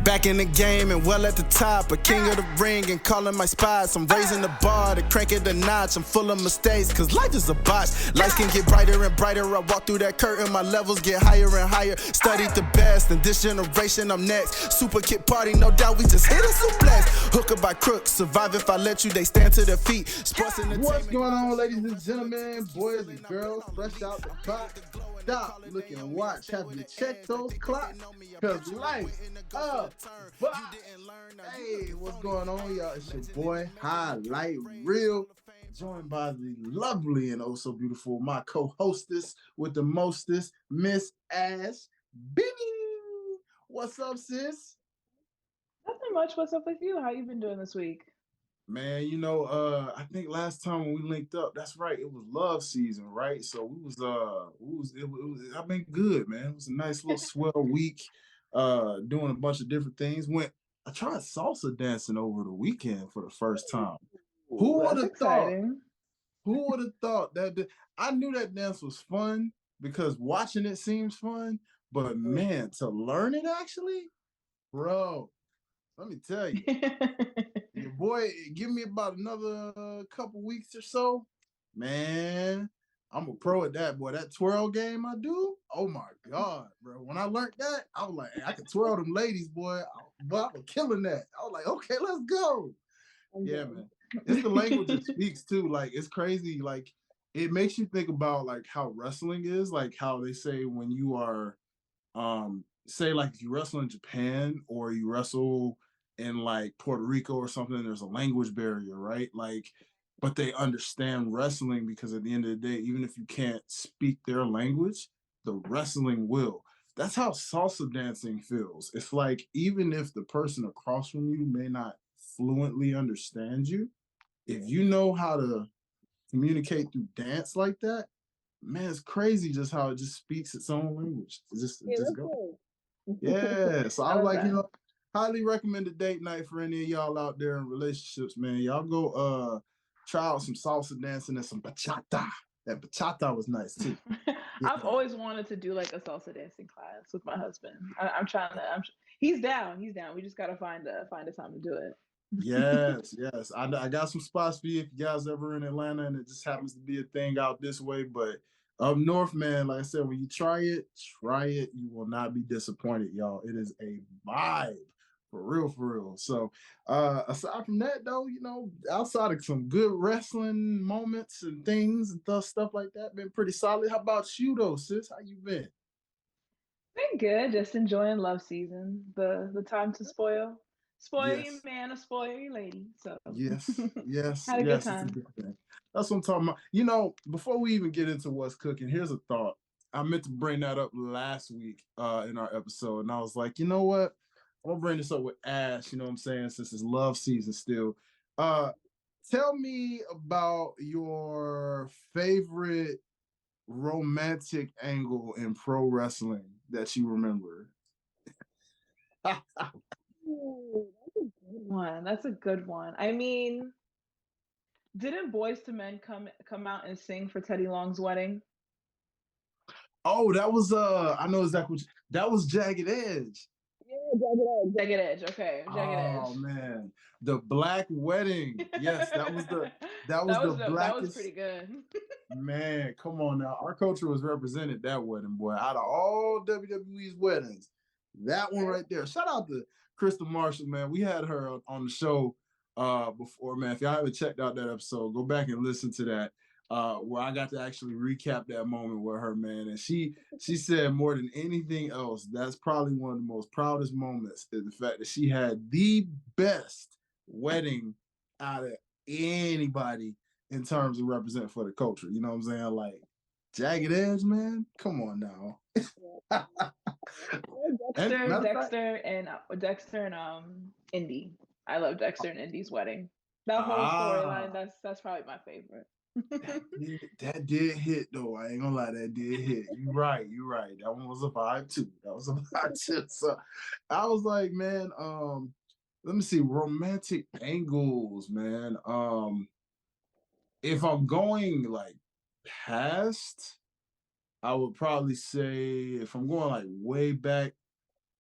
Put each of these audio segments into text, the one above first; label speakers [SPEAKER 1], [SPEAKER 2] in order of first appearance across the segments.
[SPEAKER 1] Back in the game and well at the top, a king of the ring and calling my spots. I'm raising the bar to crank it a notch. I'm full of mistakes, cause life is a botch. Lights can get brighter and brighter. I walk through that curtain, my levels get higher and higher. Studied the best, in this generation I'm next. Super kid party, no doubt we just hit a suplex. Hooker by crook, survive if I let you, they stand to their feet. Sports
[SPEAKER 2] What's going on, ladies and gentlemen, boys and girls, fresh out the box? Stop, look and watch. Have you checked those clocks? Cause life's a box. Hey, what's going on, y'all? It's your boy, Hi-Lite Real, joined by the lovely and oh so beautiful, my co-hostess with the mostest, Miss Ash Benny. What's up, sis?
[SPEAKER 3] Nothing much. What's up with you? How you been doing this week?
[SPEAKER 2] Man, I think last time when we linked up, that's right, it was love season, right? So I've been good, man. It was a nice little swell week, doing a bunch of different things. I tried salsa dancing over the weekend for the first time. Who would have thought? Who would have thought that? I knew that dance was fun because watching it seems fun, but man, to learn it actually, bro, let me tell you. Your boy, give me about another couple weeks or so, man. I'm a pro at that, boy. That twirl game I do, oh my God, bro. When I learned that, I was like, hey, I can twirl them ladies, boy. But I was killing that. I was like, okay, let's go. Yeah, man. It's the language it speaks too. Like, it's crazy. Like, it makes you think about like how wrestling is, like how they say when you are, say like if you wrestle in Japan or you wrestle in like Puerto Rico or something, there's a language barrier, right? Like, but they understand wrestling because at the end of the day, even if you can't speak their language, the wrestling will. That's how salsa dancing feels. It's like even if the person across from you may not fluently understand you, if you know how to communicate through dance like that, man, it's crazy just how it just speaks its own language. It just goes. Yeah. So I was like, highly recommended date night for any of y'all out there in relationships, man. Y'all go try out some salsa dancing and some bachata. That bachata was nice too.
[SPEAKER 3] I've always wanted to do like a salsa dancing class with my husband. I'm trying to. He's down. He's down. We just gotta find a time to do it.
[SPEAKER 2] Yes. I got some spots for you if you guys ever in Atlanta and it just happens to be a thing out this way. But up north, man, like I said, when you try it, you will not be disappointed, y'all. It is a vibe. For real. So aside from that though, outside of some good wrestling moments and things and stuff like that, been pretty solid. How about you though, sis? How you been?
[SPEAKER 3] Been good. Just enjoying love season. The time to spoil you
[SPEAKER 2] Yes.
[SPEAKER 3] man or spoil you lady. So
[SPEAKER 2] Yes.
[SPEAKER 3] had a good
[SPEAKER 2] It's a
[SPEAKER 3] time.
[SPEAKER 2] good thing. That's what I'm talking about. Before we even get into what's cooking, here's a thought. I meant to bring that up last week in our episode, and I was like, you know what? I'm gonna bring this up with Ash, you know what I'm saying, since it's love season still. Tell me about your favorite romantic angle in pro wrestling that you remember.
[SPEAKER 3] Ooh, that's a good one. That's a good one. I mean, didn't Boys to Men come out and sing for Teddy Long's wedding?
[SPEAKER 2] Oh, that was I know exactly that was Jagged Edge.
[SPEAKER 3] Yeah, Jagged Edge. Okay, Jagged Edge.
[SPEAKER 2] Oh man, the Black Wedding. Yes, that was the
[SPEAKER 3] that was
[SPEAKER 2] blackest.
[SPEAKER 3] pretty good.
[SPEAKER 2] Man, come on now. Our culture was represented that wedding, boy. Out of all WWE's weddings, that one right there. Shout out to Crystal Marshall, man. We had her on the show before, man. If y'all haven't checked out that episode, go back and listen to that. Where I got to actually recap that moment with her, man. And she said more than anything else, that's probably one of the most proudest moments is the fact that she had the best wedding out of anybody in terms of represent for the culture. You know what I'm saying? Like Jagged Edge, man. Come on now.
[SPEAKER 3] Dexter and Indy. I love Dexter and Indy's wedding. That whole storyline, that's probably my favorite.
[SPEAKER 2] that did hit though. I ain't gonna lie, that did hit. You're right. That one was a vibe too. So I was like, man, let me see, romantic angles, man. If I'm going like past, I would probably say if I'm going like way back,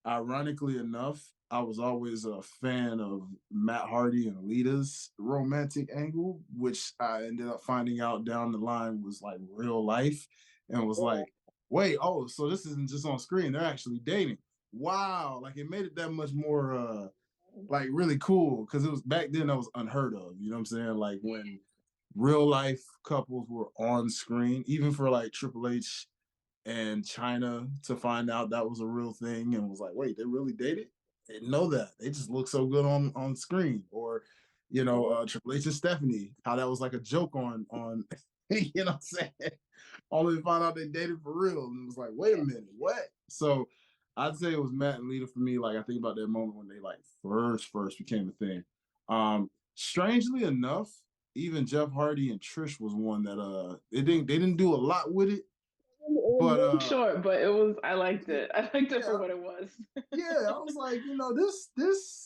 [SPEAKER 2] ironically enough, I was always a fan of Matt Hardy and Alita's romantic angle, which I ended up finding out down the line was like real life, and was like, wait, oh, so this isn't just on screen; they're actually dating. Wow, like it made it that much more like really cool because it was back then that was unheard of. You know what I'm saying? Like when real life couples were on screen, even for like Triple H and China to find out that was a real thing and was like, wait, they really dated? Didn't know that. They just look so good on screen. Or, Triple H and Stephanie, how that was like a joke on you know what I'm saying? Only to find out they dated for real. And it was like, wait a minute, what? So I'd say it was Matt and Lita for me. Like I think about that moment when they like first became a thing. Strangely enough, even Jeff Hardy and Trish was one that they didn't do a lot with it, but
[SPEAKER 3] Short, but it was. I liked
[SPEAKER 2] yeah,
[SPEAKER 3] it. I liked it for
[SPEAKER 2] yeah,
[SPEAKER 3] what it was.
[SPEAKER 2] yeah. I was like, this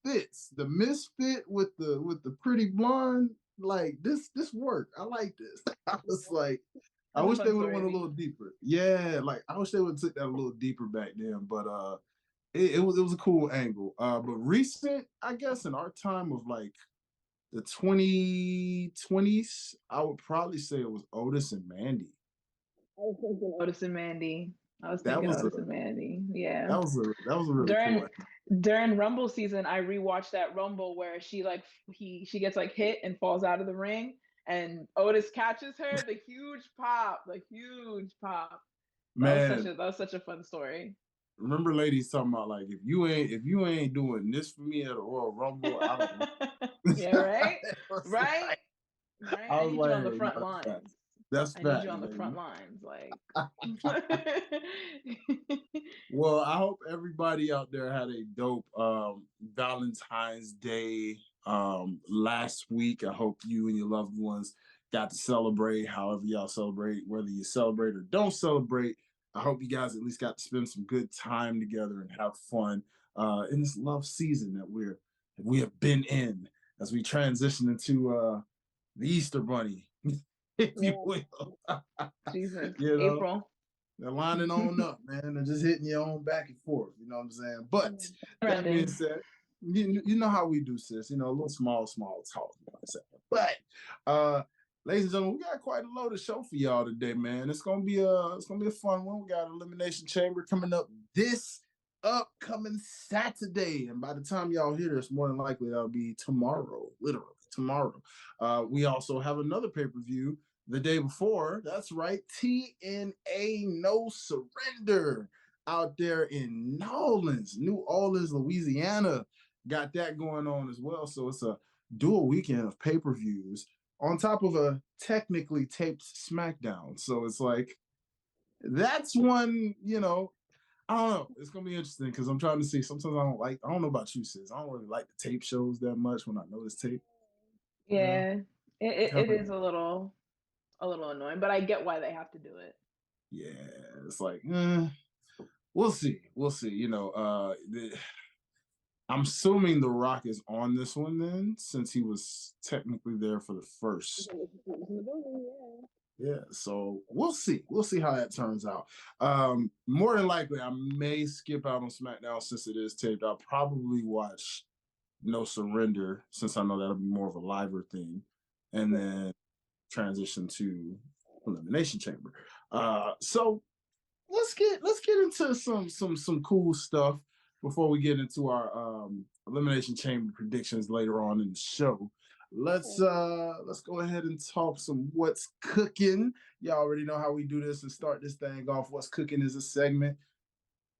[SPEAKER 2] fits the misfit with the pretty blonde. Like this worked. I like this. I was like, I
[SPEAKER 3] That's a
[SPEAKER 2] wish they
[SPEAKER 3] fun
[SPEAKER 2] would have
[SPEAKER 3] story,
[SPEAKER 2] went a little
[SPEAKER 3] Lee.
[SPEAKER 2] deeper. Yeah, like I wish they would have took that a little deeper back then. But it was a cool angle. But recent, I guess, in our time of like the 2020s, I would probably say it was Otis and Mandy.
[SPEAKER 3] I was thinking Otis and Mandy. I was
[SPEAKER 2] That
[SPEAKER 3] thinking
[SPEAKER 2] was a
[SPEAKER 3] Otis and Mandy. Yeah.
[SPEAKER 2] that was a really cool
[SPEAKER 3] During
[SPEAKER 2] angle.
[SPEAKER 3] during Rumble season, I rewatched that Rumble where she gets like hit and falls out of the ring, and Otis catches her. The huge pop.
[SPEAKER 2] Man,
[SPEAKER 3] That was such a fun story.
[SPEAKER 2] remember ladies talking about like if you ain't doing this for me at a Royal Rumble, I don't
[SPEAKER 3] Yeah, right,
[SPEAKER 2] it was
[SPEAKER 3] right,
[SPEAKER 2] like
[SPEAKER 3] right.
[SPEAKER 2] I
[SPEAKER 3] I
[SPEAKER 2] was
[SPEAKER 3] need you
[SPEAKER 2] like,
[SPEAKER 3] on the
[SPEAKER 2] no,
[SPEAKER 3] front
[SPEAKER 2] that's fact.
[SPEAKER 3] lines.
[SPEAKER 2] That's
[SPEAKER 3] I need
[SPEAKER 2] fact,
[SPEAKER 3] you on the front
[SPEAKER 2] lady.
[SPEAKER 3] lines, like.
[SPEAKER 2] Well, I hope everybody out there had a dope Valentine's Day last week. I hope you and your loved ones got to celebrate however y'all celebrate, whether you celebrate or don't celebrate. I hope you guys at least got to spend some good time together and have fun in this love season that we have been in as we transition into the Easter Bunny, if you
[SPEAKER 3] Yeah,
[SPEAKER 2] will.
[SPEAKER 3] Jesus,
[SPEAKER 2] you know,
[SPEAKER 3] April.
[SPEAKER 2] they're lining on up, man. They're just hitting you on back and forth. You know what I'm saying? But that being
[SPEAKER 3] Trending.
[SPEAKER 2] said, you know how we do, sis. A little small talk. You know what I'm saying? But ladies and gentlemen, we got quite a loaded show for y'all today, man. It's gonna be a fun one. We got Elimination Chamber coming up this upcoming Saturday. And by the time y'all hear this, more than likely that'll be tomorrow, literally tomorrow. We also have another pay-per-view the day before. That's right, TNA No Surrender out there in New Orleans, Louisiana. Got that going on as well. So it's a dual weekend of pay-per-views on top of a technically taped SmackDown. So it's like that's one, I don't know. It's gonna be interesting because I'm trying to see. Sometimes I don't know about you, sis. I don't really like the tape shows that much when I know this tape. You know,
[SPEAKER 3] Yeah, it
[SPEAKER 2] kind of
[SPEAKER 3] is a little annoying, but I get why they have to do it.
[SPEAKER 2] yeah. It's like we'll see. We'll see. I'm assuming The Rock is on this one then, since he was technically there for the first. Yeah, so we'll see. We'll see how that turns out. More than likely, I may skip out on SmackDown since it is taped. I'll probably watch No Surrender since I know that'll be more of a liver thing, and then transition to Elimination Chamber. So let's get into some cool stuff before we get into our Elimination Chamber predictions later on in the show. Let's go ahead and talk some what's cooking. Y'all already know how we do this and start this thing off. What's cooking is a segment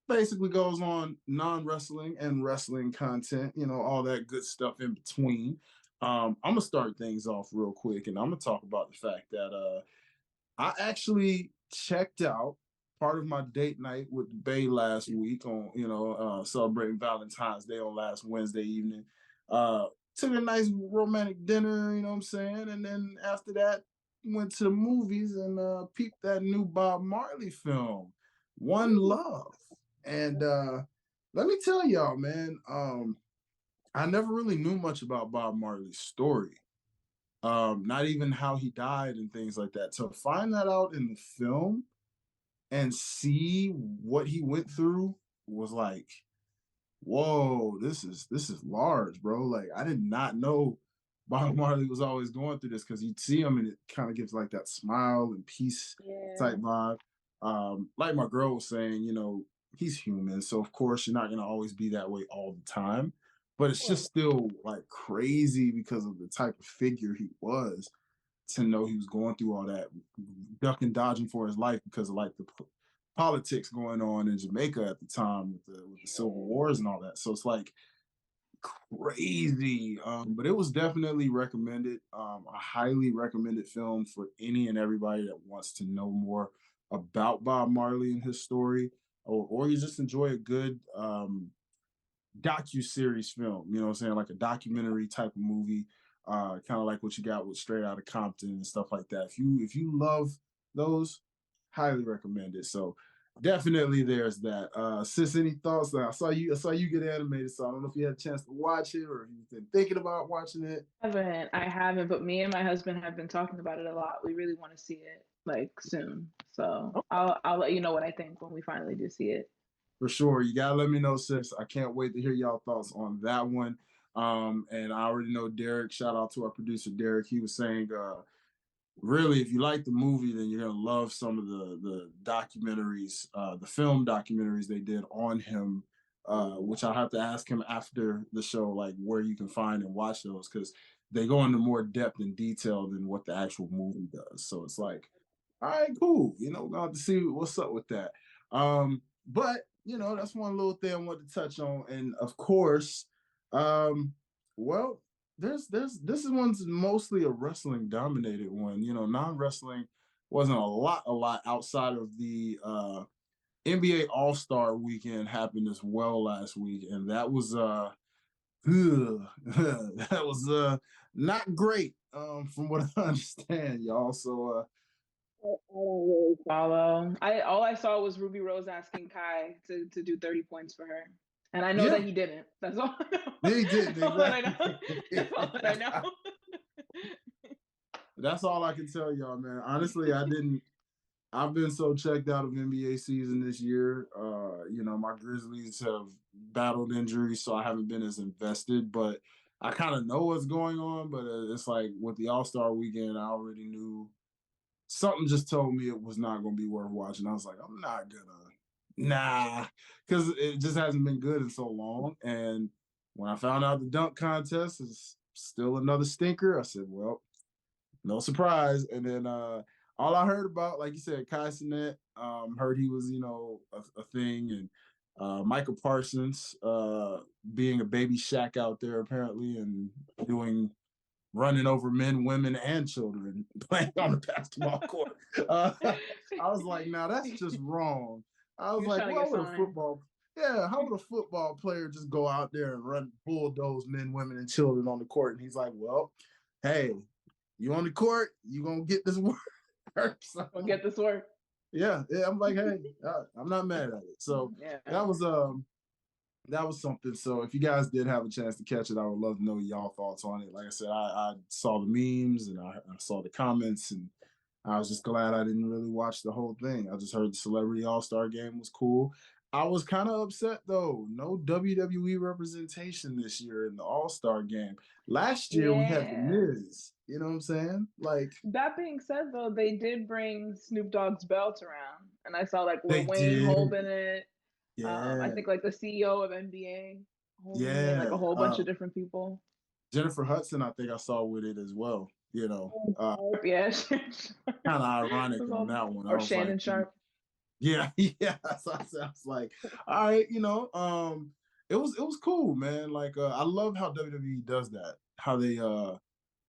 [SPEAKER 2] basically goes on non-wrestling and wrestling content, all that good stuff in between. I'm gonna start things off real quick and I'm gonna talk about the fact that I actually checked out part of my date night with Bay last week on, celebrating Valentine's Day on last Wednesday evening. Uh, Took a nice romantic dinner, you know what I'm saying? And then after that, went to the movies and peeped that new Bob Marley film, One Love. And let me tell y'all, man, I never really knew much about Bob Marley's story, not even how he died and things like that. To find that out in the film and see what he went through was like whoa, this is large, bro. Like I did not know Bob Marley was always going through this because you'd see him and it kind of gives like that smile and peace
[SPEAKER 3] Yeah.
[SPEAKER 2] type vibe. Like my girl was saying, he's human, so of course you're not gonna always be that way all the time. But it's just still like crazy because of the type of figure he was to know he was going through all that, ducking, dodging for his life because of like the politics going on in Jamaica at the time with the Civil Wars and all that. So it's like crazy. But it was definitely recommended. A highly recommended film for any and everybody that wants to know more about Bob Marley and his story, or you just enjoy a good docu-series film, you know what I'm saying? Like a documentary type of movie, kind of like what you got with Straight Outta Compton and stuff like that. If you love those, highly recommend it. So definitely there's that. Sis, any thoughts? I saw you get animated, so I don't know if you had a chance to watch it or if you've been thinking about watching it.
[SPEAKER 3] I haven't, but me and my husband have been talking about it a lot. We really want to see it like soon. So I'll let you know what I think when we finally do see it.
[SPEAKER 2] For sure. You gotta let me know, sis. I can't wait to hear y'all thoughts on that one. And I already know Derek. Shout out to our producer Derek. He was saying really, if you like the movie, then you're gonna love some of the documentaries, the film documentaries they did on him, which I'll have to ask him after the show, like where you can find and watch those, because they go into more depth and detail than what the actual movie does. So it's like, all right, cool. We're gonna have to see what's up with that. But that's one little thing I wanted to touch on, and of course, well, this is one's mostly a wrestling dominated one. Non-wrestling wasn't a lot outside of the NBA All-Star weekend happened as well last week, and that was that was not great from what I understand, y'all. So
[SPEAKER 3] I don't really follow. I all I saw was Ruby Rose asking Kai to do 30 points for her. And I know
[SPEAKER 2] yeah,
[SPEAKER 3] that he didn't. That's all I know.
[SPEAKER 2] they
[SPEAKER 3] That's
[SPEAKER 2] didn't
[SPEAKER 3] all that I know.
[SPEAKER 2] exactly.
[SPEAKER 3] That's all that I know.
[SPEAKER 2] That's all I can tell y'all, man. Honestly, I didn't. I've been so checked out of NBA season this year. My Grizzlies have battled injuries, so I haven't been as invested. But I kind of know what's going on. But it's like with the All Star weekend, I already knew something just told me it was not going to be worth watching. I was like, I'm not gonna, nah, because it just hasn't been good in so long. And when I found out the dunk contest is still another stinker, I said, well, no surprise. And then all I heard about, like you said, Kai Cenat, heard he was, a thing, and Michael Parsons being a baby Shaq out there apparently, and running over men, women, and children playing on the basketball court. I was like, now that's just wrong. I was
[SPEAKER 3] He was
[SPEAKER 2] like,
[SPEAKER 3] trying to
[SPEAKER 2] why
[SPEAKER 3] get
[SPEAKER 2] would a
[SPEAKER 3] signed.
[SPEAKER 2] football how would a football player just go out there and run bulldoze men, women, and children on the court? And he's like, well, hey, you on the court, you gonna get this work. So,
[SPEAKER 3] We'll get this work.
[SPEAKER 2] yeah, I'm like, hey, I'm not mad at it. So
[SPEAKER 3] Yeah.
[SPEAKER 2] that was something. So if you guys did have a chance to catch it, I would love to know y'all thoughts on it. Like I said, I saw the memes and I saw the comments, and I was just glad I didn't really watch the whole thing. I just heard the Celebrity All-Star game was cool. I was kind of upset though. No WWE representation this year in the All-Star game. Last year we had the
[SPEAKER 3] Yeah.
[SPEAKER 2] Miz. You know what I'm saying? Like
[SPEAKER 3] That being said, though, they did bring Snoop Dogg's belt around, and I saw like
[SPEAKER 2] they
[SPEAKER 3] Lil Wayne
[SPEAKER 2] did.
[SPEAKER 3] holding it. I
[SPEAKER 2] Yeah.
[SPEAKER 3] think like the CEO of NBA holding it, like a
[SPEAKER 2] Yeah.
[SPEAKER 3] whole bunch of different people.
[SPEAKER 2] Jennifer Hudson, I think I saw with it as well.
[SPEAKER 3] Yeah,
[SPEAKER 2] Kind of ironic on that one. I
[SPEAKER 3] or
[SPEAKER 2] was like,
[SPEAKER 3] Shannon Sharp.
[SPEAKER 2] yeah, yeah. So I was like, all right, it was cool, man. Like, I love how WWE does that. How they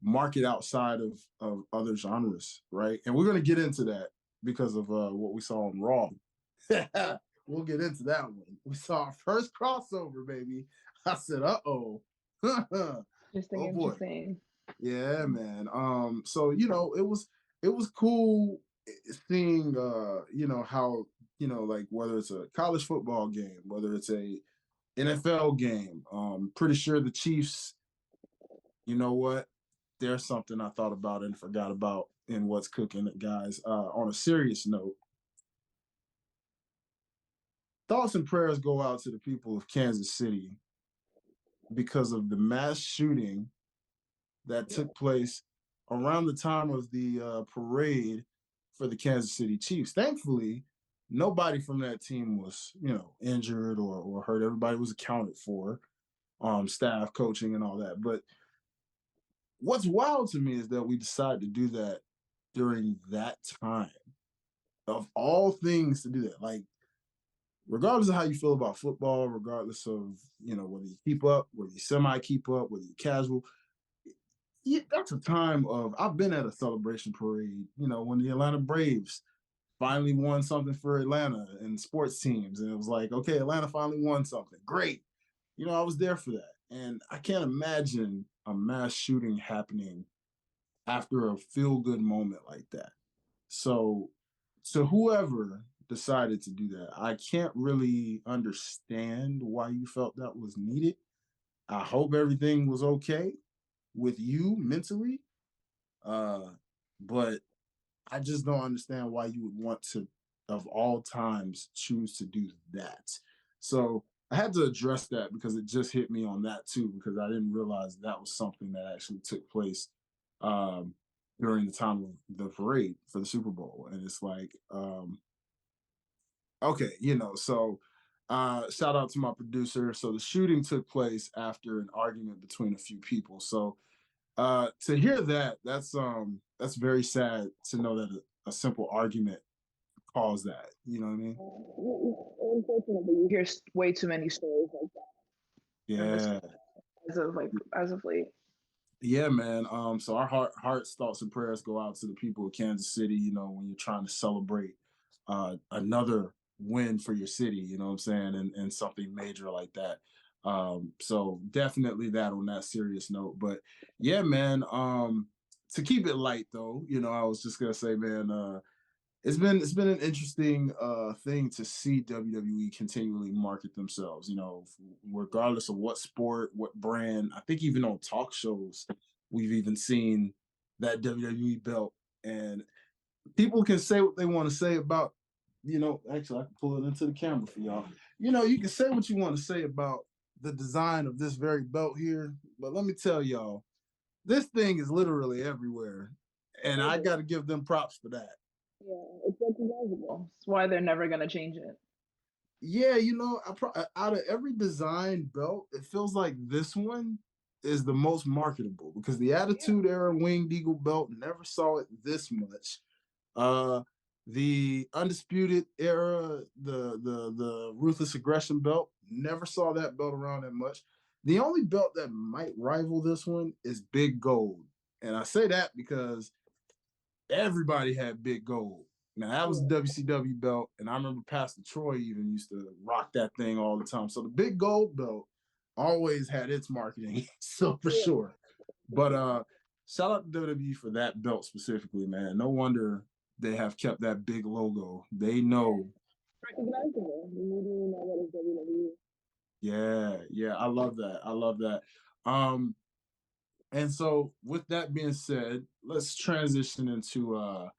[SPEAKER 2] market outside of other genres, right? And we're gonna get into that because of what we saw on Raw. We'll get into that one. We saw our first crossover, baby. I said, uh-oh.
[SPEAKER 3] Interesting,
[SPEAKER 2] Oh boy.
[SPEAKER 3] interesting.
[SPEAKER 2] Yeah, man. So it was cool seeing how like whether it's a college football game, whether it's a NFL game. Pretty sure the Chiefs, you know what? There's something I thought about and forgot about in what's cooking, guys. On a serious note, thoughts and prayers go out to the people of Kansas City because of the mass shooting that took place around the time of the parade for the Kansas City Chiefs. Thankfully, nobody from that team was, injured or hurt. Everybody was accounted for, staff, coaching, and all that. But what's wild to me is that we decided to do that during that time. Of all things to do that, like regardless of how you feel about football, regardless of whether you keep up, whether you semi keep up, whether you casual, yeah, that's a time of. I've been at a celebration parade, when the Atlanta Braves finally won something for Atlanta and sports teams, and it was like, okay, Atlanta finally won something, great. I was there for that, and I can't imagine a mass shooting happening after a feel good moment like that. So, to whoever decided to do that, I can't really understand why you felt that was needed. I hope everything was okay with you mentally. But I just don't understand why you would want to, of all times, choose to do that. So I had to address that because it just hit me on that too, because I didn't realize that was something that actually took place um, during the time of the parade for the Super Bowl. And it's like, okay, so shout out to my producer. So the shooting took place after an argument between a few people. So to hear that, that's very sad to know that a simple argument caused that. You know what I mean?
[SPEAKER 3] Unfortunately, you hear way too many stories like
[SPEAKER 2] Yeah.
[SPEAKER 3] that as of late.
[SPEAKER 2] Yeah, man. So our hearts, thoughts, and prayers go out to the people of Kansas City. When you're trying to celebrate another win for your city. You know what I'm saying, and something major like that. So definitely that on that serious note. But yeah, man. To keep it light though, I was just gonna say, man. It's been an interesting thing to see WWE continually market themselves. Regardless of what sport, what brand. I think even on talk shows, we've even seen that WWE belt, and people can say what they want to say about. Actually, I can pull it into the camera for y'all. You can say what you want to say about the design of this very belt here, but let me tell y'all, this thing is literally everywhere, and I got to give them props for that.
[SPEAKER 3] Yeah, it's recognizable. That's why they're never gonna change it.
[SPEAKER 2] Yeah, out of every design belt, it feels like this one is the most marketable because the Attitude Era Winged Eagle belt never saw it this much. Uh, the Undisputed Era, the Ruthless Aggression belt, never saw that belt around that much. The only belt that might rival this one is Big Gold, and I say that because everybody had Big Gold. Now that was the WCW belt, and I remember Pastor Troy even used to rock that thing all the time. So the Big Gold belt always had its marketing, so for sure. But shout out to WWE for that belt specifically, man. No wonder they have kept that big logo. They know.
[SPEAKER 3] Recognizable. You really know what is WWE.
[SPEAKER 2] Yeah, I love that. I love that. And so with that being said, let's transition into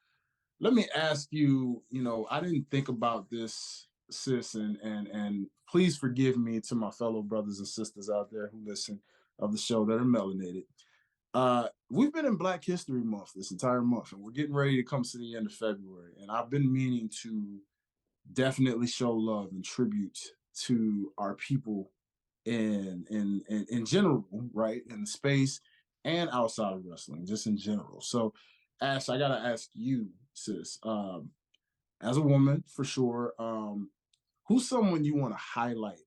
[SPEAKER 2] let me ask you, I didn't think about this, sis, and please forgive me to my fellow brothers and sisters out there who listen of the show that are melanated. We've been in Black History Month this entire month, and we're getting ready to come to the end of February. And I've been meaning to definitely show love and tribute to our people in general, right? In the space and outside of wrestling, just in general. So, Ash, I gotta ask you, sis, as a woman for sure, who's someone you want to highlight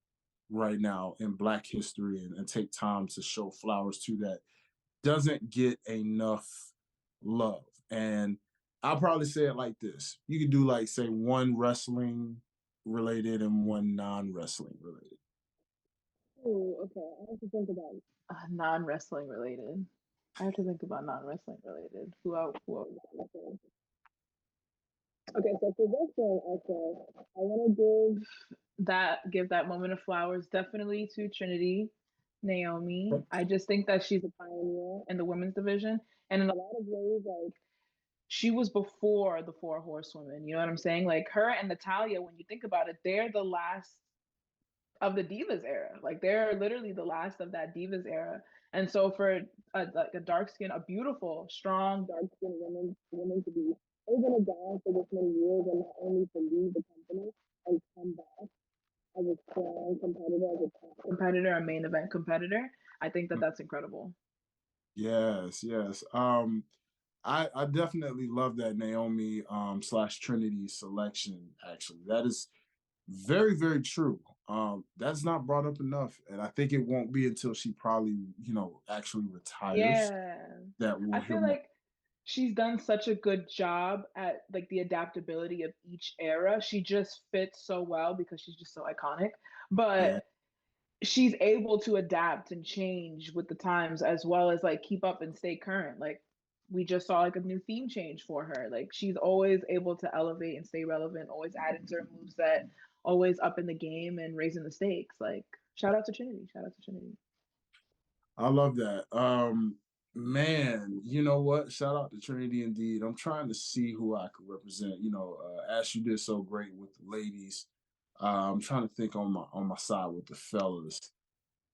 [SPEAKER 2] right now in Black history and take time to show flowers to that doesn't get enough love? And I'll probably say it like this. You could do like say one wrestling related and one non-wrestling related.
[SPEAKER 3] Oh, okay. I have to think about non-wrestling related. I have to think about non-wrestling related. Who I would say. Okay, so for wrestling, I want to give that moment of flowers definitely to Trinity, Naomi. I just think that she's a pioneer in the women's division, and in a lot of ways, like she was before the four horsewomen. You know what I'm saying? Like her and Natalia, when you think about it, they're the last of the Divas era. Like they're literally the last of that Divas era. And so for like a dark skin, a beautiful, strong, dark skinned woman to be holding it down for this many years and not only to leave the company and come back as a strong competitor, as a top competitor, a main event competitor, I think that that's incredible.
[SPEAKER 2] Yes, yes. I definitely love that Naomi slash Trinity selection. Actually, that is very, very true. That's not brought up enough, and I think it won't be until she probably, actually retires
[SPEAKER 3] Yeah.
[SPEAKER 2] that we'll
[SPEAKER 3] I
[SPEAKER 2] hear
[SPEAKER 3] feel
[SPEAKER 2] more.
[SPEAKER 3] like she's done such a good job at like the adaptability of each era. She just fits so well because she's just so iconic.
[SPEAKER 2] Yeah,
[SPEAKER 3] But she's able to adapt and change with the times as well as like keep up and stay current. Like we just saw like a new theme change for her. Like she's always able to elevate and stay relevant, always adding to her moveset, always up in the game and raising the stakes. Like shout out to Trinity. Shout out to Trinity.
[SPEAKER 2] I love that. Man, you know what? Shout out to Trinity indeed. I'm trying to see who I could represent. Ash, you did so great with the ladies. I'm trying to think on my side with the fellas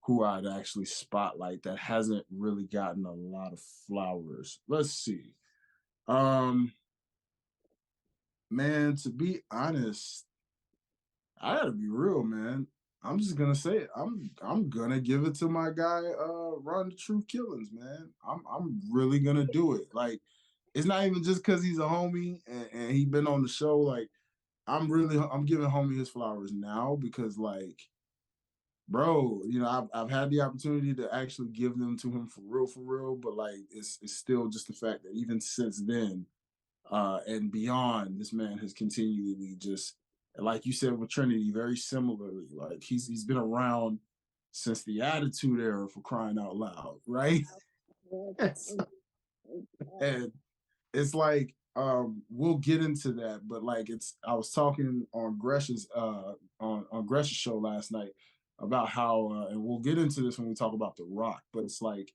[SPEAKER 2] who I'd actually spotlight that hasn't really gotten a lot of flowers. Let's see. Um, Man, to be honest, I gotta be real, man. I'm just gonna say it. I'm gonna give it to my guy, Ron the Truth Killings, man. I'm really gonna do it. Like, it's not even just because he's a homie and he been on the show. Like, I'm giving homie his flowers now because like, bro, I've had the opportunity to actually give them to him for real, but like it's still just the fact that even since then, and beyond, this man has continually just, like you said with Trinity, very similarly, like he's been around since the Attitude Era for crying out loud, right? And it's like we'll get into that, but like I was talking on Gresh's on Gresh's show last night about how and we'll get into this when we talk about The Rock, but it's like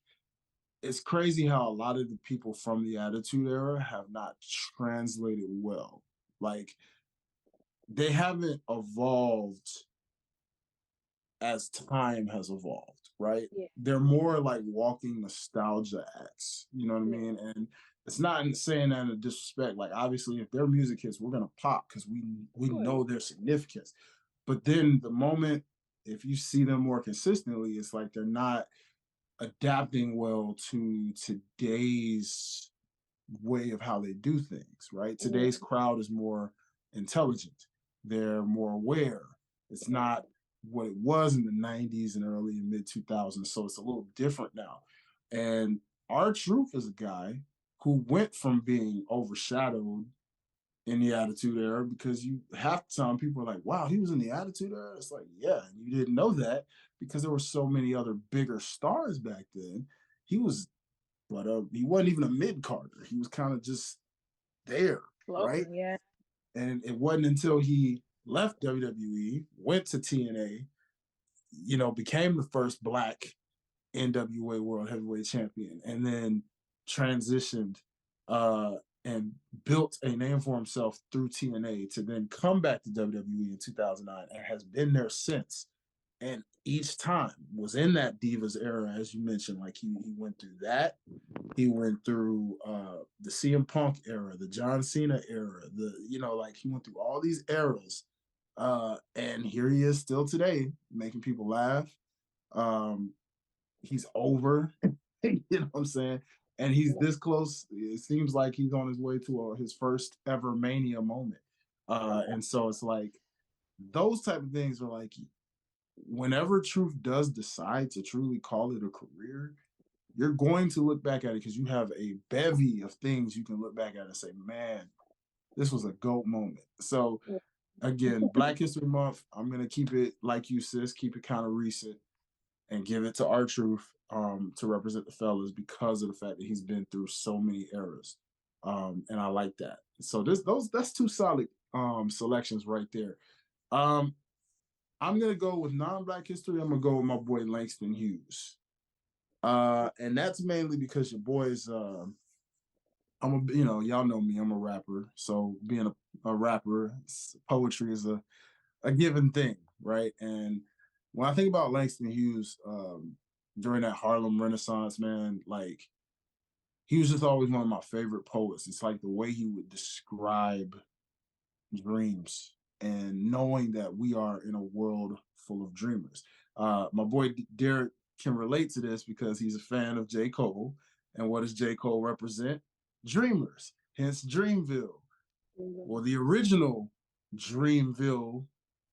[SPEAKER 2] it's crazy how a lot of the people from the Attitude Era have not translated well. Like they haven't evolved as time has evolved, right?
[SPEAKER 3] Yeah.
[SPEAKER 2] They're more like walking nostalgia acts, you know what I
[SPEAKER 3] Yeah.
[SPEAKER 2] mean? And it's not saying that in a disrespect. Like obviously, if their music hits, we're gonna pop because we know their significance. But then the moment if you see them more consistently, it's like they're not adapting well to today's way of how they do things, right? Today's crowd is more intelligent. They're more aware. It's not what it was in the 90s and early and mid 2000s. So it's a little different now. And our Truth is a guy who went from being overshadowed in the Attitude Era because you half the time people are like, wow, he was in the Attitude Era. It's like, yeah, you didn't know that because there were so many other bigger stars back then. He was, but he wasn't even a mid Carter. He was kind of just there, right?
[SPEAKER 3] Floating, yeah.
[SPEAKER 2] And it wasn't until he left WWE, went to TNA, became the first Black NWA World Heavyweight Champion, and then transitioned uh, and built a name for himself through TNA to then come back to WWE in 2009 and has been there since. And each time was in that Divas era, as you mentioned. Like he went through that. He went through the CM Punk era, the John Cena era. Like he went through all these eras, and here he is still today, making people laugh. Um, he's over. You know what I'm saying? And he's this close. It seems like he's on his way to his first ever Mania moment. And so it's like those type of things are like whenever Truth does decide to truly call it a career, you're going to look back at it because you have a bevy of things you can look back at and say, man, this was a GOAT moment. So again, Black History Month, I'm gonna keep it like you, sis, keep it kind of recent and give it to R-Truth to represent the fellas because of the fact that he's been through so many eras. And I like that. So that's two solid selections right there. Um, I'm gonna go with non-Black history. I'm gonna go with my boy Langston Hughes. And that's mainly because your boys y'all know me, I'm a rapper. So being a rapper, poetry is a given thing, right? And when I think about Langston Hughes, during that Harlem Renaissance, man, like he was just always one of my favorite poets. It's like the way he would describe dreams and knowing that we are in a world full of dreamers. My boy Derek can relate to this because he's a fan of J. Cole. And what does J. Cole represent? Dreamers, hence Dreamville. Well, the original Dreamville,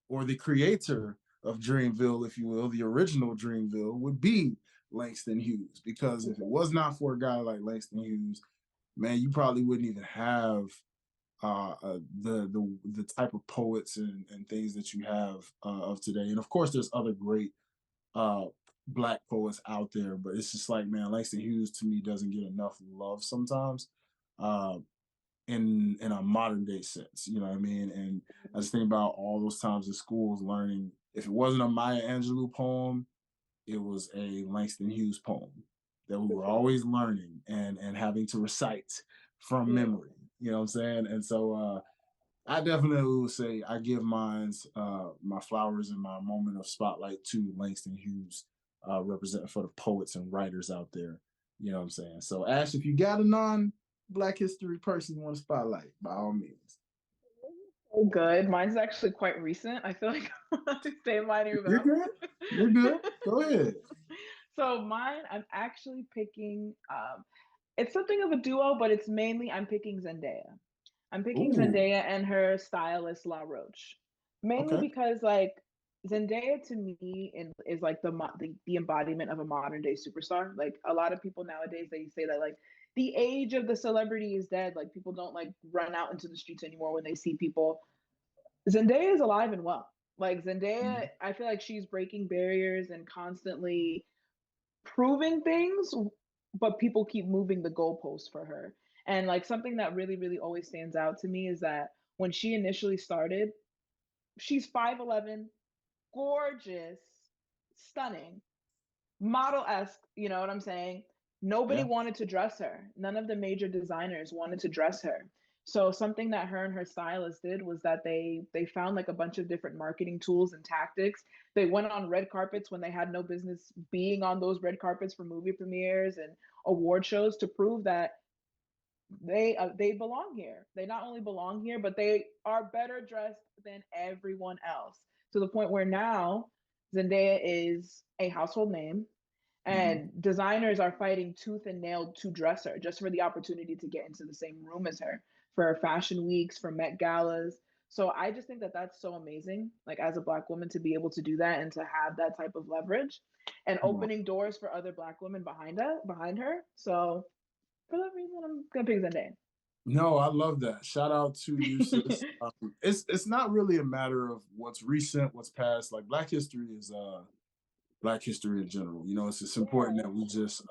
[SPEAKER 2] or the creator of Dreamville, if you will, the original Dreamville would be Langston Hughes. Because if it was not for a guy like Langston Hughes, man, you probably wouldn't even have the type of poets and things that you have of today. And of course, there's other great uh, black poets out there, but it's just like, man, Langston Hughes to me doesn't get enough love sometimes. Uh, in a modern day sense, you know what I mean? And I just think about all those times in schools learning. If it wasn't a Maya Angelou poem, it was a Langston Hughes poem that we were always learning and having to recite from memory. You know what I'm saying? And so I definitely would say I give my flowers and my moment of spotlight to Langston Hughes, representing for the poets and writers out there. You know what I'm saying? So Ash, if you got a non-Black history person you want to spotlight, by all means.
[SPEAKER 3] So good. Mine's actually quite recent. I feel like say mine even
[SPEAKER 2] You're good. You're good. Go ahead.
[SPEAKER 3] So mine, I'm actually picking. It's something of a duo, but it's mainly I'm picking Zendaya. I'm picking
[SPEAKER 2] Ooh,
[SPEAKER 3] Zendaya and her stylist La Roche, mainly
[SPEAKER 2] okay.
[SPEAKER 3] because like Zendaya to me is like the embodiment of a modern day superstar. Like a lot of people nowadays, they say that like the age of the celebrity is dead. Like people don't like run out into the streets anymore when they see people. Zendaya is alive and well. Like Zendaya,
[SPEAKER 2] Mhm.
[SPEAKER 3] I feel like she's breaking barriers and constantly proving things, but people keep moving the goalposts for her. And like something that really, really always stands out to me is that when she initially started, she's 5'11, gorgeous, stunning, model-esque, you know what I'm saying? Nobody
[SPEAKER 2] Yeah.
[SPEAKER 3] wanted to dress her. None of the major designers wanted to dress her. So something that her and her stylist did was that they found like a bunch of different marketing tools and tactics. They went on red carpets when they had no business being on those red carpets for movie premieres and award shows to prove that they belong here. They not only belong here, but they are better dressed than everyone else. To the point where now Zendaya is a household name
[SPEAKER 2] Hmm.
[SPEAKER 3] and designers are fighting tooth and nail to dress her just for the opportunity to get into the same room as her for fashion weeks, for Met galas. So I just think that that's so amazing, like as a black woman to be able to do that and to have that type of leverage and
[SPEAKER 2] Come on.
[SPEAKER 3] opening doors for other black women behind her. So for that reason, I'm gonna pick Zendaya.
[SPEAKER 2] No, I love that. Shout out to you, sis. It's not really a matter of what's recent, what's past. Like Black history is Black history in general. You know, it's important that we just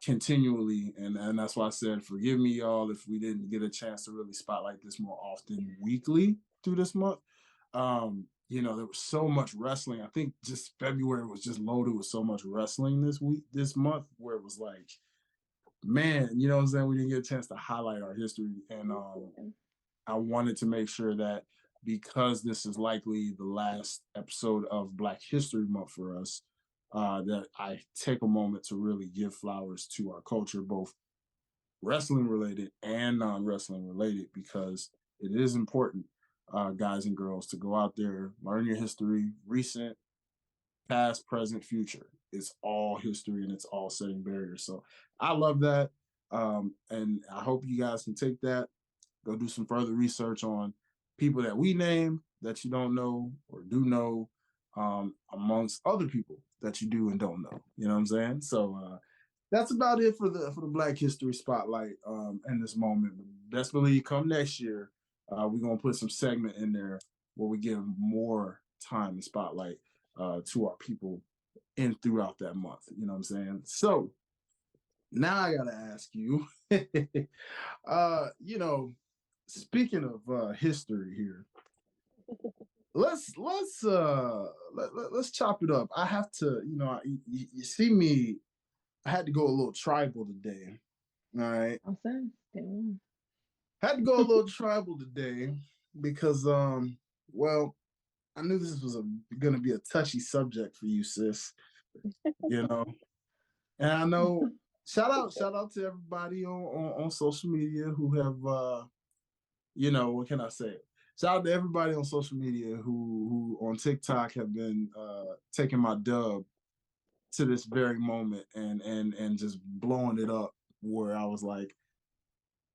[SPEAKER 2] continually, and that's why I said forgive me, y'all, if we didn't get a chance to really spotlight this more often weekly through this month. You know, there was so much wrestling. I think just February was just loaded with so much wrestling this month, where it was like, man, you know what I'm saying? We didn't get a chance to highlight our history. And I wanted to make sure that because this is likely the last episode of Black History Month for us, that I take a moment to really give flowers to our culture, both wrestling related and non wrestling related, because it is important, guys and girls, to go out there, learn your history, recent, past, present, future. It's all history and it's all setting barriers. So I love that. And I hope you guys can take that, go do some further research on people that we name that you don't know or do know, amongst other people that you do and don't know. You know what I'm saying? So that's about it for the Black History Spotlight in this moment. Best believe come next year, we're gonna put some segment in there where we give more time and spotlight to our people in throughout that month. You know what I'm saying? So now I gotta ask you, you know, speaking of history here, let's chop it up. I have to, you know, you see me. I had to go a little tribal today. All right,
[SPEAKER 3] Awesome. Damn.
[SPEAKER 2] had to go a little tribal today because well, I knew this was going to be a touchy subject for you, sis. You know, and I know. Shout out to everybody on social media who have what can I say? Shout out to everybody on social media who on TikTok have been taking my dub to this very moment and just blowing it up where I was like,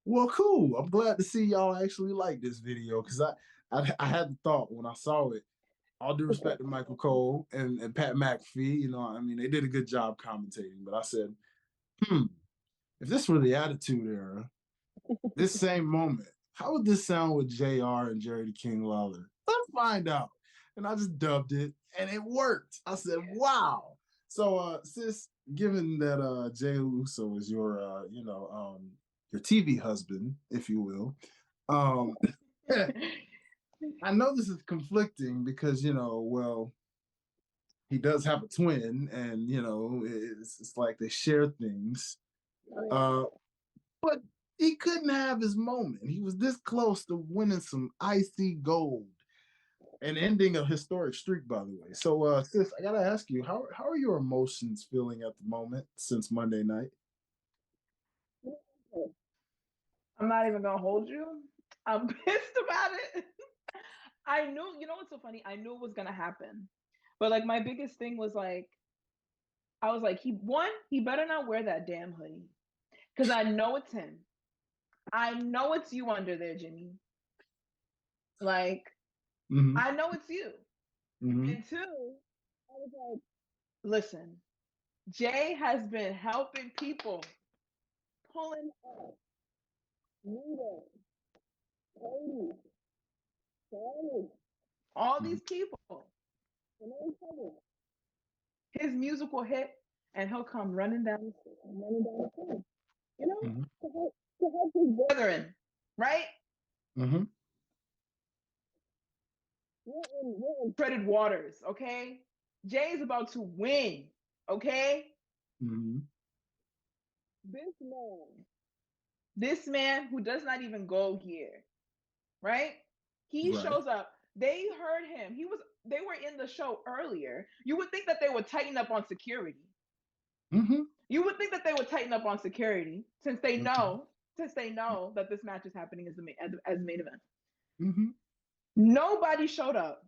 [SPEAKER 2] well, cool. I'm glad to see y'all actually like this video because I had the thought when I saw it. All due respect to Michael Cole and Pat McAfee, I mean, they did a good job commentating, but I said, if this were the Attitude Era, this same moment, how would this sound with JR and Jerry the King Lawler? Let's find out. And I just dubbed it and it worked. I said, wow. So sis, given that Jay Uso is your your TV husband, if you will, I know this is conflicting because, well, he does have a twin and, it's like they share things. But he couldn't have his moment. He was this close to winning some icy gold and ending a historic streak, by the way. So, sis, I gotta ask you, how are your emotions feeling at the moment since Monday night?
[SPEAKER 3] I'm not even gonna hold you. I'm pissed about it. I knew, what's so funny? I knew it was gonna happen. But like my biggest thing was like, I was like, he better not wear that damn hoodie. Cause I know it's him. I know it's you under there, Jimmy. Like, I know it's you. And two, I was like, listen, Jay has been helping people, pulling up, Nita, Cody, Charlie, all these people. His music will hit, and he'll come running down the street, to help his brethren, right? We're in treaded waters, okay? Jay's about to win, okay? This man who does not even go here, right? He shows up. They heard him. They were in the show earlier. You would think that they would tighten up on security. You would think that they would tighten up on security since they know that this match is happening as main event. Nobody showed up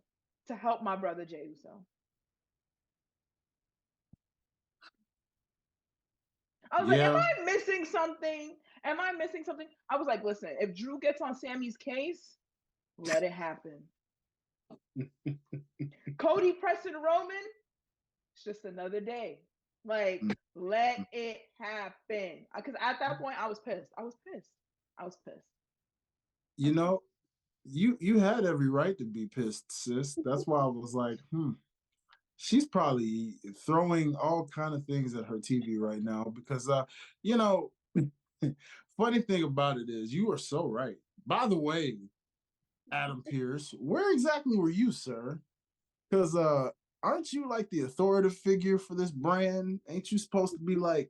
[SPEAKER 3] to help my brother Jey Uso. I was like, am I missing something? Am I missing something? I was like, listen, if Drew gets on Sammy's case, let it happen. Cody, Preston, Roman, it's just another day. Like, let it happen. Because at that point, I was pissed.
[SPEAKER 2] You had every right to be pissed, sis. That's why I was like, she's probably throwing all kind of things at her TV right now because funny thing about it is you are so right. By the way, Adam Pearce, where exactly were you, sir? Because aren't you like the authoritative figure for this brand? Ain't you supposed to be like?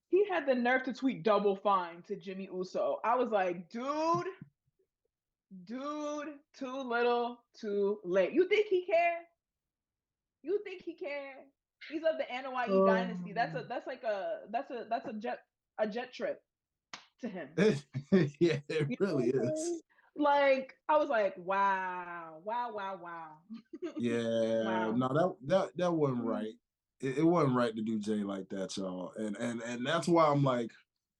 [SPEAKER 3] He had the nerve to tweet double fine to Jimmy Uso. I was like, dude, too little, too late. You think he care? He's of the NYE dynasty. That's a jet trip to him.
[SPEAKER 2] Yeah, it really is.
[SPEAKER 3] Like, I was like, wow.
[SPEAKER 2] Yeah,
[SPEAKER 3] wow.
[SPEAKER 2] No, that wasn't right. It wasn't right to do Jay like that, y'all. And that's why I'm like,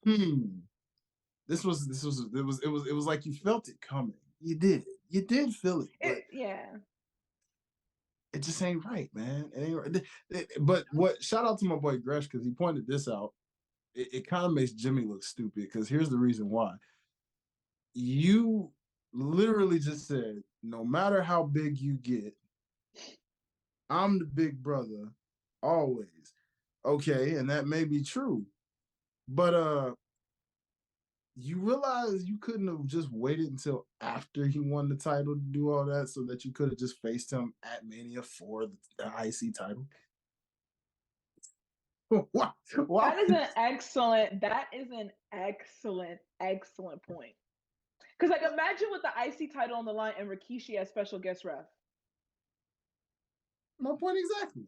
[SPEAKER 2] It was like you felt it coming. You did feel it, but it just ain't right, man. It ain't right. But shout out to my boy Gresh because he pointed this out. It kind of makes Jimmy look stupid because here's the reason why. You literally just said, no matter how big you get, I'm the big brother always. Okay, and that may be true. But you realize you couldn't have just waited until after he won the title to do all that so that you could have just faced him at Mania for the IC title? What?
[SPEAKER 3] That is an excellent point. Because like imagine with the IC title on the line and Rikishi as special guest ref.
[SPEAKER 2] My point exactly.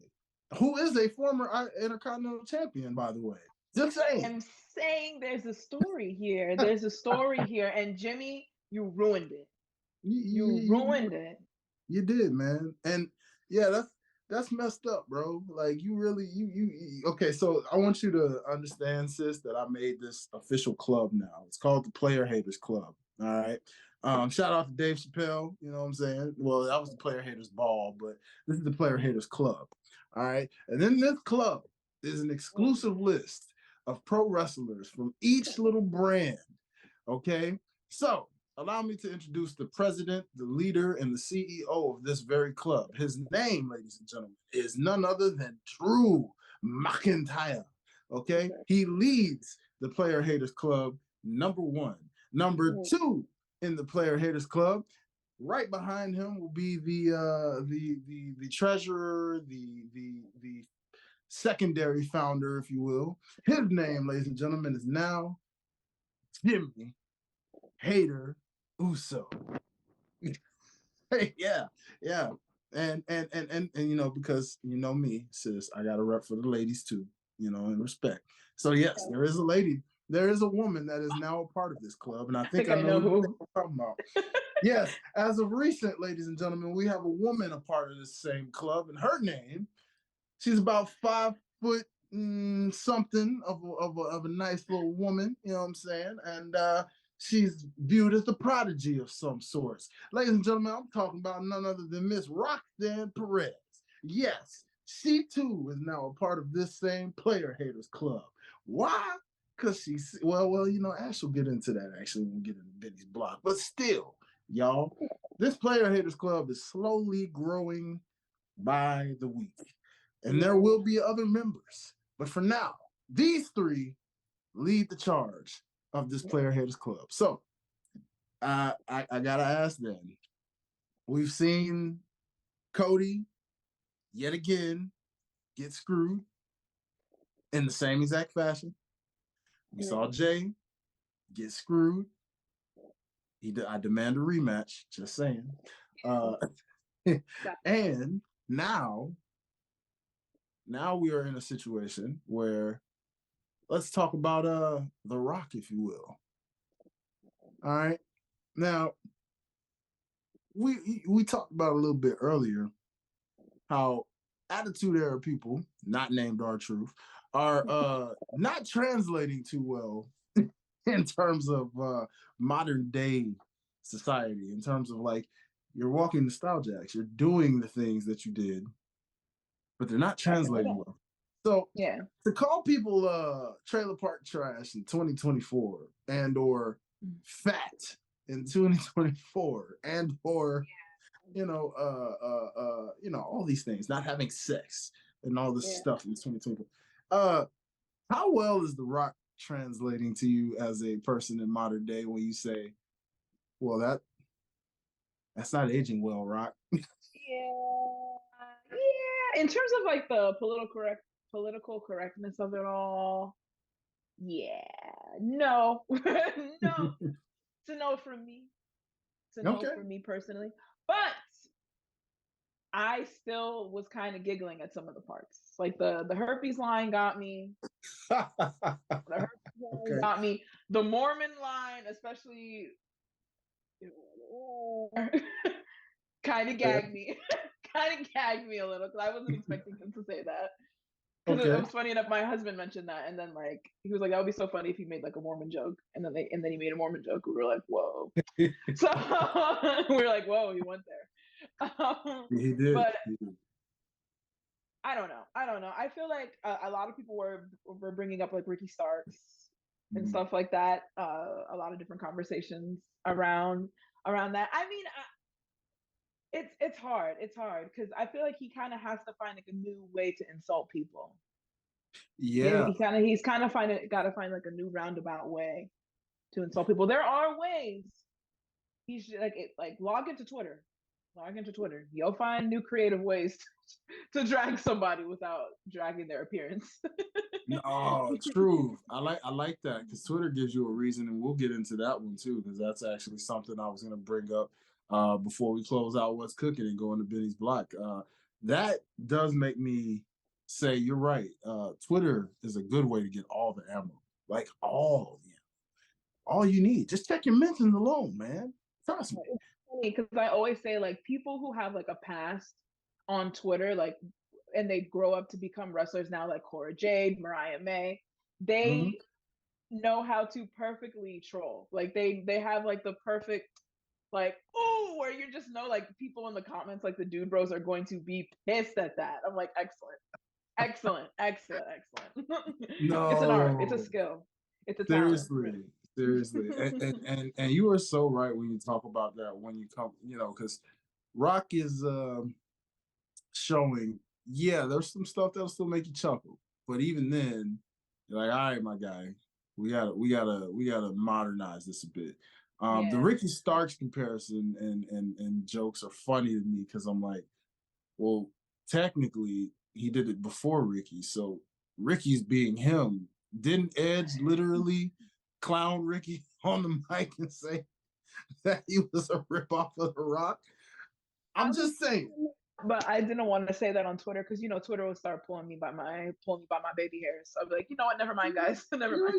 [SPEAKER 2] Who is a former Intercontinental Champion, by the way. Just saying.
[SPEAKER 3] I'm saying there's a story here. There's a story here. And Jimmy, you ruined it. You ruined it.
[SPEAKER 2] You did, man. And yeah, that's messed up, bro. Like you really okay, so I want you to understand, sis, that I made this official club now. It's called the Player Haters Club. All right. Shout out to Dave Chappelle, you know what I'm saying? Well, that was the Player Haters Ball, but this is the Player Haters Club. All right. And in this club is an exclusive list of pro wrestlers from each little brand. Okay. So allow me to introduce the president, the leader, and the CEO of this very club. His name, ladies and gentlemen, is none other than Drew McIntyre. Okay? He leads the Player Haters Club, number one. Number two in the Player Haters Club, right behind him will be the treasurer, the secondary founder, if you will. His name, ladies and gentlemen, is now Jimmy Hater Uso. yeah. And you know, because you know me, sis, I got a rep for the ladies too, you know, in respect. So yes, there is a lady, there is a woman that is now a part of this club, and I think I know who you're talking about. Yes, as of recent, ladies and gentlemen, we have a woman a part of this same club, and her name, she's about 5 foot something of a nice little woman, you know what I'm saying? And she's viewed as the prodigy of some sorts. Ladies and gentlemen, I'm talking about none other than Miss Roxanne Perez. Yes, she too is now a part of this same Player Haters Club. Why? Because she's, well, you know, Ash will get into that actually when we get into Benny's block. But still, y'all, this Player Haters Club is slowly growing by the week. And there will be other members. But for now, these three lead the charge of this Player Haters Club. So I gotta ask then. We've seen Cody yet again get screwed in the same exact fashion. We saw Jay get screwed. I demand a rematch, just saying. And now we are in a situation where let's talk about The Rock, if you will. All right. Now, we talked about a little bit earlier how Attitude Era people, not named R-Truth, are not translating too well in terms of modern day society, in terms of like you're walking nostalgia acts, you're doing the things that you did, but they're not translating well. So to call people trailer park trash in 2024 and or fat in 2024 and or you know all these things, not having sex and all this stuff in 2024. How well is The Rock translating to you as a person in modern day when you say, well, that's not aging well, Rock?
[SPEAKER 3] In terms of like the political correctness of it all, no. No. It's a no for me. It's a no for me personally. But I still was kind of giggling at some of the parts. Like the herpes line got me. The herpes line got me. The Mormon line, especially, kind of gagged me. Kind of gagged me a little because I wasn't expecting him to say that. Because it was funny enough, my husband mentioned that, and then like he was like, "That would be so funny if he made like a Mormon joke," and then he made a Mormon joke. We were like, "Whoa!" So we were like, "Whoa, he went there."
[SPEAKER 2] He did.
[SPEAKER 3] But I don't know. I feel like a lot of people were bringing up like Ricky Starks and stuff like that. A lot of different conversations around that. I mean, it's hard. It's hard because I feel like he kind of has to find like a new way to insult people.
[SPEAKER 2] Yeah,
[SPEAKER 3] he's kind of got to find like a new roundabout way to insult people. There are ways. He's like log into Twitter. You'll find new creative ways to drag somebody without dragging their appearance.
[SPEAKER 2] No, true. I like that because Twitter gives you a reason, and we'll get into that one too because that's actually something I was going to bring up before we close out what's cooking and go into Benny's block. that does make me say you're right. Twitter is a good way to get all the ammo, like all you need. Just check your mentions alone, man. Trust me.
[SPEAKER 3] It's funny because I always say like people who have like a past on Twitter, like, and they grow up to become wrestlers now, like Cora Jade, Mariah May,
[SPEAKER 2] Mm-hmm.
[SPEAKER 3] they know how to perfectly troll. Like they have like the perfect like, oh, where you just know like people in the comments, like the dude bros are going to be pissed at that. I'm like, excellent, excellent, excellent, excellent. It's an art. It's a
[SPEAKER 2] No,
[SPEAKER 3] skill. It's a talent.
[SPEAKER 2] seriously, seriously, and you are so right when you talk about that. When you come, because Rock is showing, yeah, there's some stuff that'll still make you chuckle, but even then, you're like, all right, my guy, we gotta modernize this a bit. The
[SPEAKER 3] Yeah.
[SPEAKER 2] Ricky Starks comparison and jokes are funny to me because I'm like, well, technically he did it before Ricky, so Ricky's being him. Didn't Edge literally clown Ricky on the mic and say that he was a ripoff of The Rock? I'm just saying.
[SPEAKER 3] But I didn't want to say that on Twitter because Twitter would start pulling me by my baby hairs. So I'd be like, you know what? Never mind, guys. Never mind.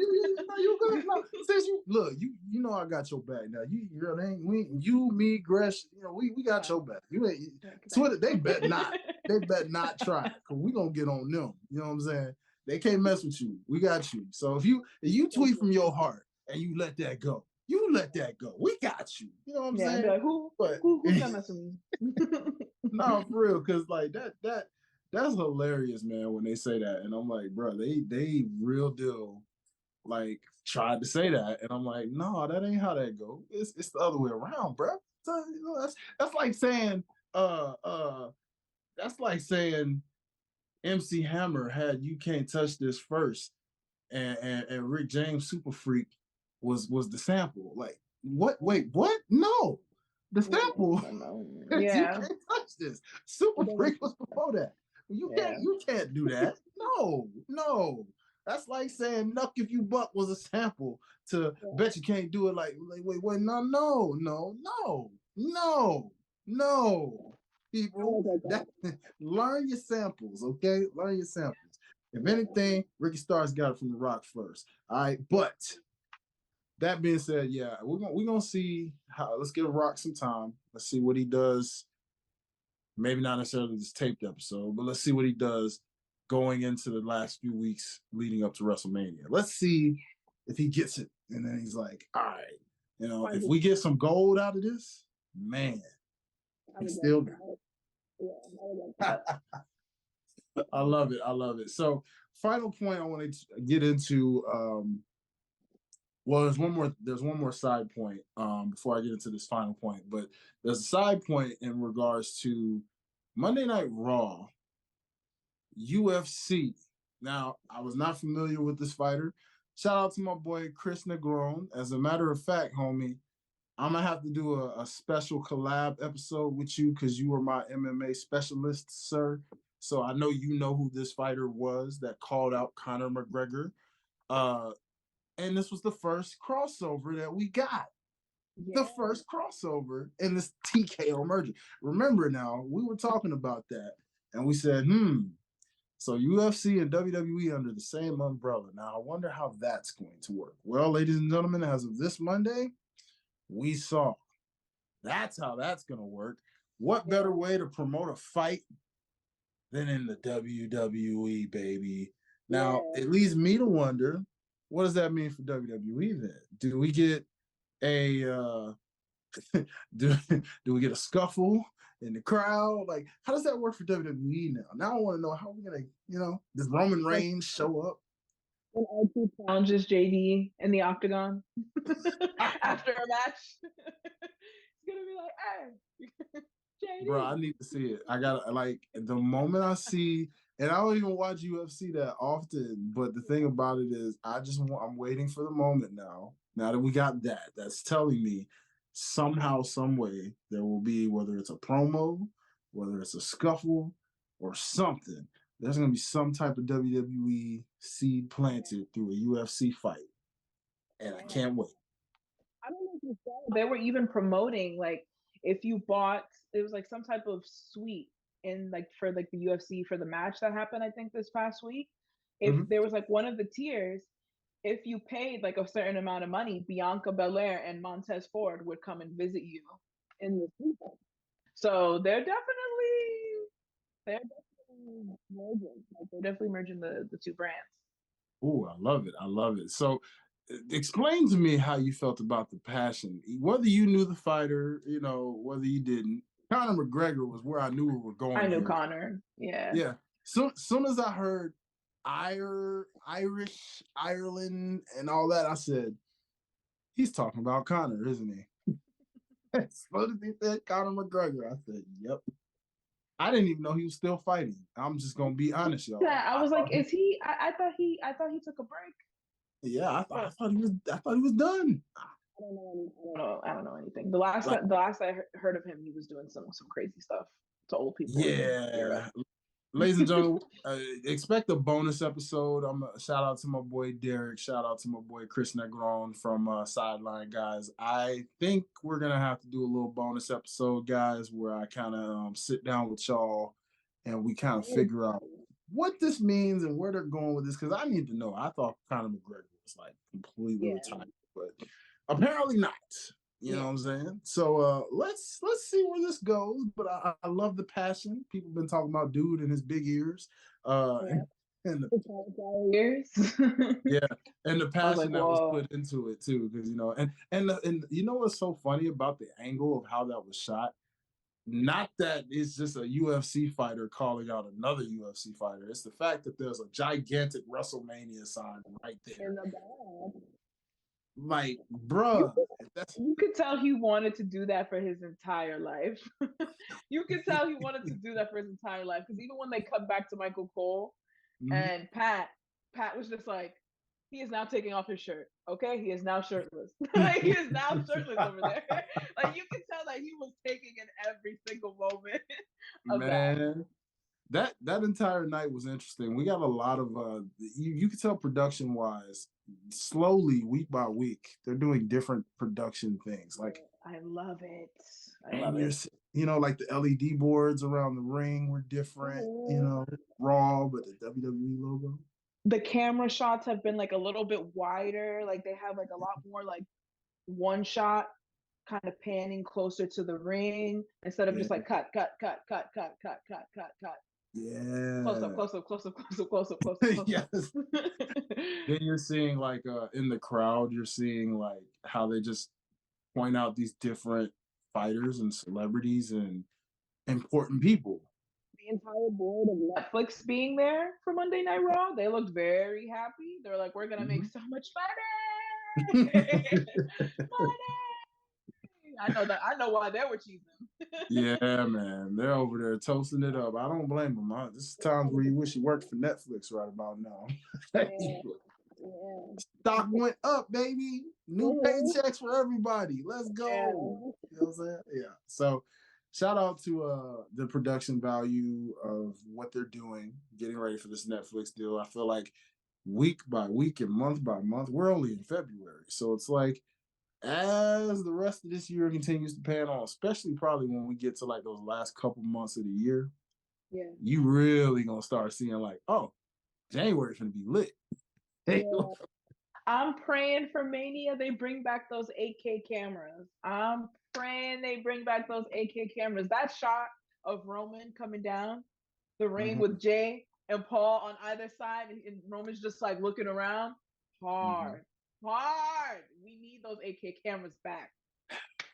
[SPEAKER 2] You good? No, since you look, you know I got your back now. You girl, ain't we you me Gresh. We got your back. You ain't Twitter. They bet not. They bet not try because we gonna get on them. You know what I'm saying? They can't mess with you. We got you. So if you tweet from your heart and you let that go, you let that go. We got you. You know what I'm
[SPEAKER 3] Yeah,
[SPEAKER 2] saying?
[SPEAKER 3] I'd be like, who's gonna mess with me?
[SPEAKER 2] No, for real, because like that's hilarious, man, when they say that. And I'm like, bro, they real deal like tried to say that. And I'm like, no, that ain't how that go. It's the other way around, bro. So, that's like saying uh uh that's like saying MC Hammer had You Can't Touch This first and Rick James Super Freak was the sample. Like, what? Wait, what? No. The sample You
[SPEAKER 3] Yeah.
[SPEAKER 2] can't touch this. Super Freak was before that.
[SPEAKER 3] Yeah.
[SPEAKER 2] You can't do that. No, no. That's like saying Nuck If You Buck was a sample to Bet You Can't Do It like wait, no. People, that learn your samples, okay? Learn your samples. If anything, Ricky Starks got it from The Rock first. All right, but that being said, yeah, we're gonna see how. Let's give Rock some time. Let's see what he does. Maybe not necessarily this taped episode, but let's see what he does going into the last few weeks leading up to WrestleMania. Let's see if he gets it, and then he's like, all right, if we get some gold out of this, man, he still got it. I love it. I love it. So, final point I want to get into. Well, there's one more side point before I get into this final point, but there's a side point in regards to Monday Night Raw, UFC. Now, I was not familiar with this fighter. Shout out to my boy Chris Negron. As a matter of fact, homie, I'm gonna have to do a special collab episode with you because you are my MMA specialist, sir. So I know you know who this fighter was that called out Conor McGregor. And this was the first crossover that we got. Yeah. The first crossover in this TKO merger. Remember now, we were talking about that, and we said, so UFC and WWE under the same umbrella. Now, I wonder how that's going to work. Well, ladies and gentlemen, as of this Monday, we saw that's how that's going to work. What better way to promote a fight than in the WWE, baby? Now, it leads me to wonder, what does that mean for WWE then? Do we get a do we get a scuffle in the crowd? Like, how does that work for WWE now? Now I want to know how we're gonna, does Roman Reigns show up?
[SPEAKER 3] When RT challenges JD in the octagon after a match, it's gonna be like, hey, JD.
[SPEAKER 2] Bro, I need to see it. I gotta the moment I see, and I don't even watch UFC that often, but the thing about it is I'm waiting for the moment now. Now that we got that, that's telling me somehow, some way, there will be, whether it's a promo, whether it's a scuffle or something, there's gonna be some type of WWE seed planted through a UFC fight. And I can't wait.
[SPEAKER 3] I don't know if you saw, they were even promoting, like, if you bought, it was like some type of suite in like for like the UFC for the match that happened, I think this past week, if there was like one of the tiers, if you paid like a certain amount of money, Bianca Belair and Montez Ford would come and visit you in the season. So they're definitely merging. Like they're definitely merging the two brands.
[SPEAKER 2] Oh, I love it. I love it. So explain to me how you felt about the passion. Whether you knew the fighter, whether you didn't. Conor McGregor was where I knew we were going
[SPEAKER 3] I knew
[SPEAKER 2] here.
[SPEAKER 3] Conor. Yeah.
[SPEAKER 2] Yeah. Soon as I heard Irish, Ireland, and all that, I said, he's talking about Conor, isn't he? As soon as he said Conor McGregor, I said, yep. I didn't even know he was still fighting. I'm just gonna be honest, y'all.
[SPEAKER 3] Yeah, I was like, is he? I thought he took a break.
[SPEAKER 2] Yeah, I thought he was done.
[SPEAKER 3] I don't know anything. The last I heard of him, he was doing some crazy stuff to old people.
[SPEAKER 2] Yeah. Ladies and gentlemen, expect a bonus episode. I'm a shout out to my boy Derek. Shout out to my boy Chris Negron from Sideline Guys. I think we're gonna have to do a little bonus episode, guys, where I kind of sit down with y'all and we kind of figure out what this means and where they're going with this. Because I need to know. I thought Conor McGregor was like completely retired, but apparently not. You know what I'm saying? So let's see where this goes. But I love the passion. People been talking about dude and his big ears. And
[SPEAKER 3] the ears.
[SPEAKER 2] Yeah, and the passion that was
[SPEAKER 3] Whoa.
[SPEAKER 2] put into it too, because and you know what's so funny about the angle of how that was shot? Not that it's just a UFC fighter calling out another UFC fighter. It's the fact that there's a gigantic WrestleMania sign right there.
[SPEAKER 3] In the back.
[SPEAKER 2] Like, bruh,
[SPEAKER 3] you could tell he wanted to do that for his entire life. You could tell he wanted to do that for his entire life, because even when they cut back to Michael Cole and Pat was just like, he is now taking off his shirt. Okay, he is now shirtless. He is now shirtless over there. Like you can tell that he was taking in every single moment of
[SPEAKER 2] that entire night was interesting. We got a lot of you could tell production wise, slowly week by week, they're doing different production things. Like
[SPEAKER 3] I love it. I love it.
[SPEAKER 2] Like the LED boards around the ring were different. Raw, but the WWE logo.
[SPEAKER 3] The camera shots have been like a little bit wider. Like they have like a lot more like one shot kind of panning closer to the ring instead of just like cut.
[SPEAKER 2] Yeah.
[SPEAKER 3] Close up.
[SPEAKER 2] Yes. Then you're seeing like in the crowd, you're seeing like how they just point out these different fighters and celebrities and important people.
[SPEAKER 3] The entire board of Netflix being there for Monday Night Raw, they looked very happy. They're like, we're gonna make so much money. I know why they were cheesing.
[SPEAKER 2] Yeah, man. They're over there toasting it up. I don't blame them. This is times where you wish you worked for Netflix right about now. Stock went up, baby. New paychecks for everybody. Let's go. You know what I'm saying? Yeah. So shout out to the production value of what they're doing, getting ready for this Netflix deal. I feel like week by week and month by month, we're only in February. So it's like, as the rest of this year continues to pan on, especially probably when we get to like those last couple months of the year, you really gonna start seeing like, oh, January's gonna be lit.
[SPEAKER 3] I'm praying for Mania they bring back those 8K cameras. I'm praying they bring back those 8K cameras. That shot of Roman coming down the ring with Jay and Paul on either side, and Roman's just like looking around. Hard. We need those 8K cameras back.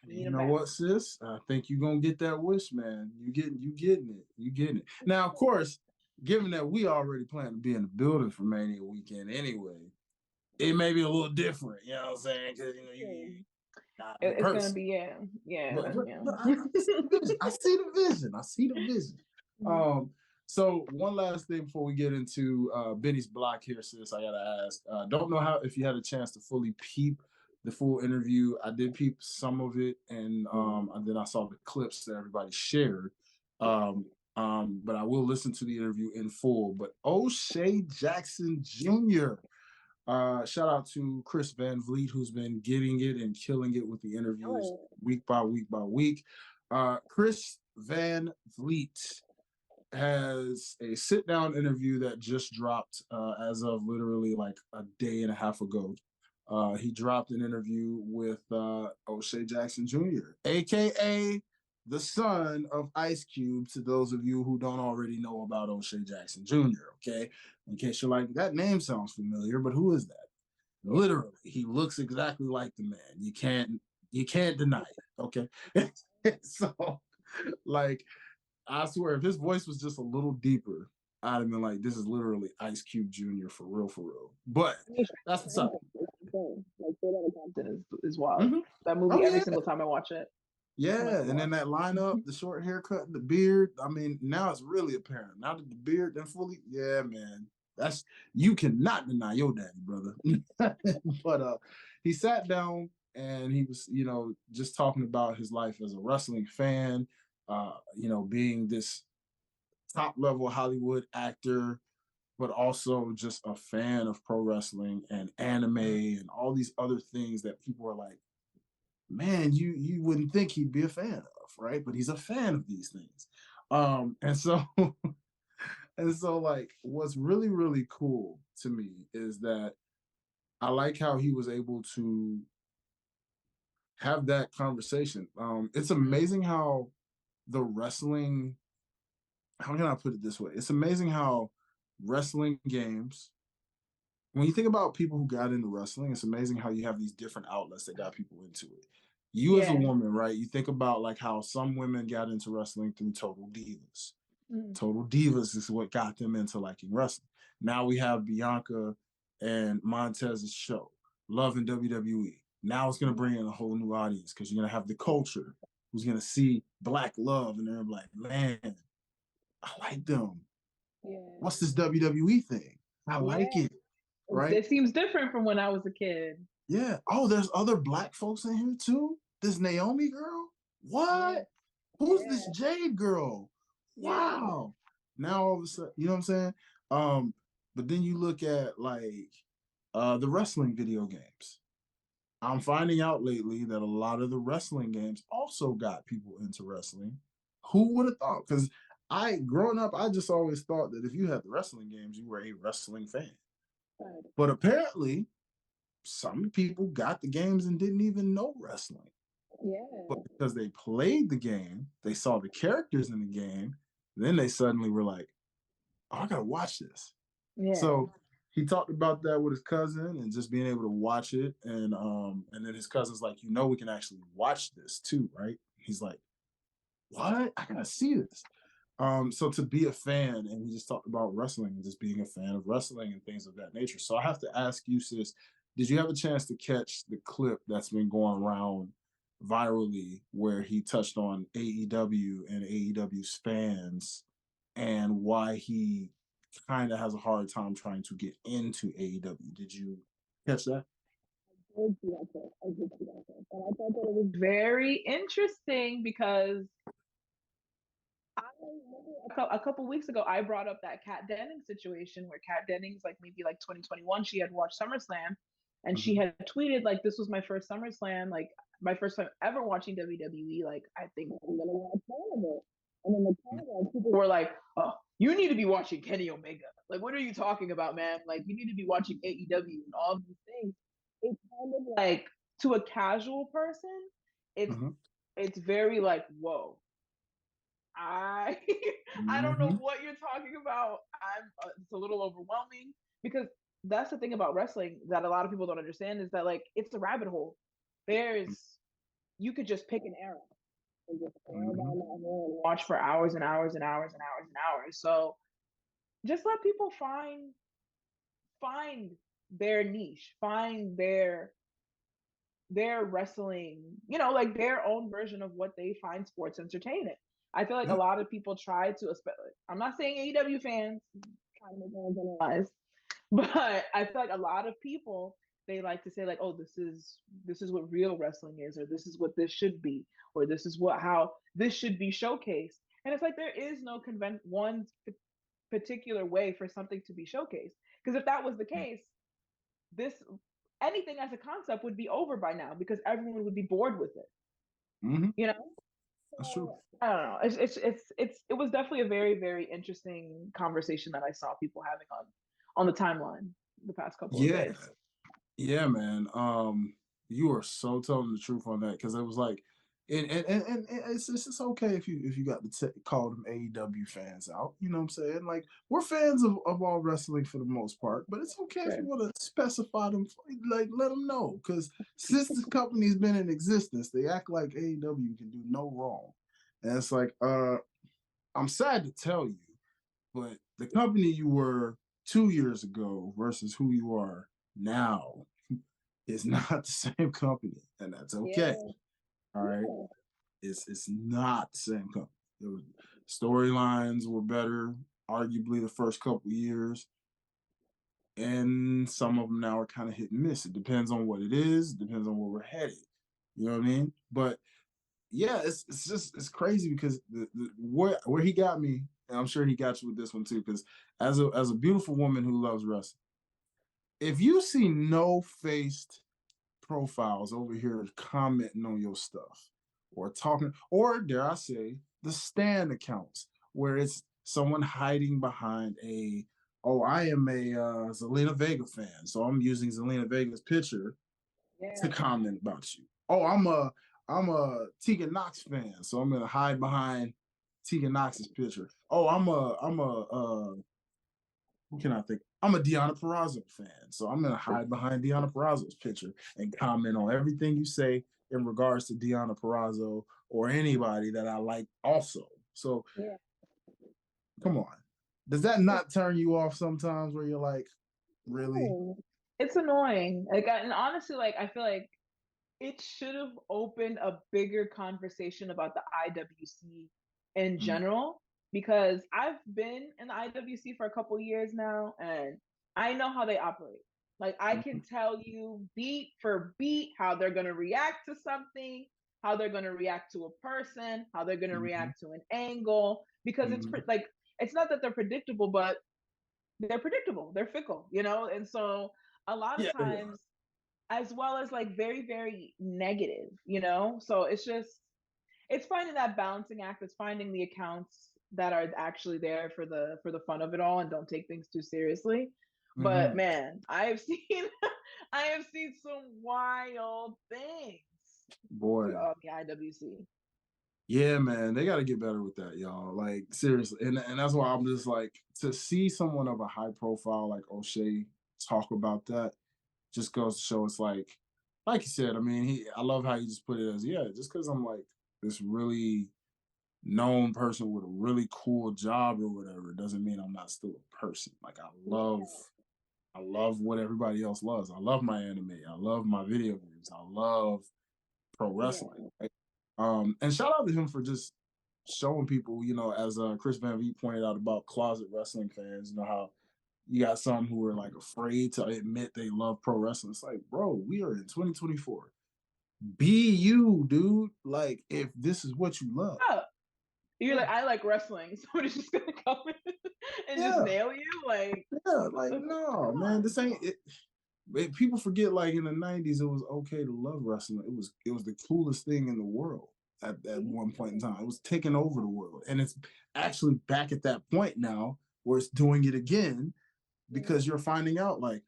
[SPEAKER 2] You know what, sis? I think you're gonna get that wish, man. You getting it. Now, of course, given that we already plan to be in the building for Mania weekend anyway, it may be a little different. You know what I'm saying? Because
[SPEAKER 3] it's gonna be
[SPEAKER 2] I see the vision. So one last thing before we get into Benny's block here, sis, I gotta ask. Don't know if you had a chance to fully peep the full interview. I did peep some of it, and then I saw the clips that everybody shared. But I will listen to the interview in full. But O'Shea Jackson Jr. Shout out to Chris Van Vliet, who's been getting it and killing it with the interviews week by week by week. Chris Van Vliet, has a sit down interview that just dropped as of literally like a day and a half ago. He dropped an interview with O'Shea Jackson Jr., aka the son of Ice Cube. To those of you who don't already know about O'Shea Jackson Jr., okay, in case you're like, that name sounds familiar, but who is that? Literally, he looks exactly like the man. You can't deny it. Okay, so like, I swear, if his voice was just a little deeper, I'd have been like, this is literally Ice Cube Jr. for real, for real. But that's what's up.
[SPEAKER 3] Like Straight Outta Compton is wild.
[SPEAKER 2] Mm-hmm.
[SPEAKER 3] That movie,
[SPEAKER 2] Oh
[SPEAKER 3] every
[SPEAKER 2] yeah,
[SPEAKER 3] single time I watch it.
[SPEAKER 2] yeah. And then that lineup, the short haircut, the beard. I mean, now it's really apparent. Now that the beard then fully, yeah, man. That's, you cannot deny your daddy, brother. But he sat down and he was, just talking about his life as a wrestling fan, being this top level Hollywood actor, but also just a fan of pro wrestling and anime and all these other things that people are like, man, you wouldn't think he'd be a fan of, right? But he's a fan of these things. And so and so like, what's really, really cool to me is that I like how he was able to have that conversation. It's amazing how the wrestling, how can I put it this way? It's amazing how wrestling games, when you think about people who got into wrestling, it's amazing how you have these different outlets that got people into it. You as a woman, right? You think about like how some women got into wrestling through Total Divas. Total Divas is what got them into liking wrestling. Now we have Bianca and Montez's show, Love in WWE. Now it's going to bring in a whole new audience because you're going to have the culture who's going to see Black Love and they're like, man, I like them.
[SPEAKER 3] Yeah.
[SPEAKER 2] What's this WWE thing? I like it. Right?
[SPEAKER 3] It seems different from when I was a kid.
[SPEAKER 2] Yeah. Oh, there's other Black folks in here too? This Naomi girl? What? Yeah. Who's this Jade girl? Wow. Now all of a sudden, you know what I'm saying? But then you look at like the wrestling video games. I'm finding out lately that a lot of the wrestling games also got people into wrestling. Who would have thought? Because growing up, I just always thought that if you had the wrestling games, you were a wrestling fan. Right. But apparently, some people got the games and didn't even know wrestling. Yeah. But because they played the game, they saw the characters in the game, then they suddenly were like, oh, I gotta watch this. Yeah. So he talked about that with his cousin and just being able to watch it. And then his cousin's like, we can actually watch this too, right? He's like, what? I gotta see this. So to be a fan, and he just talked about wrestling and just being a fan of wrestling and things of that nature. So I have to ask you, sis, did you have a chance to catch the clip that's been going around virally where he touched on AEW and AEW's fans and why he kind of has a hard time trying to get into AEW? Did you catch that?
[SPEAKER 3] I did see that clip. And I thought that it was very interesting because I remember a couple weeks ago, I brought up that Kat Dennings situation where Kat Dennings, like maybe like 2021, she had watched SummerSlam and she had tweeted like, this was my first SummerSlam, like my first time ever watching WWE. Like, I think I'm going to watch all of it. And then the comments, people were like, oh, you need to be watching Kenny Omega. Like, what are you talking about, man? Like, you need to be watching AEW and all these things. It's kind of like, to a casual person, it's very like, whoa. I don't know what you're talking about. It's a little overwhelming because that's the thing about wrestling that a lot of people don't understand is that like it's a rabbit hole. You could just pick an era and just watch for hours and hours and hours and hours and hours. So just let people find their niche, find their wrestling, like their own version of what they find sports entertaining. I feel like a lot of people try to, I'm not saying AEW fans, trying to make them generalize, but I feel like a lot of people, they like to say like, oh, this is what real wrestling is, or this is what this should be, or this is how this should be showcased. And it's like, there is no one particular way for something to be showcased. Because if that was the case, anything as a concept would be over by now because everyone would be bored with it.
[SPEAKER 2] That's true.
[SPEAKER 3] I don't know. It was definitely a very, very interesting conversation that I saw people having on the timeline the past couple of
[SPEAKER 2] Yeah,
[SPEAKER 3] days.
[SPEAKER 2] yeah, man. You are so telling the truth on that because it was like, and it's okay if you got to call them AEW fans out. You know what I'm saying? Like we're fans of all wrestling for the most part, but it's okay if
[SPEAKER 3] Sure.
[SPEAKER 2] you want to specify them. Like let them know because since this company's been in existence, they act like AEW can do no wrong, and it's like, I'm sad to tell you, but the company you were 2 years ago versus who you are now is not the same company, and that's okay.
[SPEAKER 3] Yeah.
[SPEAKER 2] All right, it's not the same company. Storylines were better, arguably the first couple years, and some of them now are kind of hit and miss. It depends on what it is, depends on where we're headed. You know what I mean? But yeah, it's just it's crazy because where he got me, and I'm sure he got you with this one too. Because as a beautiful woman who loves wrestling, if you see no faced profiles over here commenting on your stuff or talking, or dare I say, the stand accounts where it's someone hiding behind oh, I am a Zelina Vega fan, so I'm using Zelina Vega's picture to
[SPEAKER 3] Yeah.
[SPEAKER 2] comment about you. Oh, I'm a Tegan Knox fan, so I'm gonna hide behind Tegan Knox's picture. Oh, I'm a who can I think? I'm a Deonna Purrazzo fan, so I'm gonna hide behind Deonna Purrazzo's picture and comment on everything you say in regards to Deonna Purrazzo or anybody that I like also. So
[SPEAKER 3] Yeah.
[SPEAKER 2] come on. Does that not turn you off sometimes where you're like, really?
[SPEAKER 3] No. It's annoying. And honestly, like I feel like it should have opened a bigger conversation about the IWC in
[SPEAKER 2] Mm-hmm.
[SPEAKER 3] general because I've been in the IWC for a couple years now and I know how they operate. Like I can tell you beat for beat how they're going to react to something, how they're going to react to a person, how they're going to
[SPEAKER 2] Mm-hmm.
[SPEAKER 3] react to an angle because
[SPEAKER 2] Mm-hmm.
[SPEAKER 3] like it's not that they're predictable but they're predictable, they're fickle, and so a lot of
[SPEAKER 2] Yeah, they are.
[SPEAKER 3] times as well as like very very negative, so it's finding that balancing act. It's finding the accounts that are actually there for the fun of it all and don't take things too seriously. But
[SPEAKER 2] Mm-hmm.
[SPEAKER 3] man, I have seen I have seen some wild things
[SPEAKER 2] Boy.
[SPEAKER 3] on the IWC.
[SPEAKER 2] Yeah, man, they got to get better with that, y'all. Like seriously, and that's why I'm just like to see someone of a high profile like O'Shea talk about that just goes to show it's like you said. I mean, I love how you just put it as just because I'm like this really known person with a really cool job or whatever doesn't mean I'm not still a person. Like I love what everybody else loves. I love my anime. I love my video games. I love pro wrestling.
[SPEAKER 3] Yeah.
[SPEAKER 2] Right? And shout out to him for just showing people, as Chris Van Vliet pointed out about closet wrestling fans, how you got some who are like afraid to admit they love pro wrestling. It's like, bro, we are in 2024. Be you, dude. Like, if this is what you love.
[SPEAKER 3] Oh, you're
[SPEAKER 2] Yeah.
[SPEAKER 3] like, I like wrestling. Somebody's just gonna come in and just
[SPEAKER 2] Yeah.
[SPEAKER 3] nail you. Like,
[SPEAKER 2] Yeah. Like, no, man, this ain't it. People forget like in the 90s it was okay to love wrestling. It was the coolest thing in the world at one point in time. It was taking over the world. And it's actually back at that point now where it's doing it again because you're finding out like,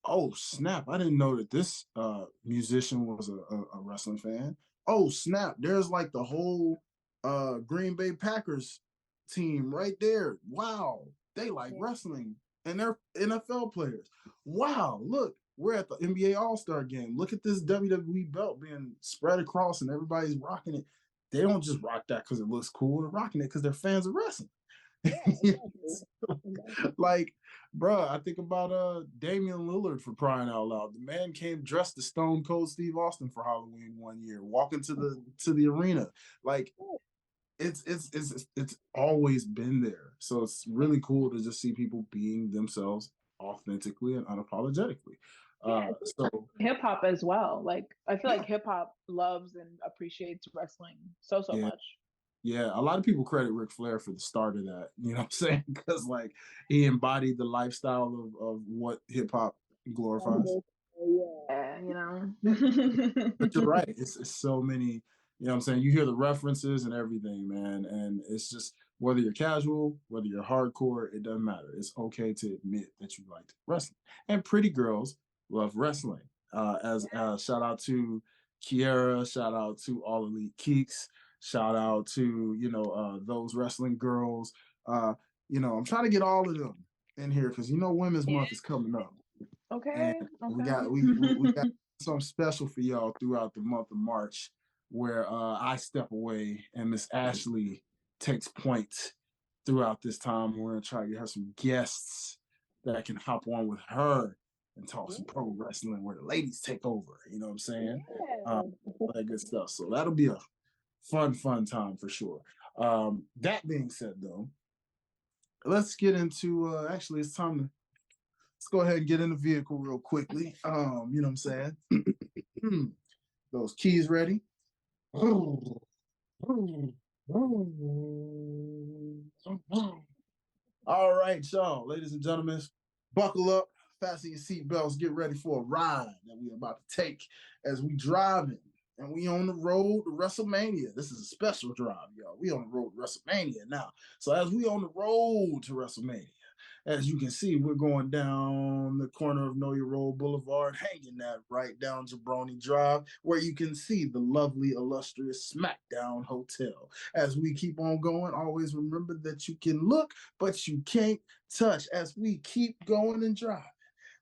[SPEAKER 2] oh snap, I didn't know that this musician was a wrestling fan. Oh snap, there's like the whole Green Bay Packers team right there. Wow, they like wrestling and they're NFL players. Wow, look, we're at the NBA All-Star game. Look at this WWE belt being spread across and everybody's rocking it. They don't just rock that because it looks cool. They're rocking it because they're fans of wrestling.
[SPEAKER 3] yeah, exactly.
[SPEAKER 2] Like, bruh, I think about Damian Lillard for crying out loud. The man came dressed as Stone Cold Steve Austin for Halloween one year, walking to the arena. Like, it's always been there. So it's really cool to just see people being themselves authentically and unapologetically.
[SPEAKER 3] Yeah,
[SPEAKER 2] So
[SPEAKER 3] hip hop as well. Like I feel
[SPEAKER 2] yeah,
[SPEAKER 3] like hip hop loves and appreciates wrestling so
[SPEAKER 2] yeah.
[SPEAKER 3] much.
[SPEAKER 2] Yeah, a lot of people credit Ric Flair for the start of that. You know what I'm saying? Because like he embodied the lifestyle of what hip hop glorifies.
[SPEAKER 3] Yeah,
[SPEAKER 2] But you're right. It's so many. You know what I'm saying? You hear the references and everything, man. And it's just whether you're casual, whether you're hardcore, it doesn't matter. It's okay to admit that you like wrestling. And pretty girls love wrestling. As shout out to Kiera, shout out to All Elite Keeks, shout out to those wrestling girls. I'm trying to get all of them in here because Women's Month is coming up, and
[SPEAKER 3] Okay.
[SPEAKER 2] we
[SPEAKER 3] Okay.
[SPEAKER 2] got we got something special for y'all throughout the month of March, where I step away and Miss Ashley takes point throughout this time. We're gonna try to get her some guests that can hop on with her and talk some pro wrestling where the ladies take over. You know what I'm saying?
[SPEAKER 3] Yeah.
[SPEAKER 2] All that good stuff. So that'll be a fun time for sure. That being said, though, let's get into. Actually, it's time to let's go ahead and get in the vehicle real quickly. You know what I'm saying? Those keys ready? All right, y'all, ladies and gentlemen, buckle up, fasten your seatbelts, get ready for a ride that we're about to take as we driving. And we on the road to WrestleMania. This is a special drive, y'all. We on the road to WrestleMania now. So as we on the road to WrestleMania, as you can see, we're going down the corner of Know Your Road Boulevard, hanging that right down Jabroni Drive, where you can see the lovely, illustrious SmackDown Hotel. As we keep on going, always remember that you can look, but you can't touch as we keep going and driving.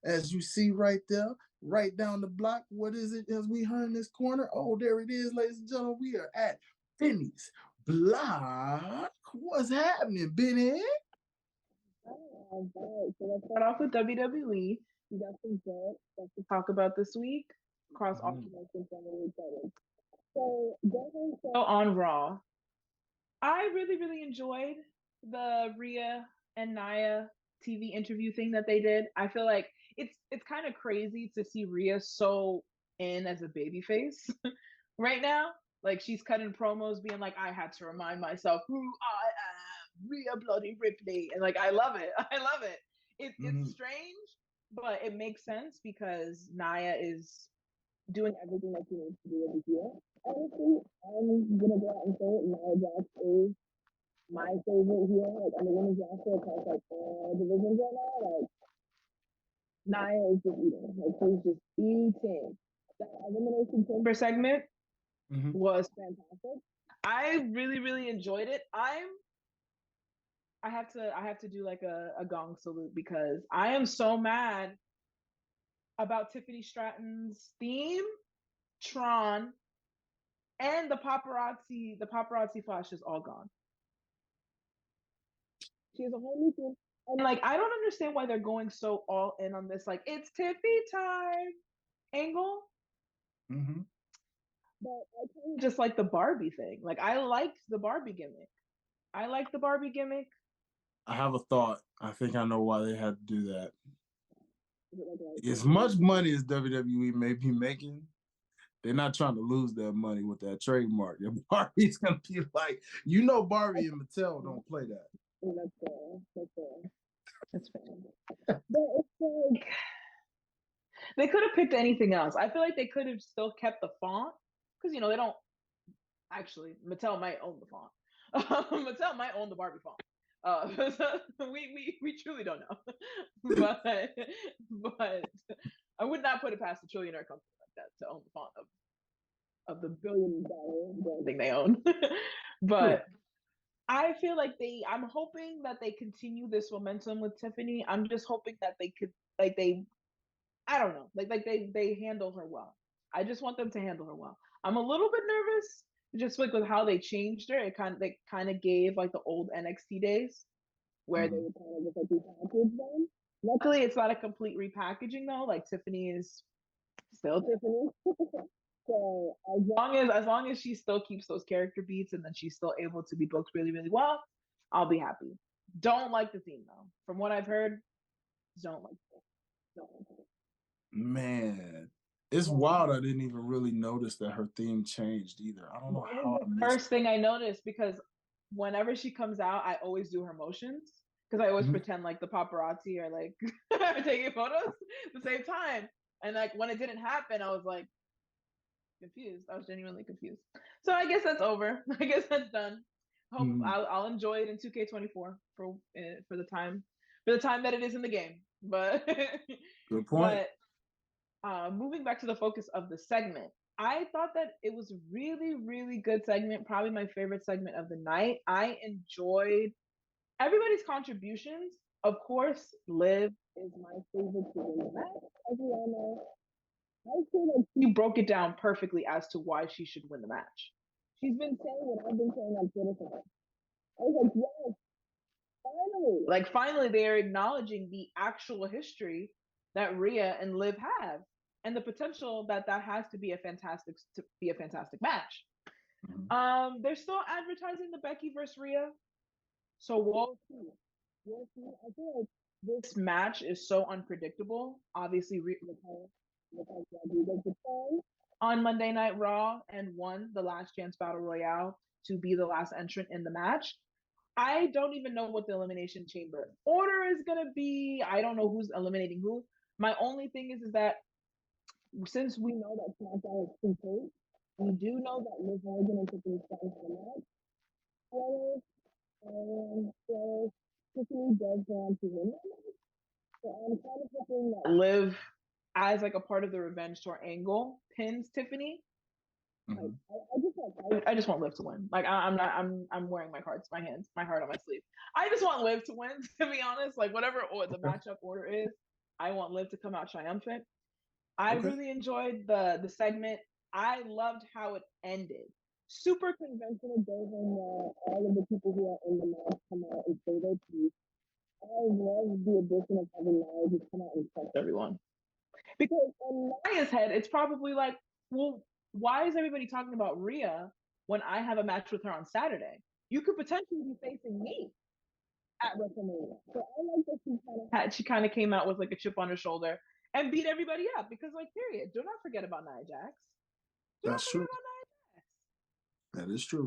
[SPEAKER 2] As you see right there, right down the block, what is it as we turn this corner? Oh, there it is, ladies and gentlemen. We are at Benny's Block. What's happening, Benny?
[SPEAKER 3] So let's start off with WWE. We got some stuff to talk about this week across all promotions that we're excited. So going on Raw, I really, really enjoyed the Rhea and Nia TV interview thing that they did. I feel like it's kind of crazy to see Rhea so in as a babyface right now. Like she's cutting promos, being like, "I had to remind myself who I am, Rhea Bloody Ripley," and like I love it. I love it. It's strange, but it makes sense because Nia is doing everything that she needs to do this year. Honestly, I'm gonna go out and say it. Nia Jax is my favorite here. Like on the women's roster across like all divisions right now. Like Nia is just eating. Like she's just eating. That Elimination Chamber segment was fantastic. I really, really enjoyed it. I have to do like a gong salute because I am so mad about Tiffany Stratton's theme, Tron, and the paparazzi flash is all gone. She has a whole new theme. And like I don't understand why they're going so all in on this, like it's Tiffy time angle. But I kind of just like the Barbie thing. Like I liked the Barbie gimmick. I like the Barbie gimmick.
[SPEAKER 2] I have a thought. I think I know why they had to do that. As much money as WWE may be making, they're not trying to lose that money with that trademark. And Barbie's gonna be like, Barbie and Mattel don't play that. That's fair.
[SPEAKER 3] That's fair. But it's like they could have picked anything else. I feel like they could have still kept the font because they don't actually. Mattel might own the font. Mattel might own the Barbie font. We truly don't know, but I would not put it past a trillionaire company like that to own the font of the $1 billion thing they own. But I feel like I'm hoping that they continue this momentum with Tiffany. I'm just hoping that they could I don't know, they handle her well. I just want them to handle her well. I'm a little bit nervous just like with how they changed her. They kind of gave like the old NXT days where they would kind of just like repackage them. Luckily, it's not a complete repackaging though. Like Tiffany is still Tiffany. So as long as she still keeps those character beats and then she's still able to be booked really, really well, I'll be happy. Don't like the theme though. From what I've heard, don't like it.
[SPEAKER 2] Man, it's wild. I didn't even really notice that her theme changed either. I don't know how I missed
[SPEAKER 3] first thing I noticed because whenever she comes out, I always do her motions because I always pretend like the paparazzi are like taking photos at the same time. And like when it didn't happen, I was like, confused. I was genuinely confused. So I guess that's over. I guess that's done. Hope I'll enjoy it in 2K24 for the time that it is in the game. But
[SPEAKER 2] Good point.
[SPEAKER 3] but moving back to the focus of the segment, I thought that it was really, really good segment. Probably my favorite segment of the night. I enjoyed everybody's contributions. Of course, Liv is my favorite to win the match, as we all know. I feel like she broke it down perfectly as to why she should win the match. She's been saying what I've been saying on Twitter for her. I was like, yes, finally. Like, finally, they're acknowledging the actual history that Rhea and Liv have and the potential that has to be a fantastic match. Mm-hmm. They're still advertising the Becky versus Rhea, so we'll see. We'll see. I feel like this match is so unpredictable. Obviously, Rhea on Monday Night Raw and won the Last Chance Battle Royale to be the last entrant in the match. I don't even know what the Elimination Chamber order is going to be. I don't know who's eliminating who. My only thing is that since we know that SmackDown is pre-taped, we do know that Liv Morgan and Tiffany Stratton for the match. So Tiffany does want to win that match. So I'm kind of hoping that Liv, as like a part of the revenge tour angle, pins Tiffany. Mm-hmm. I just want Liv to win. Like I'm wearing my cards, my hands, my heart on my sleeve. I just want Liv to win, to be honest. Like whatever the matchup order is, I want Liv to come out triumphant. I really enjoyed the segment. I loved how it ended. Super conventional, doesn't all of the people who are in the match come out and say their piece. I love the addition of having Nia just come out and touch everyone. Because in Nia's head, it's probably like, well, why is everybody talking about Rhea when I have a match with her on Saturday? You could potentially be facing me at WrestleMania. So I like that she kind of came out with like a chip on her shoulder and beat everybody up because, like, period. Do not forget about Nia Jax.
[SPEAKER 2] That's true. That is true.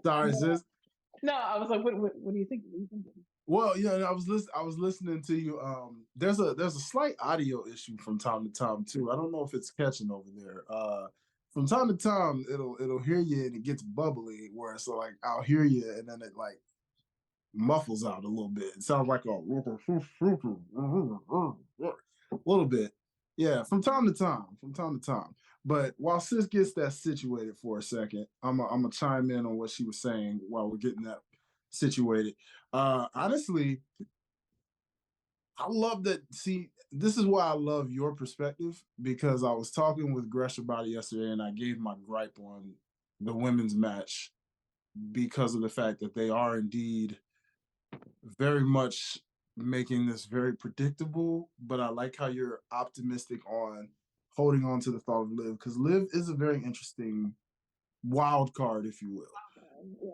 [SPEAKER 2] Sorry, sis.
[SPEAKER 3] No, I was like, what do you think?
[SPEAKER 2] Well, yeah, I was listening to you. There's a slight audio issue from time to time too. I don't know if it's catching over there. From time to time, it'll hear you and it gets bubbly, where it's like I'll hear you and then it like muffles out a little bit. It sounds like a little bit. Yeah, from time to time. But while sis gets that situated for a second, I'm gonna chime in on what she was saying while we're getting that situated. Honestly, I love that. See, this is why I love your perspective, because I was talking with Gresh about it yesterday and I gave my gripe on the women's match because of the fact that they are indeed very much making this very predictable. But I like how you're optimistic on holding on to the thought of Liv, because Liv is a very interesting wild card, if you will. Yeah.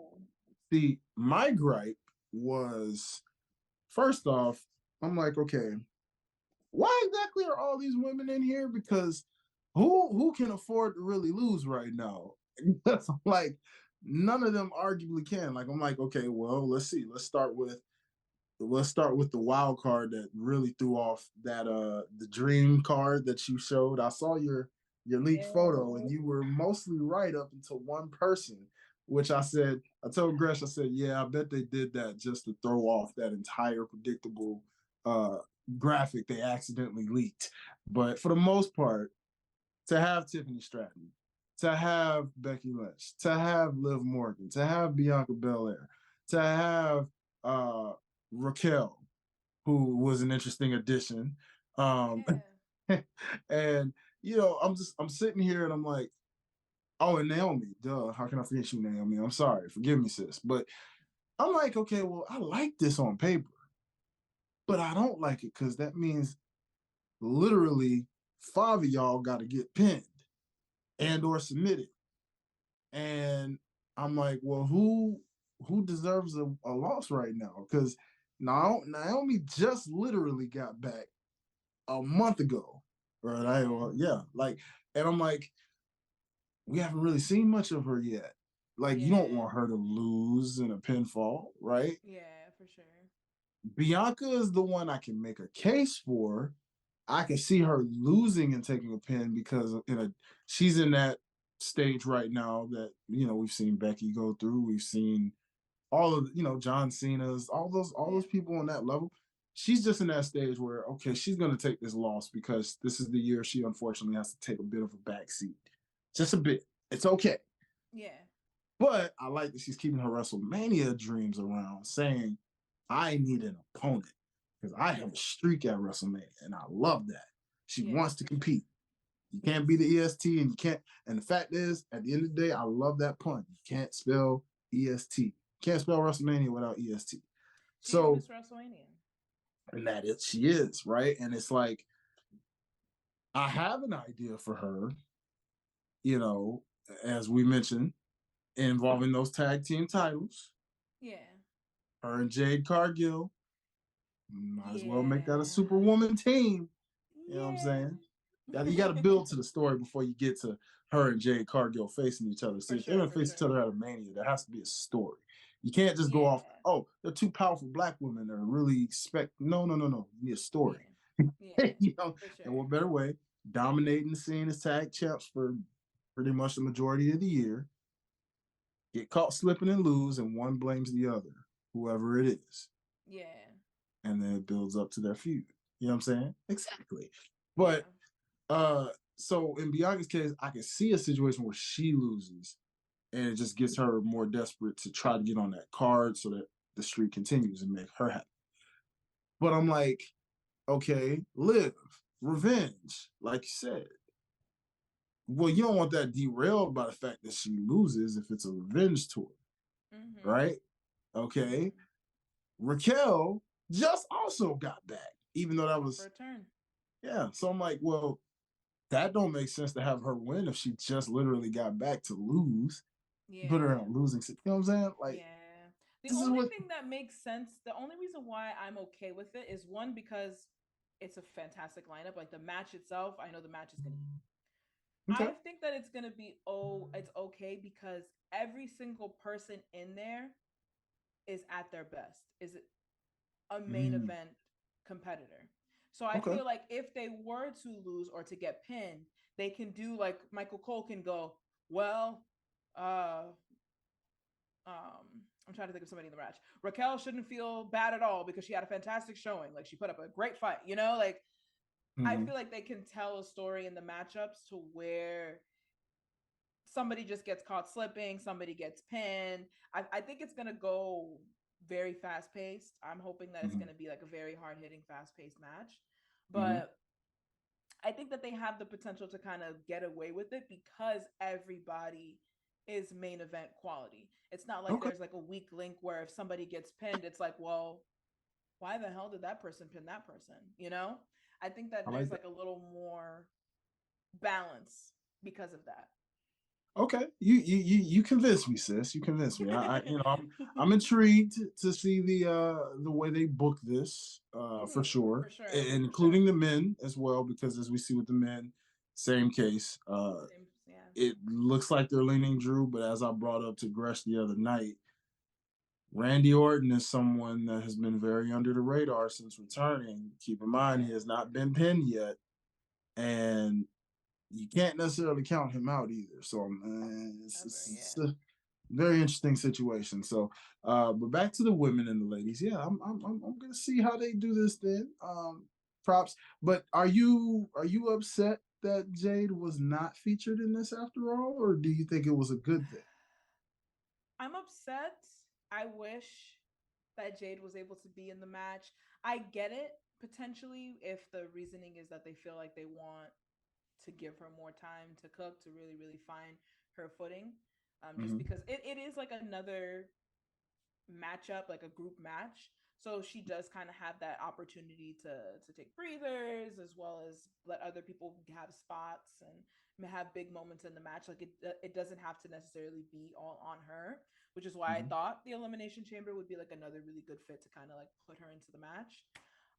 [SPEAKER 2] See, my gripe was, first off, I'm like, okay, why exactly are all these women in here? Because who can afford to really lose right now? Because like none of them arguably can. Like I'm like, okay, well, let's see. Let's start with the wild card that really threw off that the dream card that you showed. I saw your leaked photo and you were mostly right up until one person, which I told Gresh, I said, yeah, I bet they did that just to throw off that entire predictable graphic they accidentally leaked. But for the most part, to have Tiffany Stratton, to have Becky Lynch, to have Liv Morgan, to have Bianca Belair, to have Raquel, who was an interesting addition. And you know, I'm sitting here and I'm like, oh, and Naomi, duh, how can I forget you, Naomi? I'm sorry, forgive me, sis. But I'm like, okay, well, I like this on paper, but I don't like it because that means literally 5 of y'all got to get pinned and or submitted. And I'm like, well, who deserves a loss right now? Because Naomi just literally got back a month ago, right? And I'm like, we haven't really seen much of her yet. Like, you don't want her to lose in a pinfall, right?
[SPEAKER 3] Yeah, for sure.
[SPEAKER 2] Bianca is the one I can make a case for. I can see her losing and taking a pin because she's in that stage right now that we've seen Becky go through. We've seen all of John Cena's, all those people on that level. She's just in that stage where okay, she's gonna take this loss because this is the year she unfortunately has to take a bit of a backseat, just a bit. It's okay,
[SPEAKER 4] Yeah.
[SPEAKER 2] but I like that she's keeping her WrestleMania dreams around, saying, "I need an opponent because I have a streak at WrestleMania, and I love that." She wants to
[SPEAKER 4] for sure.
[SPEAKER 2] compete. You can't be the EST, and you can't. And the fact is, at the end of the day, I love that pun. You can't spell EST. You can't spell WrestleMania without EST.
[SPEAKER 4] She's
[SPEAKER 2] So,
[SPEAKER 4] Miss WrestleMania.
[SPEAKER 2] and that is she is right, and it's like I have an idea for her. You know, as we mentioned, involving those tag team titles.
[SPEAKER 4] Yeah.
[SPEAKER 2] Her and Jade Cargill. Might as well make that a
[SPEAKER 4] Yeah.
[SPEAKER 2] Superwoman team. You know what I'm
[SPEAKER 4] Yeah.
[SPEAKER 2] saying? You got to build to the story before you get to her and Jade Cargill facing each other. See,
[SPEAKER 4] For
[SPEAKER 2] if they're
[SPEAKER 4] sure,
[SPEAKER 2] gonna
[SPEAKER 4] for
[SPEAKER 2] face each
[SPEAKER 4] sure.
[SPEAKER 2] other at a Mania, there has to be a story. You can't just go
[SPEAKER 4] Yeah.
[SPEAKER 2] off. Oh, they're two powerful black women that are really expect. No, no, no, no. You need a story.
[SPEAKER 4] Yeah. Yeah.
[SPEAKER 2] You know,
[SPEAKER 4] For
[SPEAKER 2] and
[SPEAKER 4] sure.
[SPEAKER 2] what better way? Dominating the scene as tag champs for pretty much the majority of the year. Get caught slipping and lose, and one blames the other, whoever it is,
[SPEAKER 4] Yeah.
[SPEAKER 2] and then it builds up to their feud. You know what I'm saying? Exactly.
[SPEAKER 4] Yeah.
[SPEAKER 2] But so in Bianca's case, I can see a situation where she loses and it just gets her more desperate to try to get on that card so that the streak continues and make her happy. But I'm like, okay, live, revenge, like you said. Well, you don't want that derailed by the fact that she loses if it's a revenge tour,
[SPEAKER 4] Mm-hmm.
[SPEAKER 2] right? Okay. Raquel just also got back, even though that
[SPEAKER 4] For
[SPEAKER 2] was
[SPEAKER 4] a turn.
[SPEAKER 2] yeah. So I'm like, well, that don't make sense to have her win if she just literally got back to lose. Put her in
[SPEAKER 4] Yeah.
[SPEAKER 2] a losing. You know what I'm saying? Like
[SPEAKER 4] Yeah. The
[SPEAKER 2] this is
[SPEAKER 4] only
[SPEAKER 2] what.
[SPEAKER 4] thing that makes sense, the only reason why I'm okay with it is one, because it's a fantastic lineup. Like the match itself, I know the match is gonna be.
[SPEAKER 2] Okay.
[SPEAKER 4] I think that it's gonna be it's okay because every single person in there is at their best. Is a main
[SPEAKER 2] Mm,
[SPEAKER 4] event competitor. So I
[SPEAKER 2] okay.
[SPEAKER 4] feel like if they were to lose or to get pinned, they can do like Michael Cole can go, well, uh, I'm trying to think of somebody in the match. Raquel shouldn't feel bad at all because she had a fantastic showing. Like she put up a great fight, like I
[SPEAKER 2] Mm-hmm.
[SPEAKER 4] feel like they can tell a story in the matchups to where somebody just gets caught slipping, somebody gets pinned. I think it's gonna go very fast paced. I'm hoping that it's
[SPEAKER 2] Mm-hmm.
[SPEAKER 4] gonna be like a very hard hitting, fast paced match.
[SPEAKER 2] Mm-hmm.
[SPEAKER 4] But I think that they have the potential to kind of get away with it because everybody is main event quality. It's not like
[SPEAKER 2] Okay.
[SPEAKER 4] there's like a weak link where if somebody gets pinned, it's like, well, why the hell did that person pin that person? I think that
[SPEAKER 2] I
[SPEAKER 4] there's
[SPEAKER 2] like that.
[SPEAKER 4] like a little more balance because of that.
[SPEAKER 2] Okay. You convinced me, sis. You convinced me. I'm intrigued to see the way they book this for sure,
[SPEAKER 4] For sure, for sure.
[SPEAKER 2] including the men as well, because as we see with the men, same case.
[SPEAKER 4] Same, yeah.
[SPEAKER 2] It looks like they're leaning Drew, but as I brought up to Gresh the other night, Randy Orton is someone that has been very under the radar since returning. Keep in mind,
[SPEAKER 4] Yeah.
[SPEAKER 2] he has not been pinned yet, and you can't necessarily count him out either. So
[SPEAKER 4] Ever,
[SPEAKER 2] it's
[SPEAKER 4] yeah.
[SPEAKER 2] a very interesting situation. So, but back to the women and the ladies. Yeah, I'm gonna see how they do this then. Props. But are you upset that Jade was not featured in this after all, or do you think it was a good thing?
[SPEAKER 4] I'm upset. I wish that Jade was able to be in the match. I get it potentially if the reasoning is that they feel like they want to give her more time to cook to really, really find her footing. Just
[SPEAKER 2] Mm-hmm.
[SPEAKER 4] because it is like another matchup, like a group match. So she does kind of have that opportunity to take breathers as well as let other people have spots and have big moments in the match. Like it doesn't have to necessarily be all on her, which is why I
[SPEAKER 2] Mm-hmm.
[SPEAKER 4] thought the Elimination Chamber would be like another really good fit to kind of like put her into the match.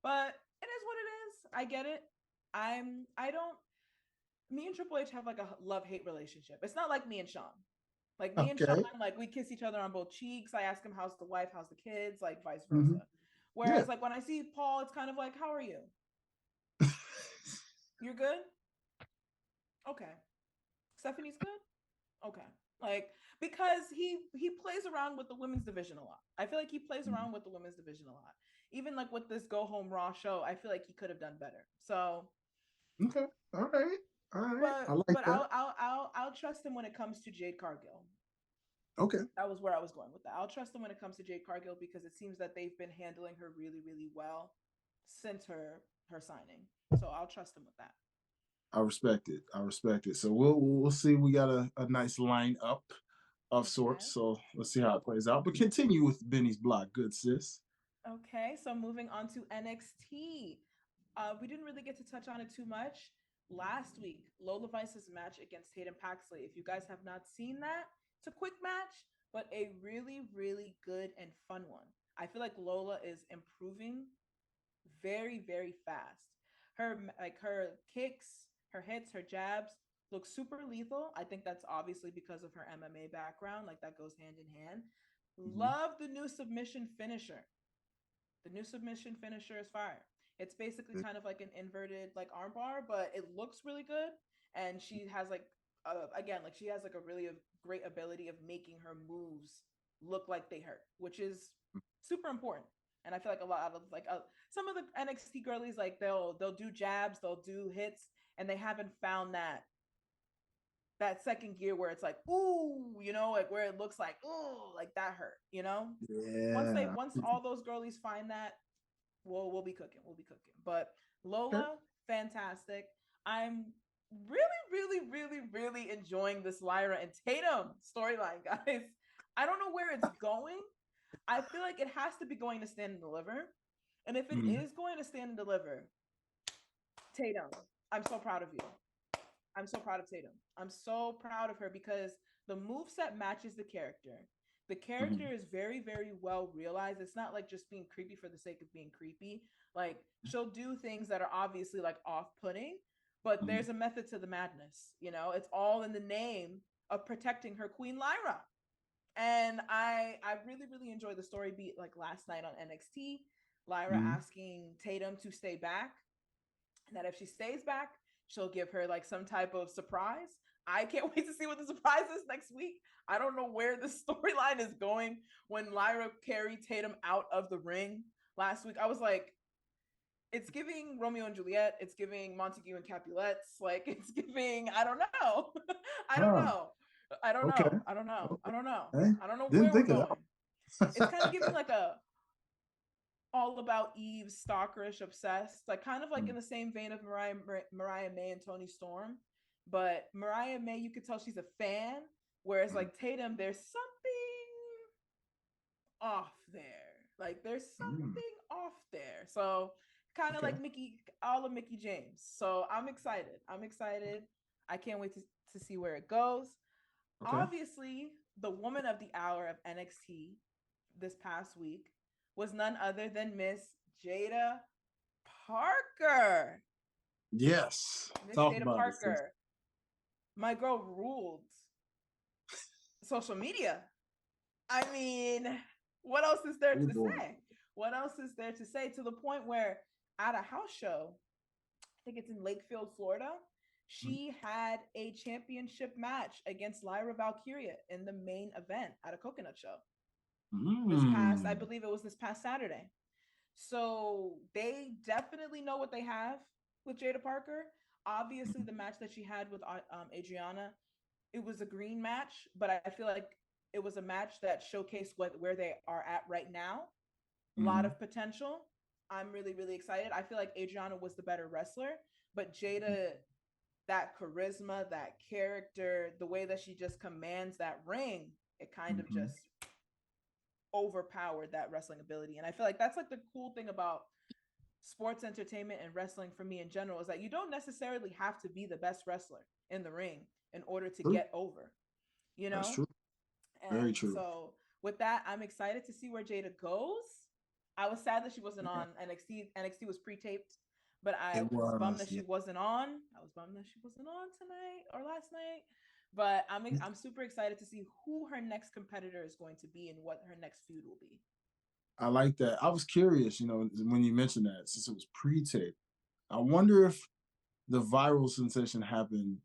[SPEAKER 4] But it is what it is. I get it. I don't Me and Triple H have like a love hate relationship. It's not like me and Sean. Like me and Sean,
[SPEAKER 2] Okay.
[SPEAKER 4] like we kiss each other on both cheeks. I ask him how's the wife, how's the kids, like vice
[SPEAKER 2] Mm-hmm.
[SPEAKER 4] versa.
[SPEAKER 2] Yeah.
[SPEAKER 4] Whereas like when I see Paul, it's kind of like, how are you? You're good? Okay. Stephanie's good? Okay. Like because he plays around with the women's division a lot. I feel like he plays around with the women's division a lot. Even like with this Go Home Raw show, I feel like he could have done better. So,
[SPEAKER 2] Okay. All right. All right. I
[SPEAKER 4] but
[SPEAKER 2] like
[SPEAKER 4] but
[SPEAKER 2] that.
[SPEAKER 4] I'll trust him when it comes to Jade Cargill.
[SPEAKER 2] Okay.
[SPEAKER 4] That was where I was going with that. I'll trust him when it comes to Jade Cargill because it seems that they've been handling her really really well since her signing. So I'll trust him with that.
[SPEAKER 2] I respect it. I respect it. So we'll see. We got a nice lineup of
[SPEAKER 4] Okay.
[SPEAKER 2] sorts. So let's see how it plays out. But continue with Benny's block, good sis.
[SPEAKER 4] Okay, so moving on to NXT. We didn't really get to touch on it too much last week. Lola Vice's match against Tatum Paxley. If you guys have not seen that, it's a quick match, but a really, really good and fun one. I feel like Lola is improving very, very fast. Her kicks, her hits, her jabs look super lethal. I think that's obviously because of her MMA background. Like that goes hand in hand.
[SPEAKER 2] Mm-hmm.
[SPEAKER 4] Love the new submission finisher. The new submission finisher is fire. It's basically kind of like an inverted like armbar, but it looks really good. And she has like again like she has like a really great ability of making her moves look like they hurt, which is super important. And I feel like a lot of like some of the NXT girlies like they'll do jabs, they'll do hits, and they haven't found that second gear where it's like ooh, you know, like where it looks like ooh, like that hurt, you know.
[SPEAKER 2] Yeah.
[SPEAKER 4] Once all those girlies find that, we'll be cooking. We'll be cooking. But
[SPEAKER 2] Okay.
[SPEAKER 4] Lola, fantastic. I'm really, really, really, really enjoying this Lyra and Tatum storyline, guys. I don't know where it's going. I feel like it has to be going to Stand and Deliver. And if it
[SPEAKER 2] Mm-hmm.
[SPEAKER 4] is going to Stand and Deliver, Tatum, I'm so proud of you. I'm so proud of Tatum. I'm so proud of her because the move set matches the character. The character is very, very well realized. It's not like just being creepy for the sake of being creepy. Like she'll do things that are obviously like off-putting, but
[SPEAKER 2] Mm-hmm.
[SPEAKER 4] there's a method to the madness. You know, it's all in the name of protecting her queen Lyra. And I really, really enjoyed the story beat like last night on NXT. Lyra
[SPEAKER 2] Mm-hmm.
[SPEAKER 4] asking Tatum to stay back and that if she stays back, she'll give her like some type of surprise. I can't wait to see what the surprise is next week. I don't know where the storyline is going. When Lyra carried Tatum out of the ring last week, I was like, it's giving Romeo and Juliet. It's giving Montague and Capulets. Like it's giving. I don't know. I don't
[SPEAKER 2] Ah,
[SPEAKER 4] know. I don't
[SPEAKER 2] okay.
[SPEAKER 4] know. I don't know. I don't know.
[SPEAKER 2] Okay.
[SPEAKER 4] I don't know
[SPEAKER 2] Didn't
[SPEAKER 4] where we're
[SPEAKER 2] think of
[SPEAKER 4] going. It's kind of
[SPEAKER 2] that.
[SPEAKER 4] giving like a all about Eve, stalkerish, obsessed, like kind of like in the same vein of Mariah May and Toni Storm. But Mariah May, you could tell she's a fan, whereas like Tatum, there's something off there. Like there's
[SPEAKER 2] Mm.
[SPEAKER 4] something off there. So kind of
[SPEAKER 2] Okay.
[SPEAKER 4] like Mickey, all of Mickey James. So I'm excited. I'm excited. I can't wait to see where it goes.
[SPEAKER 2] Okay.
[SPEAKER 4] Obviously, the woman of the hour of NXT this past week was none other than Miss Jada Parker.
[SPEAKER 2] Yes.
[SPEAKER 4] Miss
[SPEAKER 2] Talk
[SPEAKER 4] Jada
[SPEAKER 2] about it, sis.
[SPEAKER 4] Parker. My girl ruled social media. I mean, what else is there
[SPEAKER 2] Oh
[SPEAKER 4] to
[SPEAKER 2] boy.
[SPEAKER 4] say? What else is there to say to the point where at a house show, I think it's in Lakefield, Florida, she had a championship match against Lyra Valkyria in the main event at a coconut show. This past, I
[SPEAKER 2] Mm.
[SPEAKER 4] believe it was this past Saturday. So they definitely know what they have with Jada Parker. Obviously, the match that she had with Adriana, it was a green match, but I feel like it was a match that showcased where they are at right now. A lot
[SPEAKER 2] Mm-hmm.
[SPEAKER 4] of potential. I'm really, really excited. I feel like Adriana was the better wrestler, but Jada, that charisma, that character, the way that she just commands that ring, it kind of
[SPEAKER 2] Mm-hmm.
[SPEAKER 4] just overpowered that wrestling ability. And I feel like that's like the cool thing about sports entertainment and wrestling for me in general is that you don't necessarily have to be the best wrestler in the ring in order to
[SPEAKER 2] True.
[SPEAKER 4] get over, you
[SPEAKER 2] That's
[SPEAKER 4] know?
[SPEAKER 2] true. Very
[SPEAKER 4] And
[SPEAKER 2] true.
[SPEAKER 4] so with that, I'm excited to see where Jada goes. I was sad that she wasn't
[SPEAKER 2] Yeah.
[SPEAKER 4] on NXT. NXT was pre-taped, but I
[SPEAKER 2] It
[SPEAKER 4] was bummed that
[SPEAKER 2] was.
[SPEAKER 4] she
[SPEAKER 2] Yeah.
[SPEAKER 4] wasn't on. I was bummed that she wasn't on tonight or last night. But I'm super excited to see who her next competitor is going to be and what her next feud will be.
[SPEAKER 2] I like that. I was curious, when you mentioned that, since it was pre-tape. I wonder if the viral sensation happened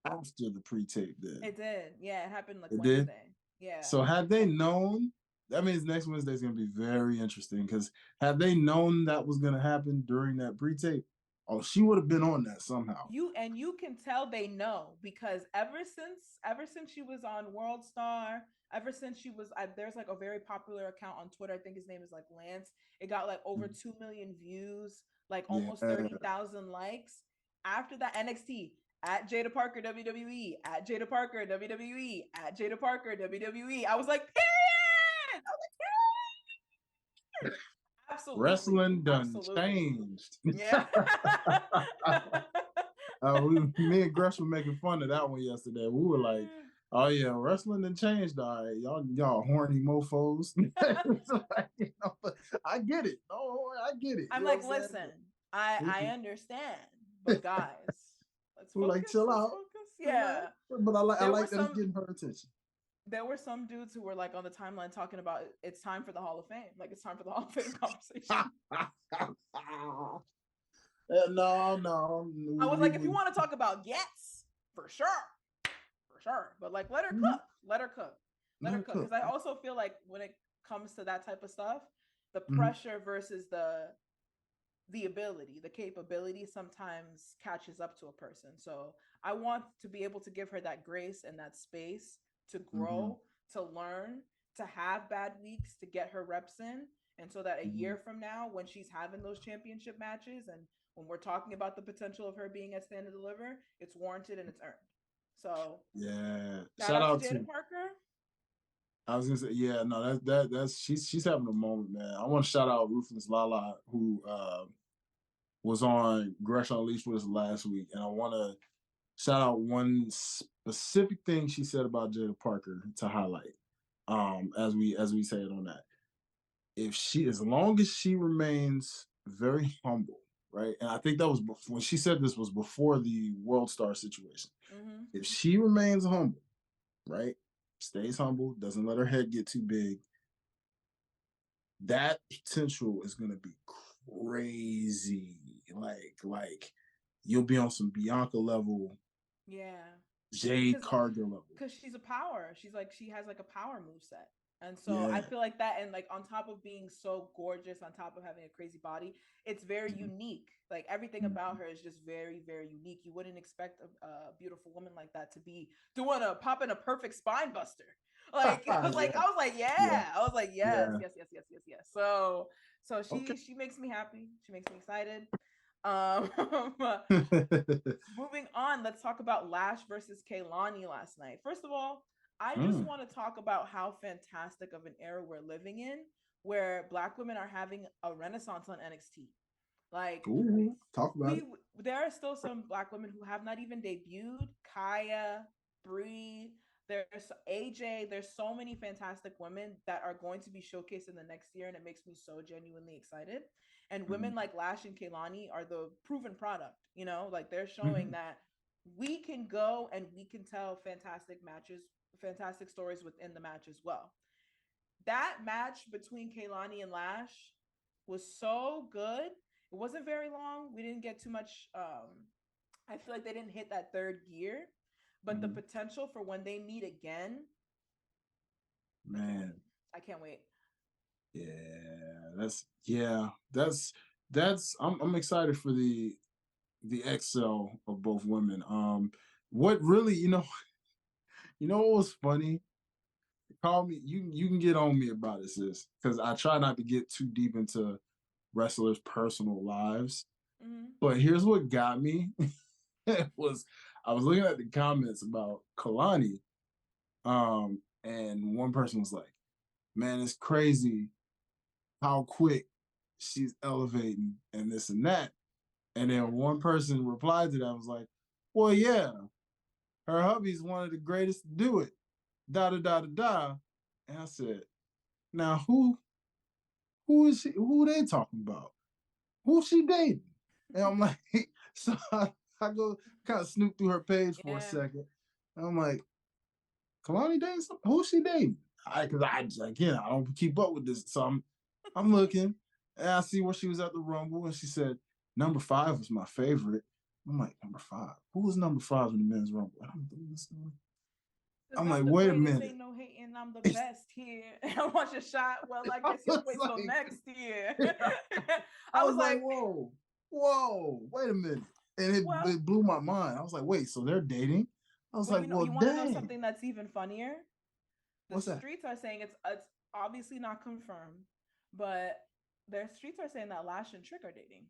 [SPEAKER 2] after the pre-tape did.
[SPEAKER 4] It did. Yeah, it happened like
[SPEAKER 2] It did?
[SPEAKER 4] Wednesday. Yeah.
[SPEAKER 2] So had they known, that means next Wednesday is going to be very interesting because had they known that was going to happen during that pre-tape, oh, she would have been on that somehow.
[SPEAKER 4] You can tell they know because ever since she was on World Star, ever since she was there's like a very popular account on Twitter. I think his name is like Lance. It got like over 2 million views, like almost
[SPEAKER 2] Yeah.
[SPEAKER 4] 30,000 likes. After that, NXT at Jada Parker WWE at Jada Parker WWE at Jada Parker WWE. I was like, period. I was like, period. Absolutely.
[SPEAKER 2] Wrestling done
[SPEAKER 4] Absolutely.
[SPEAKER 2] changed.
[SPEAKER 4] Yeah.
[SPEAKER 2] Me and Gresh were making fun of that one yesterday. We were like, oh yeah, wrestling done changed. All right, y'all horny mofos. But I get it. Oh, I get it.
[SPEAKER 4] I'm like, listen, I understand, but guys, let's
[SPEAKER 2] we're
[SPEAKER 4] focus.
[SPEAKER 2] like, chill out.
[SPEAKER 4] Focus. Yeah.
[SPEAKER 2] But I like that it's getting her attention.
[SPEAKER 4] There were some dudes who were like on the timeline talking about it's time for the Hall of Fame. Like it's time for the Hall of Fame conversation.
[SPEAKER 2] No.
[SPEAKER 4] I was like, if you want to talk about yes, for sure. But like, let her cook. Let her cook. Because I also feel like when it comes to that type of stuff, the pressure versus the ability, the capability sometimes catches up to a person. So I want to be able to give her that grace and that space to grow, to learn, to have bad weeks, to get her reps in. And so that a year from now, when she's having those championship matches and when we're talking about the potential of her being at Stand and Deliver, it's warranted and it's earned. So
[SPEAKER 2] yeah,
[SPEAKER 4] shout out to Jada Parker.
[SPEAKER 2] I was gonna say, yeah, no, that's she's having a moment, man. I want to shout out Ruthless Lala, who was on Gresh Unleashed with us last week, and I want to shout out one specific thing she said about Jada Parker to highlight. As we say it on that, as long as she remains very humble, right? And I think that was before, when she said this was before the World Star situation. If she remains humble, right, stays humble, doesn't let her head get too big, that potential is going to be crazy. Like you'll be on some Bianca level, Jade Cargill level,
[SPEAKER 4] because she's a power. She has like a power moveset. And so I feel like that, and like on top of being so gorgeous, on top of having a crazy body, it's very unique. Like everything about her is just very, very unique. You wouldn't expect a beautiful woman like that to be popping a perfect spine buster. Like I was like, yes. So she makes me happy. She makes me excited. Moving on, let's talk about Lash versus Kaylani last night. First of all, I just want to talk about how fantastic of an era we're living in, where Black women are having a renaissance on NXT. Like,
[SPEAKER 2] talk about it.
[SPEAKER 4] There are still some Black women who have not even debuted. Kaya, Bree, there's AJ. There's so many fantastic women that are going to be showcased in the next year, and it makes me so genuinely excited. And women like Lash and Kaylani are the proven product. Like they're showing that we can go and we can tell fantastic matches, fantastic stories within the match as well. That match between Kaylani and Lash was so good. It wasn't very long. We didn't get too much. I feel like they didn't hit that third gear, but the potential for when they meet again,
[SPEAKER 2] man,
[SPEAKER 4] I can't wait.
[SPEAKER 2] That's I'm excited for the excel of both women. What really, what was funny? Call me. You can get on me about it, sis, because I try not to get too deep into wrestlers' personal lives. But here's what got me. I was looking at the comments about Kalani, and one person was like, "Man, it's crazy how quick she's elevating and this and that." And then one person replied to that and was like, "Well, yeah, her hubby's one of the greatest to do it. Da da da da da." And I said, "Now who is she? Who they talking about? Who's she dating?" And I'm like, so I go kind of snoop through her page for a second. And I'm like, Kalani dating something? Who's she dating? Because I don't keep up with this. So I'm looking, and I see where she was at the Rumble, and she said number 5 was my favorite. I'm like, number 5? Who was number 5 in the men's Rumble?
[SPEAKER 4] Cause
[SPEAKER 2] I'm
[SPEAKER 4] I'm
[SPEAKER 2] like,
[SPEAKER 4] the
[SPEAKER 2] wait a
[SPEAKER 4] greatest,
[SPEAKER 2] minute.
[SPEAKER 4] ain't no hating. I'm the best here. I want your shot. Well, I
[SPEAKER 2] I
[SPEAKER 4] guess you
[SPEAKER 2] was
[SPEAKER 4] wait till
[SPEAKER 2] like,
[SPEAKER 4] next year.
[SPEAKER 2] I
[SPEAKER 4] I
[SPEAKER 2] was
[SPEAKER 4] was
[SPEAKER 2] like,
[SPEAKER 4] like,
[SPEAKER 2] whoa, wait a minute. And
[SPEAKER 4] well,
[SPEAKER 2] it blew my mind. I was like, wait, so they're dating? I was
[SPEAKER 4] but
[SPEAKER 2] like, well,
[SPEAKER 4] you want to know
[SPEAKER 2] dang.
[SPEAKER 4] something that's even funnier? The
[SPEAKER 2] What's that?
[SPEAKER 4] streets are saying it's obviously not confirmed, but their streets are saying that Lash and Trick are dating.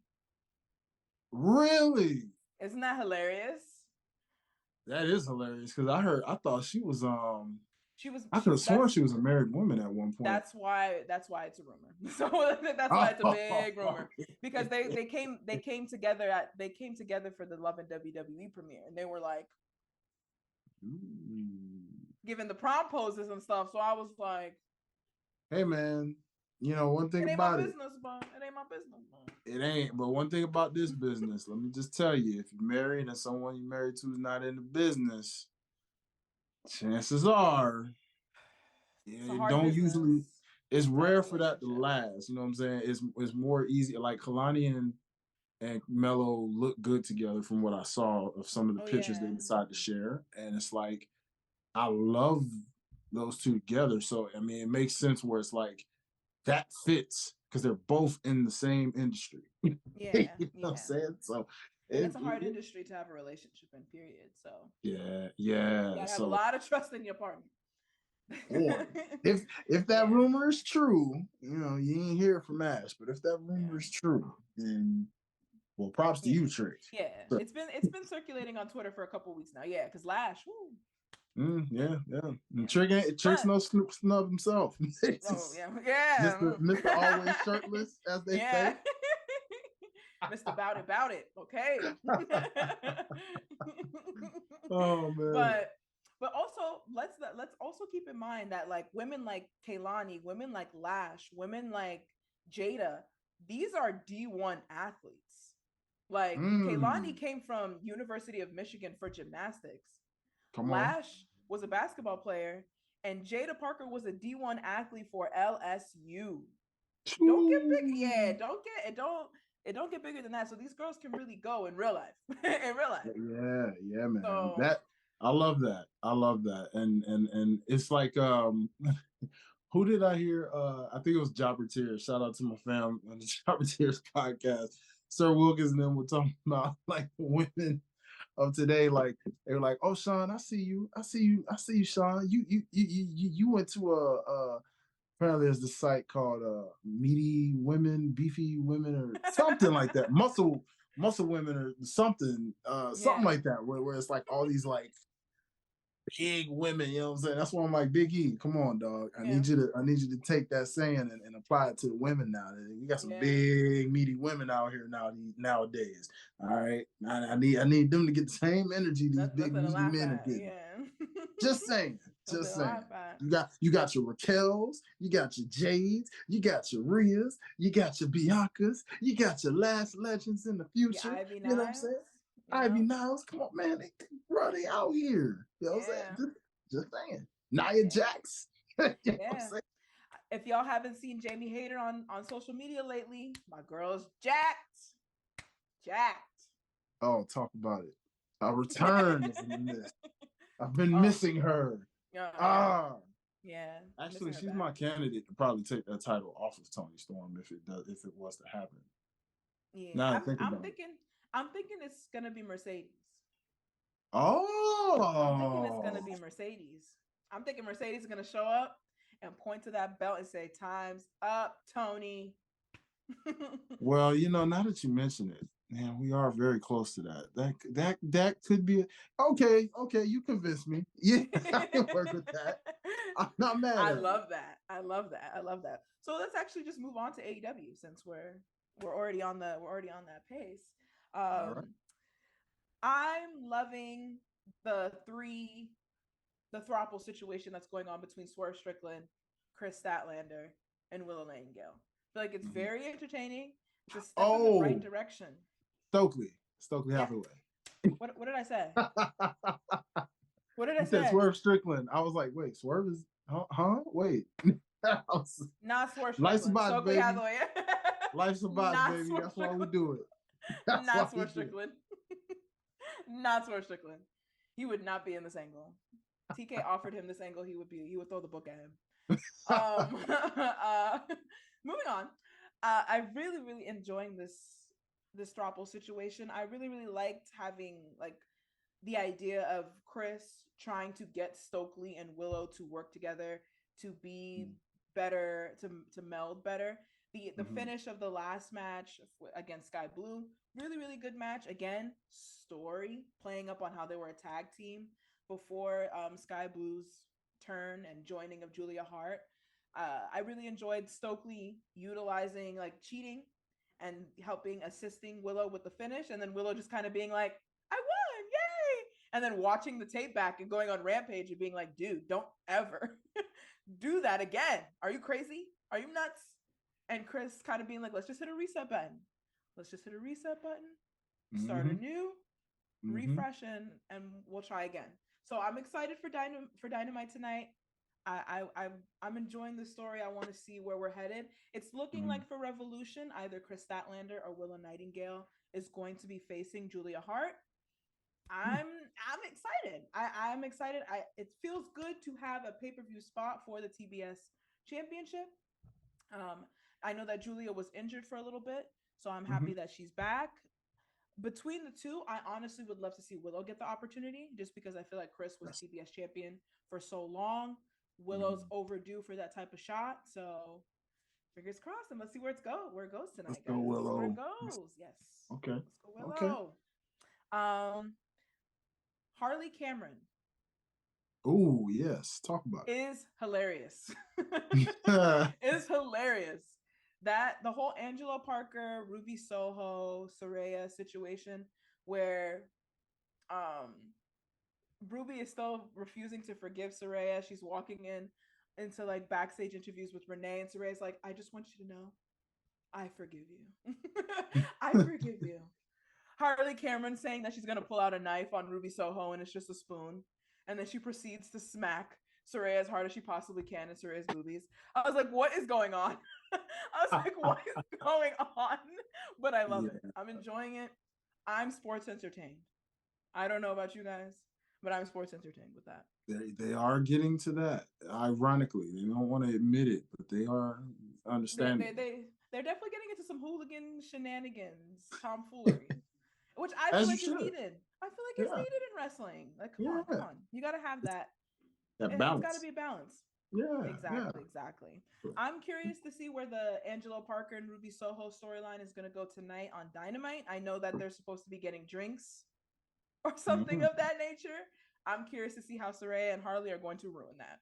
[SPEAKER 2] Really?
[SPEAKER 4] Isn't that hilarious?
[SPEAKER 2] That is hilarious because I thought she was I
[SPEAKER 4] She
[SPEAKER 2] could have sworn
[SPEAKER 4] that's
[SPEAKER 2] she was a married woman at one point.
[SPEAKER 4] that's why it's a rumor. So that's why it's a big rumor because they came together for the Love and WWE premiere and they were like giving the prom poses and stuff. So I was like,
[SPEAKER 2] Hey man, one thing
[SPEAKER 4] it ain't my
[SPEAKER 2] about it,
[SPEAKER 4] business, but it ain't my business, man.
[SPEAKER 2] it ain't. But one thing about this business, let me just tell you, if you're married and someone you're married to is not in the business, chances are,
[SPEAKER 4] It's a
[SPEAKER 2] it
[SPEAKER 4] hard
[SPEAKER 2] don't
[SPEAKER 4] business
[SPEAKER 2] usually. It's
[SPEAKER 4] to have a
[SPEAKER 2] rare for that to
[SPEAKER 4] relationship.
[SPEAKER 2] last. You know what I'm saying? It's more easy. Like Kalani and Melo look good together from what I saw of some of the
[SPEAKER 4] Oh
[SPEAKER 2] pictures they
[SPEAKER 4] yeah.
[SPEAKER 2] decided to share, and it's like I love those two together. So I mean, it makes sense where it's like that fits because they're both in the same industry. You
[SPEAKER 4] Yeah,
[SPEAKER 2] know what I'm
[SPEAKER 4] yeah.
[SPEAKER 2] saying? So
[SPEAKER 4] And it's a hard industry to have a relationship in, period. So
[SPEAKER 2] yeah,
[SPEAKER 4] you
[SPEAKER 2] yeah.
[SPEAKER 4] gotta have a
[SPEAKER 2] So
[SPEAKER 4] lot of trust in your partner.
[SPEAKER 2] boy, if that
[SPEAKER 4] Yeah,
[SPEAKER 2] rumor is true, you ain't hear it from Ash, but if that rumor
[SPEAKER 4] yeah,
[SPEAKER 2] is true, then well, props to
[SPEAKER 4] yeah,
[SPEAKER 2] you, Trick.
[SPEAKER 4] yeah.
[SPEAKER 2] So,
[SPEAKER 4] It's been circulating on Twitter for a couple weeks now. Yeah, because Lash, woo,
[SPEAKER 2] yeah, yeah. And
[SPEAKER 4] yeah.
[SPEAKER 2] Trick's
[SPEAKER 4] But
[SPEAKER 2] no Snoop Snub himself.
[SPEAKER 4] oh yeah, yeah,
[SPEAKER 2] Mr. Always Shirtless, as they
[SPEAKER 4] yeah.
[SPEAKER 2] say.
[SPEAKER 4] Mr. Bout it, okay.
[SPEAKER 2] Oh man.
[SPEAKER 4] but but also let's also keep in mind that like women like Kaylani, women like Lash, women like Jada, these are D1 athletes. Like Kaylani
[SPEAKER 2] Mm,
[SPEAKER 4] came from University of Michigan for gymnastics.
[SPEAKER 2] come on.
[SPEAKER 4] Lash was a basketball player, and Jada Parker was a D1 athlete for LSU. Don't get big, yeah.
[SPEAKER 2] Ooh.
[SPEAKER 4] Don't get bigger than that. So these girls can really go in real life, in real life.
[SPEAKER 2] Yeah, man.
[SPEAKER 4] So
[SPEAKER 2] That I love that. I love that. And it's like who did I hear? I think it was Jobber Tears. Shout out to my fam on the Jobber Tears podcast. Sir Wilkins and them were talking about like women of today. Like they were like, "Oh, Sean, I see you, Sean. You went to apparently there's this site called Meaty Women, Beefy Women, or something like that. Muscle Women or something, something
[SPEAKER 4] yeah,
[SPEAKER 2] like that, where it's like all these like big women, you know what I'm saying? That's why I'm like, Big E, come on, dog.
[SPEAKER 4] yeah,
[SPEAKER 2] I need you to take that saying and apply it to the women now. We got some
[SPEAKER 4] yeah.
[SPEAKER 2] big meaty women out here nowadays. All right. I need them to get the same energy these big
[SPEAKER 4] Nothing to
[SPEAKER 2] meaty
[SPEAKER 4] laugh
[SPEAKER 2] men are
[SPEAKER 4] at.
[SPEAKER 2] getting.
[SPEAKER 4] Yeah.
[SPEAKER 2] Just saying.
[SPEAKER 4] Nothing
[SPEAKER 2] Just
[SPEAKER 4] to
[SPEAKER 2] saying.
[SPEAKER 4] laugh at.
[SPEAKER 2] You got your Raquels, you got your Jades, you got your Rias, you got your Biancas, you got your last legends in the
[SPEAKER 4] Yeah,
[SPEAKER 2] future.
[SPEAKER 4] Ivy
[SPEAKER 2] You know what I'm saying?
[SPEAKER 4] Niles.
[SPEAKER 2] Ivy
[SPEAKER 4] Yep.
[SPEAKER 2] Niles, come on, man. They out here. You know what I'm saying?
[SPEAKER 4] Yeah.
[SPEAKER 2] Just saying. Nia
[SPEAKER 4] Yeah.
[SPEAKER 2] Jax. You know what I'm
[SPEAKER 4] Yeah.
[SPEAKER 2] saying?
[SPEAKER 4] If y'all haven't seen Jamie Hayter on social media lately, my girl's jacked. Jacked.
[SPEAKER 2] Oh, talk about it. A return is in this. I've been
[SPEAKER 4] Oh,
[SPEAKER 2] missing her.
[SPEAKER 4] yeah, yeah.
[SPEAKER 2] Ah.
[SPEAKER 4] Yeah.
[SPEAKER 2] Actually,
[SPEAKER 4] Missing her
[SPEAKER 2] she's
[SPEAKER 4] back.
[SPEAKER 2] my candidate to probably take that title off of Tony Storm if it was to happen.
[SPEAKER 4] Yeah.
[SPEAKER 2] Now I
[SPEAKER 4] I'm
[SPEAKER 2] think
[SPEAKER 4] I'm
[SPEAKER 2] about it.
[SPEAKER 4] thinking I'm thinking it's gonna be Mercedes. I'm thinking it's gonna
[SPEAKER 2] Oh,
[SPEAKER 4] be Mercedes. I'm thinking Mercedes is gonna show up and point to that belt and say, "Time's up, Tony."
[SPEAKER 2] well, now that you mention it, man, we are very close to that. That could be okay. Okay, you convinced me. Yeah, I can work with that. I'm not mad
[SPEAKER 4] I
[SPEAKER 2] at it.
[SPEAKER 4] love that. I love that. I love that. So let's actually just move on to AEW since we're already on that pace.
[SPEAKER 2] All right.
[SPEAKER 4] Um, I'm loving the three the throuple situation that's going on between Swerve Strickland, Chris Statlander, and Willow Nightingale. I feel like it's
[SPEAKER 2] Mhm.
[SPEAKER 4] very entertaining. It's a step in the right
[SPEAKER 2] Oh,
[SPEAKER 4] direction.
[SPEAKER 2] Stokely
[SPEAKER 4] Yeah.
[SPEAKER 2] Hathaway.
[SPEAKER 4] What did I say? What did I
[SPEAKER 2] You said
[SPEAKER 4] say?
[SPEAKER 2] Swerve Strickland. I was like, wait, Swerve is huh? Wait.
[SPEAKER 4] Not Swerve
[SPEAKER 2] Life's a
[SPEAKER 4] Strickland.
[SPEAKER 2] botch,
[SPEAKER 4] Stokely
[SPEAKER 2] baby.
[SPEAKER 4] Hathaway.
[SPEAKER 2] Life's a botch,
[SPEAKER 4] Not
[SPEAKER 2] baby.
[SPEAKER 4] Swerve
[SPEAKER 2] That's why we
[SPEAKER 4] Strickland.
[SPEAKER 2] do it. That's why
[SPEAKER 4] Not
[SPEAKER 2] we
[SPEAKER 4] Swerve
[SPEAKER 2] do it.
[SPEAKER 4] Strickland. Not Swerve Strickland. He would not be in this angle. TK offered him this angle, he would throw the book at him. Moving on. I really enjoying this Throuple situation. I really liked having like the idea of Chris trying to get Stokely and Willow to work together to be better, to meld better. The finish of the last match against Sky Blue, really good match. Again, story playing up on how they were a tag team before Sky Blue's turn and joining of Julia Hart. I really enjoyed Stokely utilizing like cheating and assisting Willow with the finish, and then Willow just kind of being like, I won, yay! And then watching the tape back and going on Rampage and being like, dude, don't ever do that again. Are you crazy? Are you nuts? And Chris kind of being like, let's just hit a reset button. Start anew, refresh, and we'll try again. So I'm excited for Dynamite tonight. I'm enjoying the story. I want to see where we're headed. It's looking like for Revolution, either Chris Statlander or Willow Nightingale is going to be facing Julia Hart. I'm excited. I'm excited. It feels good to have a pay-per-view spot for the TBS Championship. I know that Julia was injured for a little bit, so I'm happy that she's back. Between the two, I honestly would love to see Willow get the opportunity, just because I feel like Chris was TBS champion for so long. Willow's overdue for that type of shot, so fingers crossed, and let's see where it goes tonight,
[SPEAKER 2] Let's
[SPEAKER 4] guys.
[SPEAKER 2] go, Willow.
[SPEAKER 4] Let's see where it goes. Yes.
[SPEAKER 2] Okay.
[SPEAKER 4] Let's go, Willow. Okay. Harley Cameron.
[SPEAKER 2] Oh yes, talk about it.
[SPEAKER 4] Is hilarious. Is hilarious. That the whole Angelo Parker, Ruby Soho, Saraya situation where Ruby is still refusing to forgive Saraya. She's walking into like backstage interviews with Renee, and Saraya's like, I just want you to know, I forgive you. I forgive you. Harley Cameron saying that she's gonna pull out a knife on Ruby Soho and it's just a spoon. And then she proceeds to smack Saraya as hard as she possibly can in Saraya's boobies. I was like, what is going on? I was like, what is going on? But I love it. I'm enjoying it. I'm sports entertained. I don't know about you guys, but I'm sports entertained with that.
[SPEAKER 2] They are getting to that. Ironically, they don't want to admit it, but they are understanding.
[SPEAKER 4] They're definitely getting into some hooligan shenanigans, tomfoolery, which I feel like is needed. I feel like it's needed in wrestling. Like, come on. You got to have that.
[SPEAKER 2] Balance.
[SPEAKER 4] It's got to be a balance.
[SPEAKER 2] Yeah.
[SPEAKER 4] Exactly. I'm curious to see where the Angelo Parker and Ruby Soho storyline is going to go tonight on Dynamite. I know that they're supposed to be getting drinks or something of that nature. I'm curious to see how Saraya and Harley are going to ruin that.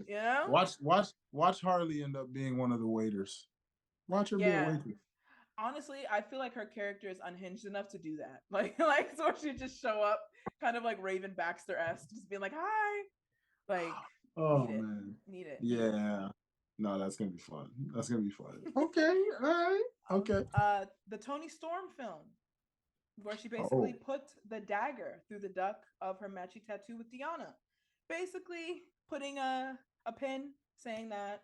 [SPEAKER 4] Yeah.
[SPEAKER 2] Watch Harley end up being one of the waiters. Watch her be a waitress.
[SPEAKER 4] Honestly, I feel like her character is unhinged enough to do that. Like so she just show up kind of like Raven Baxter-esque, just being like, hi. Like, need it.
[SPEAKER 2] Yeah. No, that's gonna be fun. Okay, all right. Okay.
[SPEAKER 4] The Toni Storm film, where she basically put the dagger through the duck of her matchy tattoo with Deanna. Basically putting a pin saying that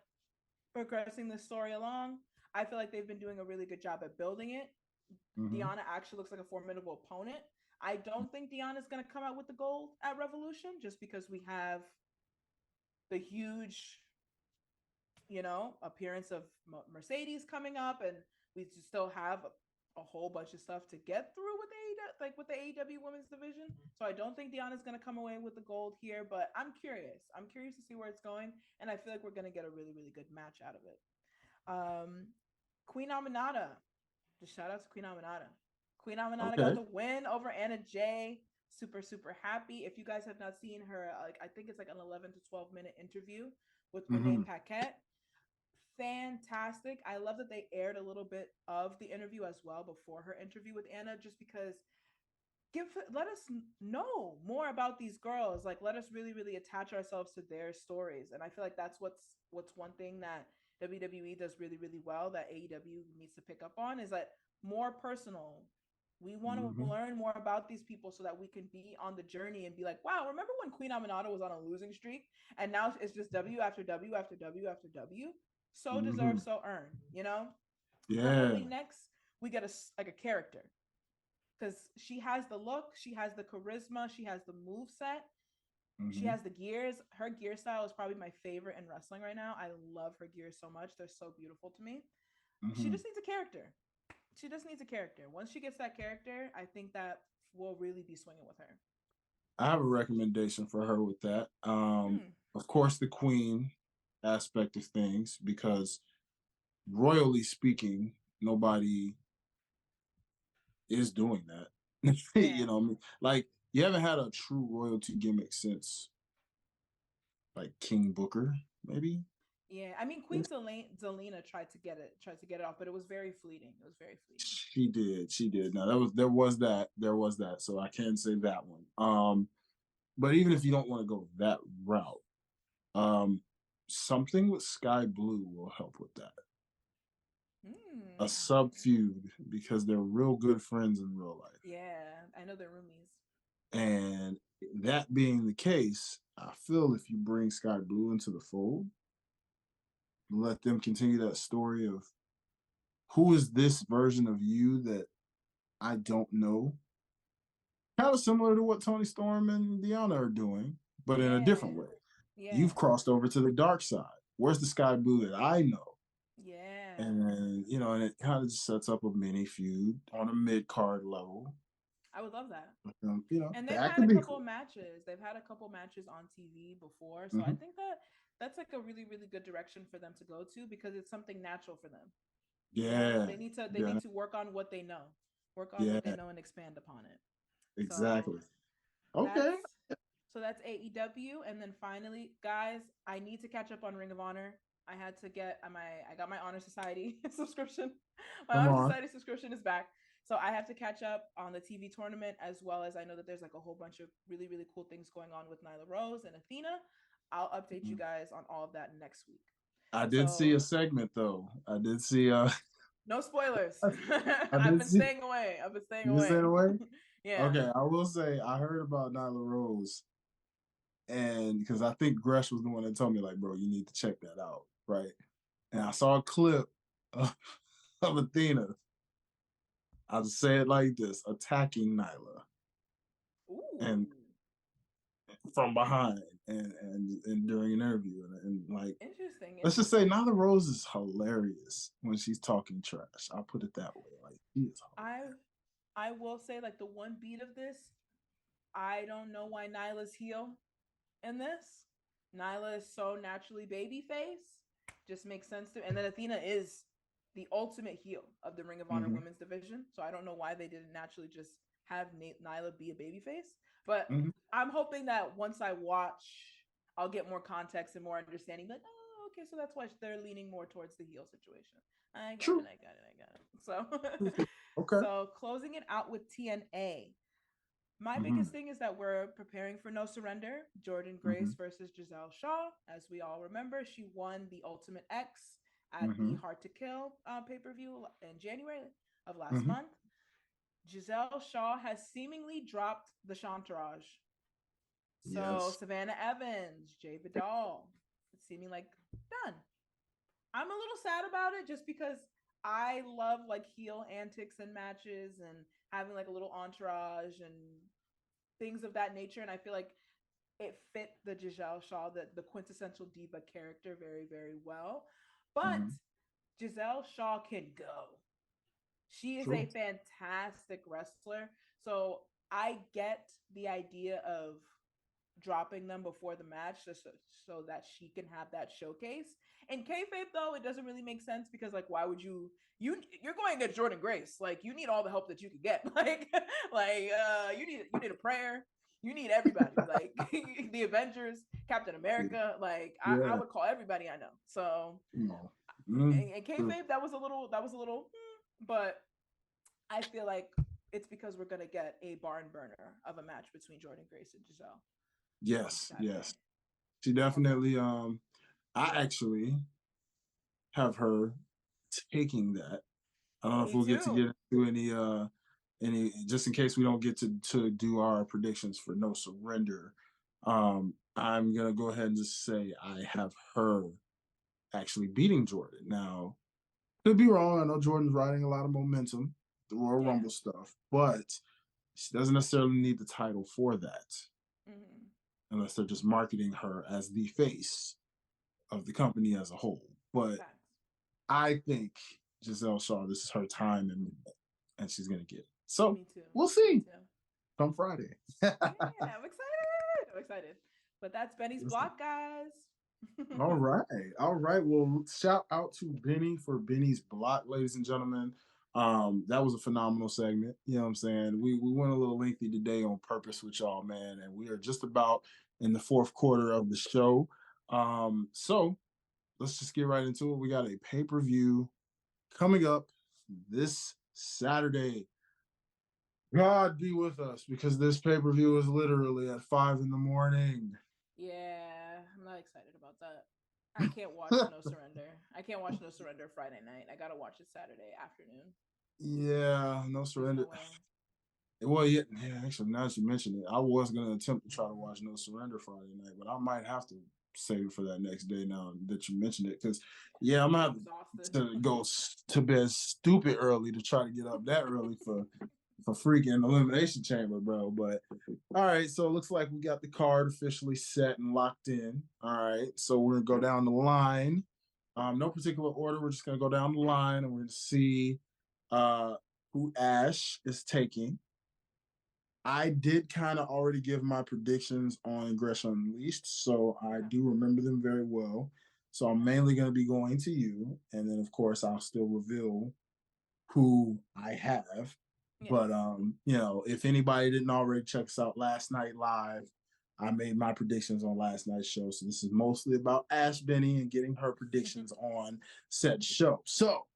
[SPEAKER 4] progressing the story along. I feel like they've been doing a really good job at building it. Deanna actually looks like a formidable opponent. I don't think Deanna's going to come out with the gold at Revolution just because we have the huge, appearance of Mercedes coming up, and we still have a whole bunch of stuff to get through with the AEW women's division. So I don't think Deanna's going to come away with the gold here, but I'm curious. I'm curious to see where it's going, and I feel like we're going to get a really, really good match out of it. Queen Aminata. Just shout out to Queen Aminata. Queen Aminata got the win over Anna Jay. Super, super happy. If you guys have not seen her, I think it's like an 11 to 12 minute interview with Renee Paquette. Fantastic. I love that they aired a little bit of the interview as well before her interview with Anna, just because let us know more about these girls. Like, let us really, really attach ourselves to their stories. And I feel like that's what's one thing that WWE does really, really well that AEW needs to pick up on, is that more personal We want to learn more about these people so that we can be on the journey and be like, wow, remember when Queen Aminata was on a losing streak and now it's just W after W after W after W? So deserved, so earned, you know? I'm
[SPEAKER 2] Yeah.
[SPEAKER 4] hoping next we get a character because she has the look, she has the charisma, she has the move set, she has the gears. Her gear style is probably my favorite in wrestling right now. I love her gears so much. They're so beautiful to me. She just needs a character. She just needs a character. Once she gets that character, I think that we'll really be swinging with her.
[SPEAKER 2] I have a recommendation for her with that. Of course, the queen aspect of things, because royally speaking, nobody is doing that.
[SPEAKER 4] Yeah.
[SPEAKER 2] You know what I mean? Like, you haven't had a true royalty gimmick since like King Booker, maybe.
[SPEAKER 4] Yeah, I mean Queen Zelina tried to get it off, but it was very fleeting. It was very fleeting.
[SPEAKER 2] She did. Now there was that. So I can say that one. But even if you don't want to go that route, something with Sky Blue will help with that. A sub feud, because they're real good friends in real life.
[SPEAKER 4] Yeah, I know they're roomies.
[SPEAKER 2] And that being the case, I feel if you bring Sky Blue into the fold, let them continue that story of who is this version of you that I don't know. Kind of similar to what Tony Storm and Deanna are doing, but in a different way.
[SPEAKER 4] Yeah.
[SPEAKER 2] You've crossed over to the dark side. Where's the Sky Blue that I know?
[SPEAKER 4] Yeah.
[SPEAKER 2] And and it kind of just sets up a mini feud on a mid-card level.
[SPEAKER 4] I would love that.
[SPEAKER 2] And
[SPEAKER 4] they've had a couple matches. They've had a couple matches on TV before, so I think that's like a really, really good direction for them to go to, because it's something natural for them.
[SPEAKER 2] Yeah.
[SPEAKER 4] They need to work on what they know. Work on what they know and expand upon it.
[SPEAKER 2] Exactly.
[SPEAKER 4] So
[SPEAKER 2] okay.
[SPEAKER 4] That's AEW, and then finally, guys, I need to catch up on Ring of Honor. I got my Honor Society subscription. My Honor Society subscription is back. So I have to catch up on the TV tournament, as well as I know that there's like a whole bunch of really, really cool things going on with Nyla Rose and Athena. I'll update you guys on all of that next week.
[SPEAKER 2] I did see a segment though. I did see
[SPEAKER 4] no spoilers. I've been staying away. Yeah.
[SPEAKER 2] Okay, I will say I heard about Nyla Rose, and because I think Gresh was the one that told me, like, bro, you need to check that out, right? And I saw a clip of Athena. I'll say it like this: attacking Nyla, and from behind, and during an interview, and like,
[SPEAKER 4] interesting.
[SPEAKER 2] Let's just say Nyla Rose is hilarious when she's talking trash. I'll put it that way. Like, she is hilarious.
[SPEAKER 4] I will say, like, the one beat of this, I don't know why Nyla's heel in this. Nyla is so naturally babyface. Just makes sense to me. And then Athena is the ultimate heel of the Ring of Honor women's division. So I don't know why they didn't naturally just have Nyla be a babyface. But I'm hoping that once I watch, I'll get more context and more understanding. Like, oh, okay, so that's why they're leaning more towards the heel situation. I got it. So, So closing it out with TNA. My biggest thing is that we're preparing for No Surrender. Jordynne Grace versus Giselle Shaw. As we all remember, she won the Ultimate X at the Hard to Kill pay-per-view in January of last month. Giselle Shaw has seemingly dropped the Chantarage. So Savannah Evans, Jay Vidal, it's seeming like done. I'm a little sad about it, just because I love like heel antics and matches and having like a little entourage and things of that nature. And I feel like it fit the Giselle Shaw, the quintessential diva character, very, very well. But Giselle Shaw can go. She is a fantastic wrestler. So I get the idea of dropping them before the match so that she can have that showcase. In kayfabe, though, it doesn't really make sense, because like, why would you're going against Jordynne Grace? Like, you need all the help that you can get. You need a prayer. You need everybody. Like the Avengers, Captain America. Like I would call everybody I know. So in kayfabe, that was a little, but I feel like it's because we're gonna get a barn burner of a match between Jordynne Grace and Giselle.
[SPEAKER 2] Yes. She definitely. I actually have her taking that. I don't know if we'll get to get into any just in case we don't get to do our predictions for No Surrender, I'm gonna go ahead and just say I have her actually beating Jordan. Now, could be wrong. I know Jordan's riding a lot of momentum, the Royal Rumble stuff, but she doesn't necessarily need the title for that, unless they're just marketing her as the face of the company as a whole. But I think Giselle Shaw, this is her time, and she's gonna get it. So we'll see. Come Friday.
[SPEAKER 4] Yeah, I'm excited. But that's Benny's block, guys.
[SPEAKER 2] All right. Well, shout out to Benny for Benny's block, ladies and gentlemen. That was a phenomenal segment. You know what I'm saying? We went a little lengthy today on purpose with y'all, man, and we are just about in the fourth quarter of the show. So let's just get right into it. We got a pay-per-view coming up this Saturday. God be with us, because this pay-per-view is literally at 5 a.m.
[SPEAKER 4] Yeah, I'm not excited about that. I can't watch No Surrender. I can't watch No Surrender Friday night. I gotta watch it Saturday afternoon.
[SPEAKER 2] Yeah, No Surrender. Actually, now that you mention it, I was gonna attempt to try to watch No Surrender Friday night, but I might have to save it for that next day now that you mentioned it, because I'm gonna have to go to bed stupid early to try to get up that early for freaking Elimination Chamber, bro. But all right, so it looks like we got the card officially set and locked in. All right, so we're gonna go down the line. No particular order. We're just gonna go down the line and we're gonna see who Ash is taking. I did kind of already give my predictions on Aggression Unleashed, so I do remember them very well. So I'm mainly going to be going to you, and then of course I'll still reveal who I have. Yeah. But if anybody didn't already check us out last night live, I made my predictions on last night's show. So this is mostly about Ash Benny and getting her predictions on said show. So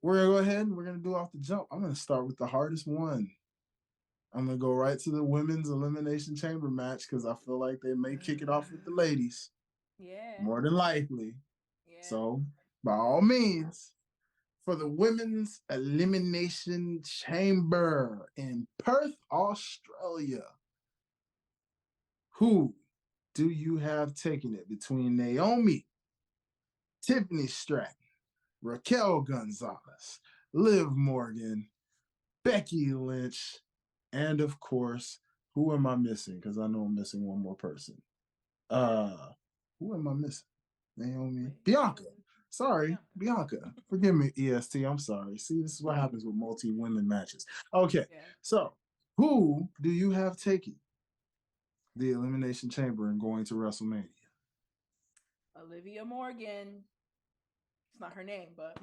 [SPEAKER 2] we're gonna go ahead and we're gonna do off the jump. I'm gonna start with the hardest one. I'm gonna go right to the women's Elimination Chamber match, because I feel like they may kick it off with the ladies. Yeah. More than likely. Yeah. So by all means, for the women's Elimination Chamber in Perth, Australia, who do you have taking it between Naomi, Tiffany Stratton, Raquel Gonzalez, Liv Morgan, Becky Lynch, and of course, who am I missing? Because I know I'm missing one more person. Who am I missing? Naomi, Bianca. Sorry, Bianca. Forgive me, EST. I'm sorry. See, this is what happens with multi-women matches. Okay, so who do you have taking the Elimination Chamber and going to WrestleMania?
[SPEAKER 4] Olivia Morgan. It's not her name, but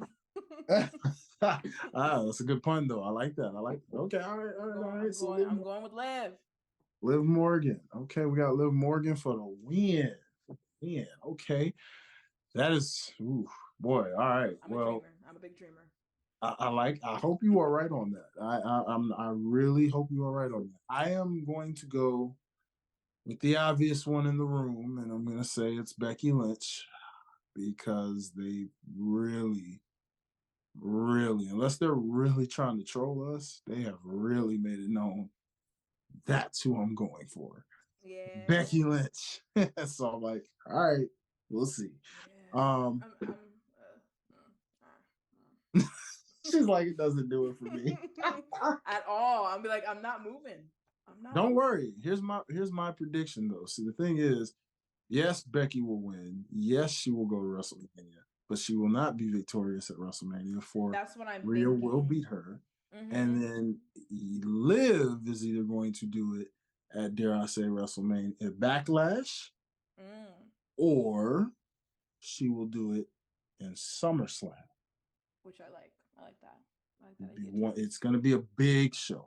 [SPEAKER 2] that's a good pun, though. I like that. Okay, all right.
[SPEAKER 4] I'm going with Liv.
[SPEAKER 2] Liv Morgan. Okay, we got Liv Morgan for the win. Okay. That is, boy. All right.
[SPEAKER 4] I'm a big dreamer.
[SPEAKER 2] I hope you are right on that. I really hope you are right on that. I am going to go with the obvious one in the room, and I'm going to say it's Becky Lynch, because they really, unless they're really trying to troll us, they have really made it known that's who I'm going for. Yeah. Becky Lynch. So I'm like, all right, we'll see. Yeah. She's like, it doesn't do it for me.
[SPEAKER 4] At all. I'll be like, I'm not moving.
[SPEAKER 2] Don't worry. Here's my prediction, though. See, the thing is, yes, Becky will win. Yes, she will go to WrestleMania, but she will not be victorious at WrestleMania.
[SPEAKER 4] That's what I'm
[SPEAKER 2] Rhea
[SPEAKER 4] thinking.
[SPEAKER 2] Will beat her. And then Liv is either going to do it at, dare I say, WrestleMania at Backlash, or she will do it in SummerSlam.
[SPEAKER 4] Which I like. I like that.
[SPEAKER 2] It's going to be a big show,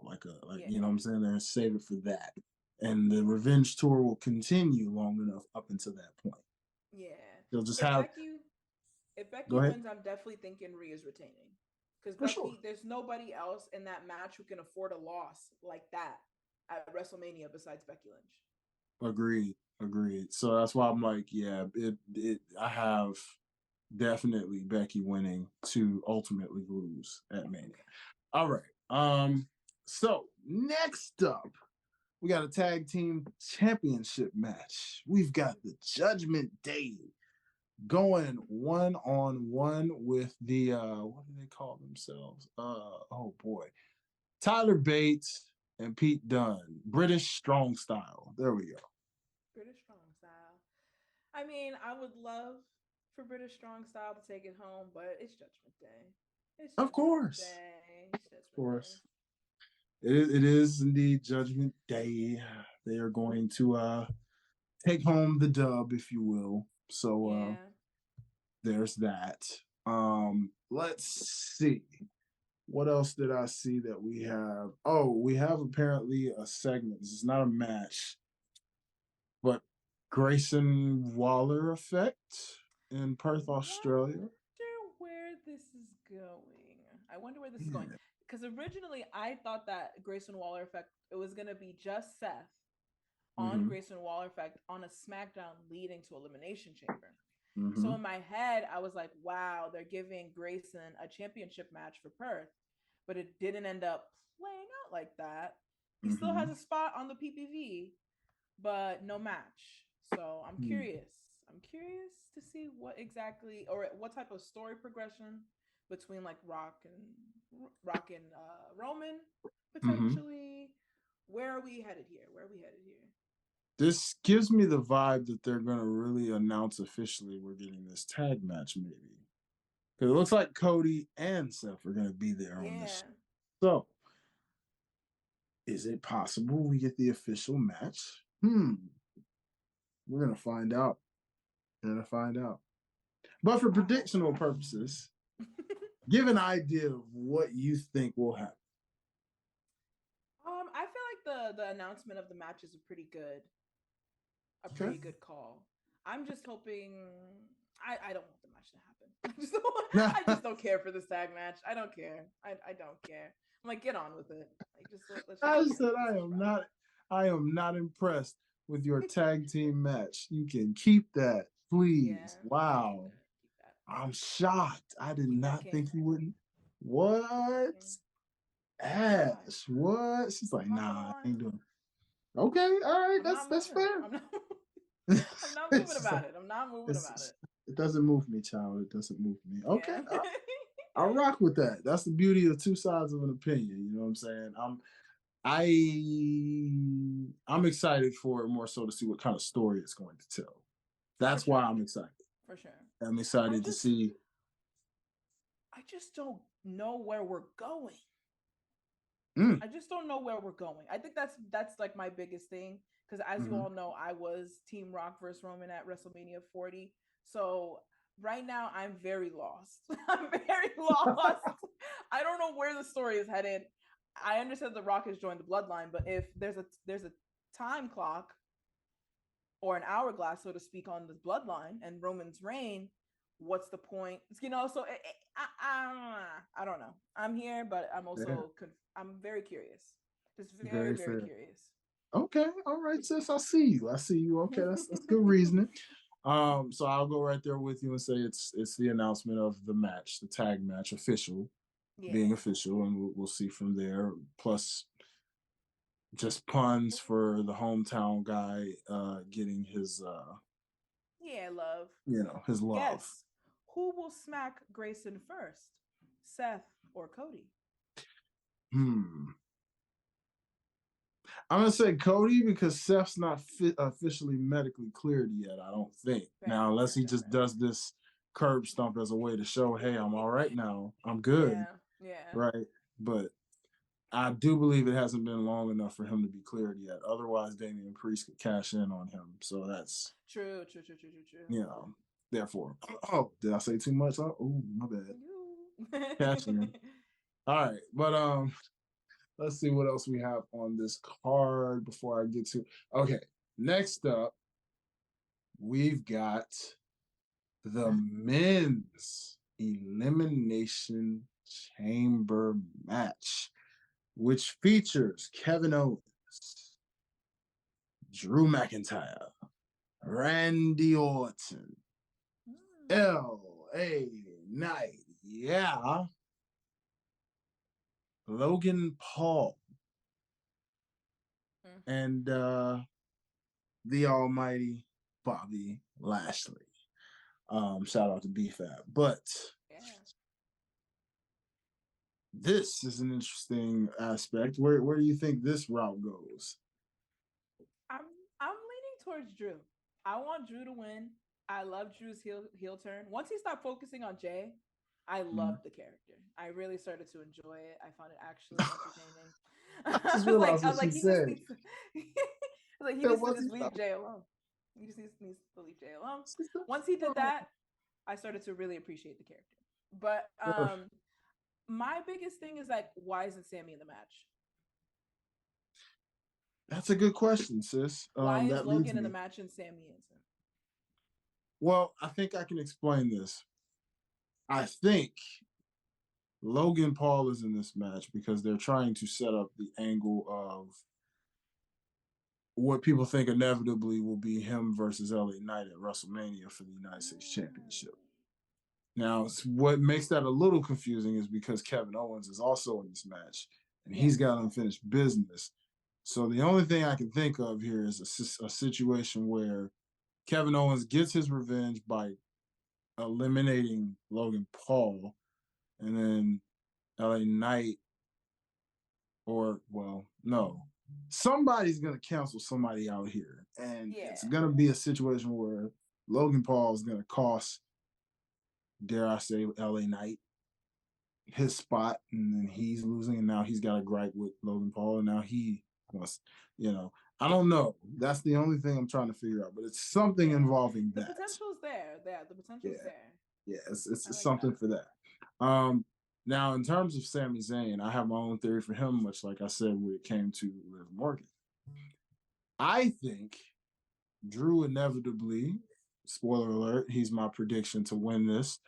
[SPEAKER 2] you know what I'm saying? They're going to save it for that. And the revenge tour will continue long enough up until that point.
[SPEAKER 4] Yeah.
[SPEAKER 2] They'll just
[SPEAKER 4] if Becky wins, I'm definitely thinking Rhea's retaining. Because Becky, there's nobody else in that match who can afford a loss like that at WrestleMania besides Becky Lynch.
[SPEAKER 2] Agreed. So that's why I'm like, I have definitely Becky winning to ultimately lose at Mania. All right. So next up, we got a tag team championship match. We've got the Judgment Day going one-on-one with the what do they call themselves? Oh boy. Tyler Bates and Pete Dunne. British Strong Style. There we go.
[SPEAKER 4] British Strong Style. I mean, I would love for British Strong Style to take it home, but it's Judgment Day. It's
[SPEAKER 2] Of
[SPEAKER 4] Judgment
[SPEAKER 2] course.
[SPEAKER 4] Day. It's
[SPEAKER 2] Of
[SPEAKER 4] Judgment Day.
[SPEAKER 2] course. It is indeed Judgment Day. They are going to take home the dub, if you will. So
[SPEAKER 4] Yeah.
[SPEAKER 2] there's that. Let's see. What else did I see that we have? Oh, we have apparently a segment. This is not a match, but Grayson Waller effect in Perth, Australia.
[SPEAKER 4] Where this is going. I wonder where this is going.
[SPEAKER 2] Yeah.
[SPEAKER 4] Because originally I thought that Grayson Waller effect, it was gonna be just Seth on Grayson Waller effect on a SmackDown leading to Elimination Chamber. So in my head, I was like, wow, they're giving Grayson a championship match for Perth, but it didn't end up playing out like that. He still has a spot on the PPV, but no match. So I'm curious. I'm curious to see what exactly, or what type of story progression between like Rock and Roman potentially. Where are we headed here?
[SPEAKER 2] This gives me the vibe that they're going to really announce officially we're getting this tag match, maybe. Because it looks like Cody and Seth are going to be there on this. So, is it possible we get the official match? We're going to find out. But for predictional purposes, give an idea of what you think will happen.
[SPEAKER 4] I feel like the announcement of the match is a pretty good call. I'm just hoping. I don't want the match to happen. I just don't care for this tag match. I don't care. I don't care. I'm like, get on with it. Like, let's
[SPEAKER 2] I said I am not impressed with your tag team match. You can keep that, please.
[SPEAKER 4] Yeah,
[SPEAKER 2] wow.
[SPEAKER 4] keep that.
[SPEAKER 2] I'm shocked. I did not think you wouldn't. What? Ash, what? She's like, nah, I ain't doing it. Okay, all right, that's fair.
[SPEAKER 4] I'm not moving about it. I'm not moving about it.
[SPEAKER 2] It doesn't move me, child. It doesn't move me. Okay, I'll rock with that. That's the beauty of two sides of an opinion. You know what I'm saying? I'm excited for it more so to see what kind of story it's going to tell. That's why I'm excited.
[SPEAKER 4] For sure.
[SPEAKER 2] I'm excited to see.
[SPEAKER 4] I just don't know where we're going. I just don't know where we're going. I think that's like my biggest thing. Because as you all know, I was Team Rock versus Roman at WrestleMania 40. So right now I'm very lost. I'm very lost. I don't know where the story is headed. I understand The Rock has joined the bloodline, but if there's a time clock or an hourglass, so to speak, on the bloodline and Roman's reign, what's the point? You know, so I don't know. I'm here, but I'm also I'm very curious. Just very curious.
[SPEAKER 2] Okay, all right, sis. I see you. Okay, that's good reasoning. So I'll go right there with you and say it's the announcement of the match, the tag match, being official, and we'll see from there. Plus, just puns for the hometown guy getting his
[SPEAKER 4] love.
[SPEAKER 2] You know, his love.
[SPEAKER 4] Yes. Who will smack Grayson first, Seth or Cody?
[SPEAKER 2] I'm gonna say Cody because Seth's not officially medically cleared yet. I don't think. Now, unless he just does this curb stomp as a way to show, hey, I'm all right now. I'm good.
[SPEAKER 4] Yeah.
[SPEAKER 2] Right. But I do believe it hasn't been long enough for him to be cleared yet. Otherwise, Damian Priest could cash in on him. So that's
[SPEAKER 4] true.
[SPEAKER 2] You know, therefore, did I say too much? Oh, my bad. Cash in. All right, but let's see what else we have on this card before I get to. Okay, next up, we've got the men's Elimination Chamber match, which features Kevin Owens, Drew McIntyre, Randy Orton, L.A. Knight, Logan Paul, and the almighty Bobby Lashley. Shout out to BFAB. But this is an interesting aspect. Where do you think this route goes?
[SPEAKER 4] I'm leaning towards Drew. I want Drew to win. I love Drew's heel turn. Once he stopped focusing on Jay, I loved the character. I really started to enjoy it. I found it actually entertaining.
[SPEAKER 2] I just realized what she said.
[SPEAKER 4] He needs to just leave Jay alone. He just needs to leave Jay alone. Once he did that, I started to really appreciate the character. But my biggest thing is like, why isn't Sammy in the match?
[SPEAKER 2] That's a good question, sis.
[SPEAKER 4] Why is Logan in the match and Sammy isn't?
[SPEAKER 2] Well, I think I can explain this. I think Logan Paul is in this match because they're trying to set up the angle of what people think inevitably will be him versus LA Knight at WrestleMania for the United States Championship. Now, what makes that a little confusing is because Kevin Owens is also in this match, and he's got unfinished business. So the only thing I can think of here is a situation where Kevin Owens gets his revenge by eliminating Logan Paul, and then LA Knight, somebody's going to cancel somebody out here. And it's going to be a situation where Logan Paul is going to cost, dare I say, LA Knight his spot, and then he's losing, and now he's got a gripe with Logan Paul, and now he wants, I don't know. That's the only thing I'm trying to figure out, but it's something involving that.
[SPEAKER 4] The potential's there. The potential's there.
[SPEAKER 2] Yeah, it's something for that. Now, in terms of Sami Zayn, I have my own theory for him, much like I said when it came to Liv Morgan. I think Drew inevitably, spoiler alert, he's my prediction to win this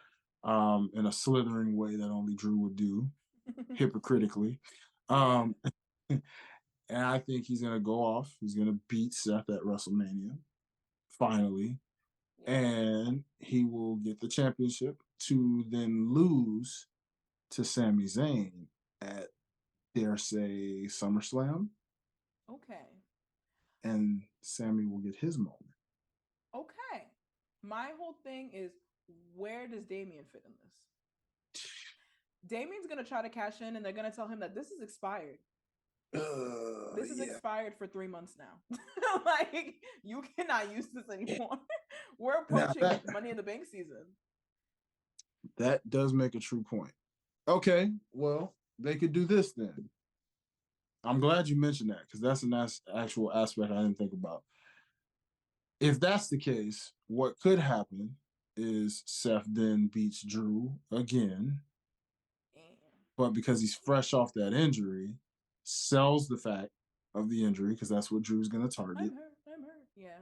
[SPEAKER 2] in a slithering way that only Drew would do, hypocritically. And I think he's going to go off. He's going to beat Seth at WrestleMania, finally. And he will get the championship to then lose to Sami Zayn at, dare say, SummerSlam.
[SPEAKER 4] Okay.
[SPEAKER 2] And Sami will get his moment.
[SPEAKER 4] Okay. My whole thing is, where does Damian fit in this? Damian's going to try to cash in, and they're going to tell him that this is expired. This is expired for 3 months now. Like, you cannot use this anymore. We're approaching Money in the Bank season.
[SPEAKER 2] That does make a true point. Okay, well, they could do this then. I'm glad you mentioned that, because that's an actual aspect I didn't think about. If that's the case, what could happen is Seth then beats Drew again, but because he's fresh off that injury, sells the fact of the injury, because that's what Drew's going to target.
[SPEAKER 4] I'm hurt. Yeah.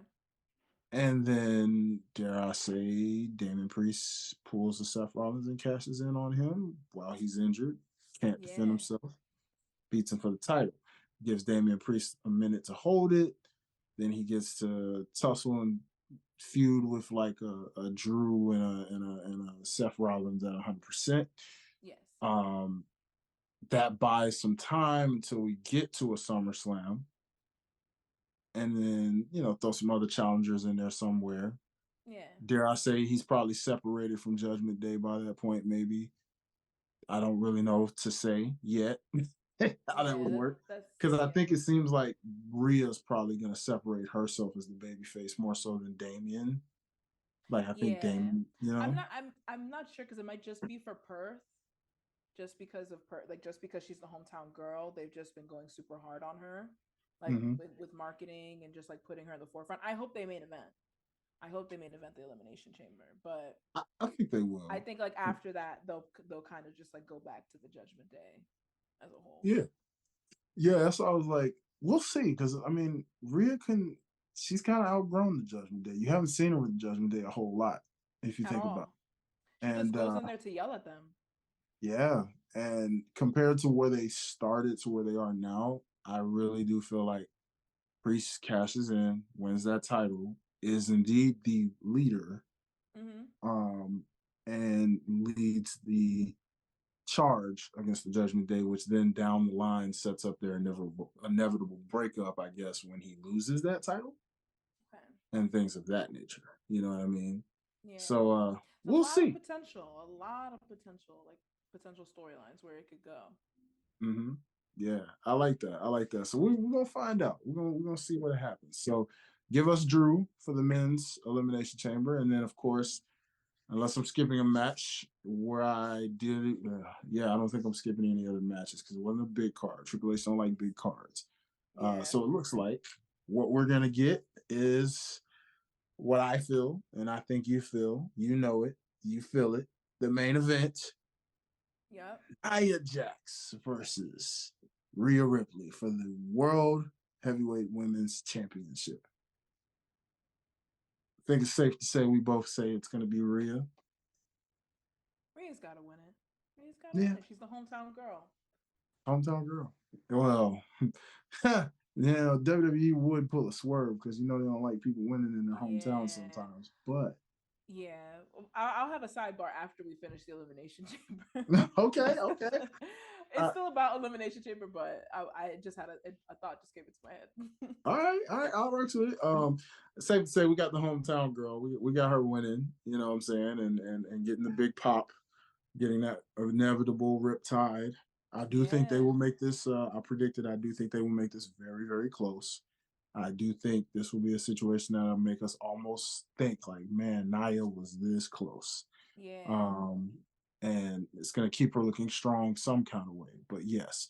[SPEAKER 2] And then, dare I say, Damian Priest pulls the Seth Rollins and cashes in on him while he's injured, can't defend himself, beats him for the title, gives Damian Priest a minute to hold it. Then he gets to tussle and feud with like a Drew and a Seth Rollins at 100%.
[SPEAKER 4] Yes.
[SPEAKER 2] That buys some time until we get to a SummerSlam. And then, throw some other challengers in there somewhere.
[SPEAKER 4] Yeah.
[SPEAKER 2] Dare I say he's probably separated from Judgment Day by that point, maybe. I don't really know to say yet how that would work. Because I think it seems like Rhea's probably going to separate herself as the babyface more so than Damian. Like, I think Damian,
[SPEAKER 4] I'm not sure, because it might just be for Perth. Just because of just because she's the hometown girl, they've just been going super hard on her, like with marketing and just like putting her in the forefront. I hope they main event. I hope they main event the Elimination Chamber, but
[SPEAKER 2] I think they will.
[SPEAKER 4] I think like after that, they'll kind of just like go back to the Judgment Day as a whole.
[SPEAKER 2] Yeah. That's why I was like, we'll see, because I mean, Rhea she's kind of outgrown the Judgment Day. You haven't seen her with the Judgment Day a whole lot, if you think about it.
[SPEAKER 4] She just goes in there to yell at them.
[SPEAKER 2] Yeah, and compared to where they started to where they are now, I really do feel like Priest cashes in, wins that title, is indeed the leader, and leads the charge against the Judgment Day, which then down the line sets up their inevitable breakup, I guess, when he loses that title
[SPEAKER 4] Okay.
[SPEAKER 2] and things of that nature. You know what I mean?
[SPEAKER 4] Yeah.
[SPEAKER 2] So
[SPEAKER 4] There's
[SPEAKER 2] we'll
[SPEAKER 4] a lot
[SPEAKER 2] see.
[SPEAKER 4] of potential, like potential storylines where it could go.
[SPEAKER 2] Mm-hmm. Yeah, I like that. I like that. So we're gonna find out. We're gonna see what happens. So give us Drew for the men's elimination chamber, and then of course, unless I'm skipping a match where I did, yeah, I don't think I'm skipping any other matches because it wasn't a big card. Triple H don't like big cards.
[SPEAKER 4] Yeah.
[SPEAKER 2] So it looks like what we're gonna get is what I feel, and I think you feel. You know it. You feel it. The main event.
[SPEAKER 4] Yep.
[SPEAKER 2] Nia Jax versus Rhea Ripley for the World Heavyweight Women's Championship. I think it's safe to say we both say it's going to be Rhea.
[SPEAKER 4] Rhea's got to win it. Rhea's got to
[SPEAKER 2] Yeah.
[SPEAKER 4] win it. She's the hometown girl.
[SPEAKER 2] Hometown girl. Well, WWE would pull a swerve because they don't like people winning in their hometown sometimes. But
[SPEAKER 4] yeah, I'll have a sidebar after we finish the Elimination Chamber.
[SPEAKER 2] okay.
[SPEAKER 4] It's still about Elimination Chamber, but I just had a thought just came into my head.
[SPEAKER 2] All right, I'll work to it. Safe to say we got the hometown girl. We got her winning, you know what I'm saying, and getting the big pop, getting that inevitable riptide. I do think they will make this. I predicted. I do think they will make this very, very close. I do think this will be a situation that'll make us almost think like, man, Nia was this close.
[SPEAKER 4] Yeah.
[SPEAKER 2] And it's gonna keep her looking strong some kind of way. But yes,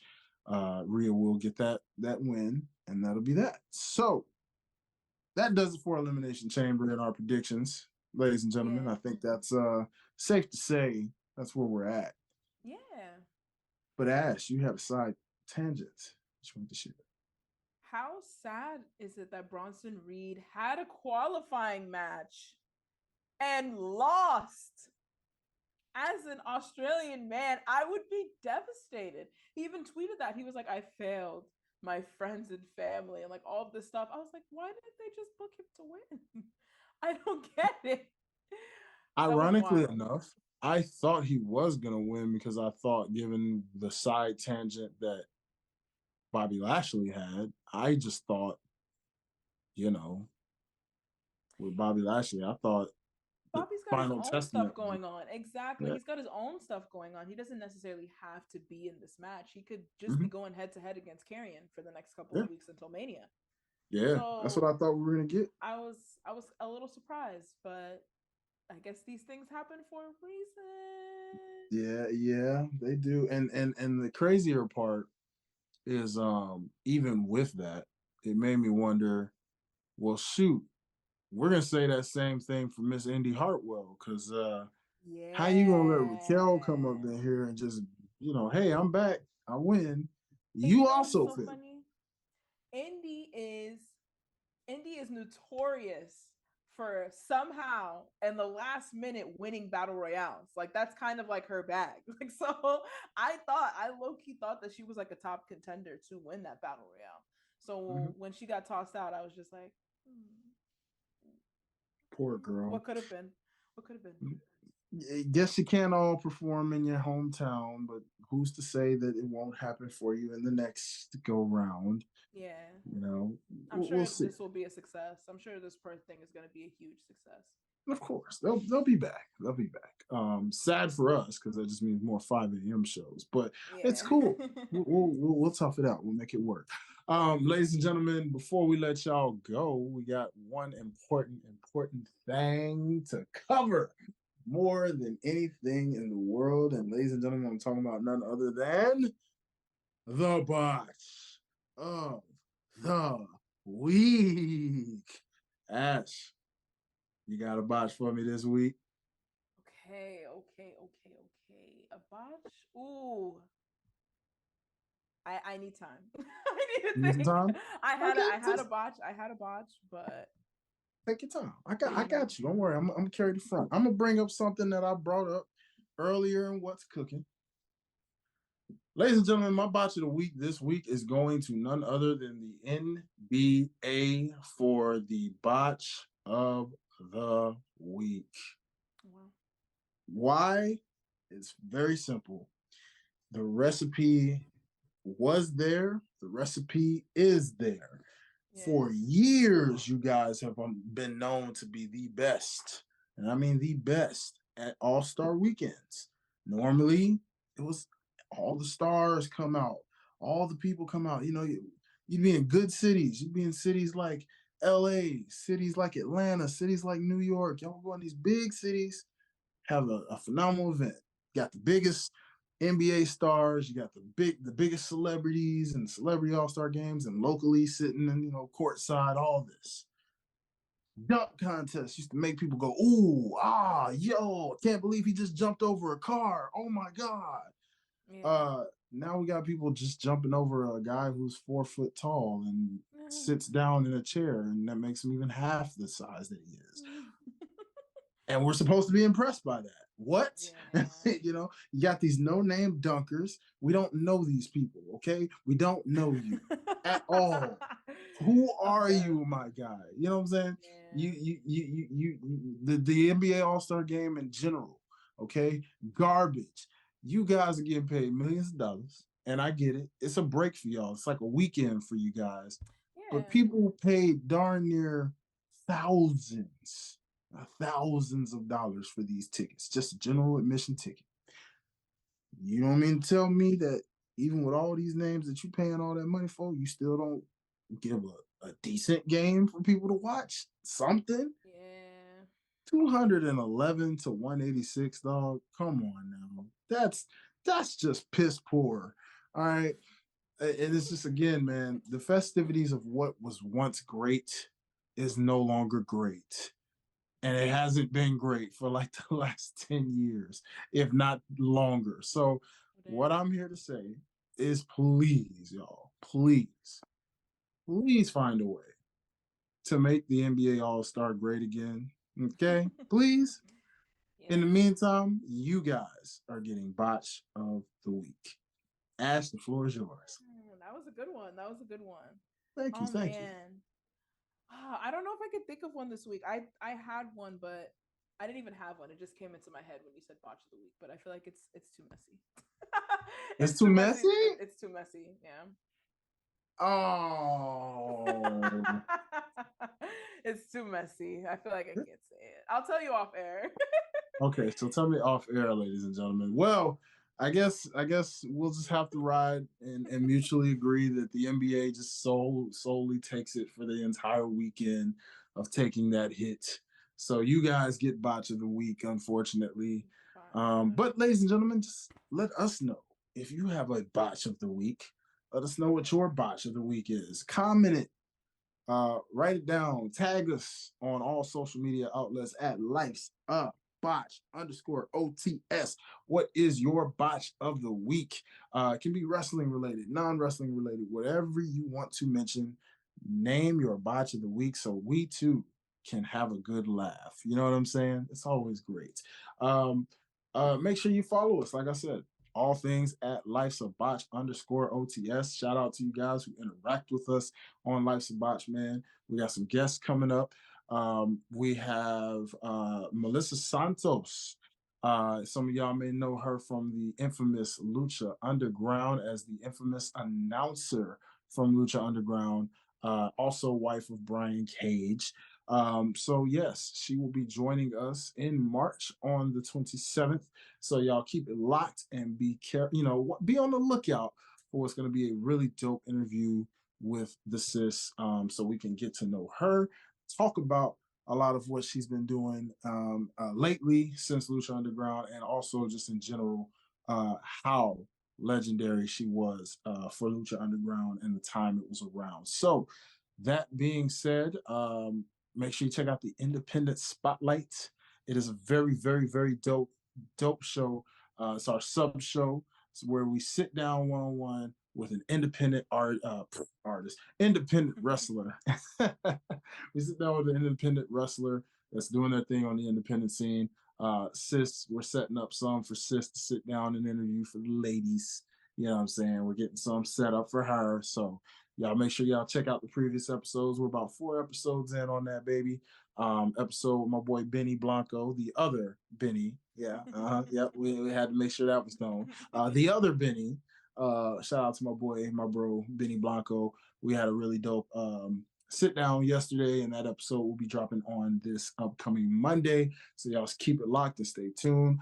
[SPEAKER 2] Rhea will get that win, and that'll be that. So that does it for Elimination Chamber and our predictions, ladies and gentlemen. I think that's safe to say that's where we're at.
[SPEAKER 4] Yeah.
[SPEAKER 2] But Ash, you have a side tangent that you want to share.
[SPEAKER 4] How sad is it that Bronson Reed had a qualifying match and lost? As an Australian man, I would be devastated. He even tweeted that. He was like, I failed my friends and family and like all of this stuff. I was like, why didn't they just book him to win? I don't get it.
[SPEAKER 2] Ironically enough, I thought he was going to win because I thought, given the side tangent that Bobby Lashley had, I just thought, with Bobby Lashley, I thought
[SPEAKER 4] Bobby's got his own stuff going on. Exactly. Yeah. He's got his own stuff going on. He doesn't necessarily have to be in this match. He could just be going head to head against Karrion for the next couple of weeks until Mania.
[SPEAKER 2] Yeah, so, that's what I thought we were gonna get.
[SPEAKER 4] I was a little surprised, but I guess these things happen for a
[SPEAKER 2] reason. Yeah, they do. And the crazier part is even with that, it made me wonder, well, shoot, we're gonna say that same thing for Miss Indy Hartwell, because how you gonna let Raquel come up in here and just, hey, I'm back, I win. You also
[SPEAKER 4] so funny. Indy is notorious for somehow in the last minute winning battle royales. Like that's kind of like her bag. Like so I low-key thought that she was like a top contender to win that battle royale. So when she got tossed out, I was just like,
[SPEAKER 2] poor girl.
[SPEAKER 4] What could have been?
[SPEAKER 2] Guess you can't all perform in your hometown, but who's to say that it won't happen for you in the next go round?
[SPEAKER 4] Yeah.
[SPEAKER 2] I'm
[SPEAKER 4] sure this will be a success. I'm sure this Perth thing is going to be a huge success.
[SPEAKER 2] Of course, they'll be back. They'll be back. Sad for us because that just means more 5 a.m. shows, but it's cool. We'll tough it out. We'll make it work. Ladies and gentlemen, before we let y'all go, we got one important thing to cover more than anything in the world. And ladies and gentlemen, I'm talking about none other than the Botch of the week. Ash, you got a botch for me this week?
[SPEAKER 4] Okay. A botch? Ooh. I need time. I need to think.
[SPEAKER 2] Time?
[SPEAKER 4] I had a botch, but
[SPEAKER 2] take your time. I got you. Don't worry. I'm gonna carry the front. I'm gonna bring up something that I brought up earlier in What's Cooking. Ladies and gentlemen, my botch of the week this week is going to none other than the NBA for the botch of the week. Wow. Why? It's very simple. The recipe was there. The recipe is there. For
[SPEAKER 4] Yes.
[SPEAKER 2] years, you guys have been known to be the best, and I mean the best at All Star weekends. Normally, it was all the stars come out, all the people come out. You know, you'd be in good cities. You'd be in cities like LA, cities like Atlanta, cities like New York. Y'all go in these big cities, have a phenomenal event. Got the biggest NBA stars, you got the biggest celebrities and celebrity all-star games, and locally sitting and courtside, all this. Dunk contest used to make people go, ooh, ah, yo, can't believe he just jumped over a car. Oh my God.
[SPEAKER 4] Yeah.
[SPEAKER 2] Now we got people just jumping over a guy who's 4 foot tall and sits down in a chair, and that makes him even half the size that he is. And we're supposed to be impressed by that. What?
[SPEAKER 4] Yeah.
[SPEAKER 2] You got these no-name dunkers. We don't know these people, okay? We don't know you at all. Who are you, my guy? You know what I'm saying?
[SPEAKER 4] Yeah.
[SPEAKER 2] The NBA All-Star game in general, okay? Garbage. You guys are getting paid millions of dollars, and I get it. It's a break for y'all. It's like a weekend for you guys.
[SPEAKER 4] Yeah.
[SPEAKER 2] But people paid darn near thousands thousands of dollars for these tickets, just a general admission ticket. You don't mean to tell me that even with all these names that you paying all that money for, you still don't give a decent game for people to watch? Something?
[SPEAKER 4] Yeah.
[SPEAKER 2] 211 to 186, dog. Come on now. That's just piss poor. All right. And it's just, again, man, the festivities of what was once great is no longer great. And it hasn't been great for like the last 10 years, if not longer. So what I'm here to say is, please, y'all, please find a way to make the NBA All-Star great again. Okay? Please.
[SPEAKER 4] Yeah.
[SPEAKER 2] In the meantime, you guys are getting Botch of the Week. Ash, the floor is yours.
[SPEAKER 4] That was a good one. That was a good one.
[SPEAKER 2] Thank you.
[SPEAKER 4] Oh
[SPEAKER 2] Thank you.
[SPEAKER 4] man. I don't know if I could think of one this week. I had one, but I didn't even have one. It just came into my head when you said botch of the week. But I feel like it's too messy.
[SPEAKER 2] It's too messy?
[SPEAKER 4] It's too messy. Yeah.
[SPEAKER 2] Oh.
[SPEAKER 4] It's too messy. I feel like I can't say it. I'll tell you off air.
[SPEAKER 2] Okay, so tell me off air, ladies and gentlemen. Well, I guess we'll just have to ride and mutually agree that the NBA just solely takes it for the entire weekend of taking that hit. So you guys get botch of the week, unfortunately. But ladies and gentlemen, just let us know if you have a botch of the week. Let us know what your botch of the week is. Comment it, write it down, tag us on all social media outlets at Life's Up Botch _OTS. What is your botch of the week? It can be wrestling related, non-wrestling related, whatever you want to mention. Name your botch of the week so we too can have a good laugh. You know what I'm saying? It's always great. Make sure you follow us. Like I said, all things at Life's a Botch _OTS. Shout out to you guys who interact with us on Life's a Botch, man. We got some guests coming up. We have Melissa Santos. Some of y'all may know her from the infamous Lucha Underground as the infamous announcer from Lucha Underground, also wife of Brian Cage. So yes, she will be joining us in March on the 27th. So y'all keep it locked and be careful, be on the lookout for what's going to be a really dope interview with the sis, so we can get to know her, talk about a lot of what she's been doing lately since Lucha Underground, and also just in general how legendary she was for Lucha Underground and the time it was around. So that being said, make sure you check out the Independent Spotlight. It is a very, very, very dope show. It's our sub show. It's where we sit down one-on-one with an independent artist, independent wrestler. We sit down with an independent wrestler that's doing their thing on the independent scene. Sis, we're setting up some for Sis to sit down and interview for the ladies. You know what I'm saying? We're getting some set up for her. So y'all make sure y'all check out the previous episodes. We're about 4 episodes in on that baby. Episode with my boy Benny Blanco, the other Benny. Yeah, yep. We had to make sure that was known. The other Benny. Shout out to my boy, my bro Benny Blanco. We had a really dope sit down yesterday, and that episode will be dropping on this upcoming Monday. So y'all keep it locked and stay tuned.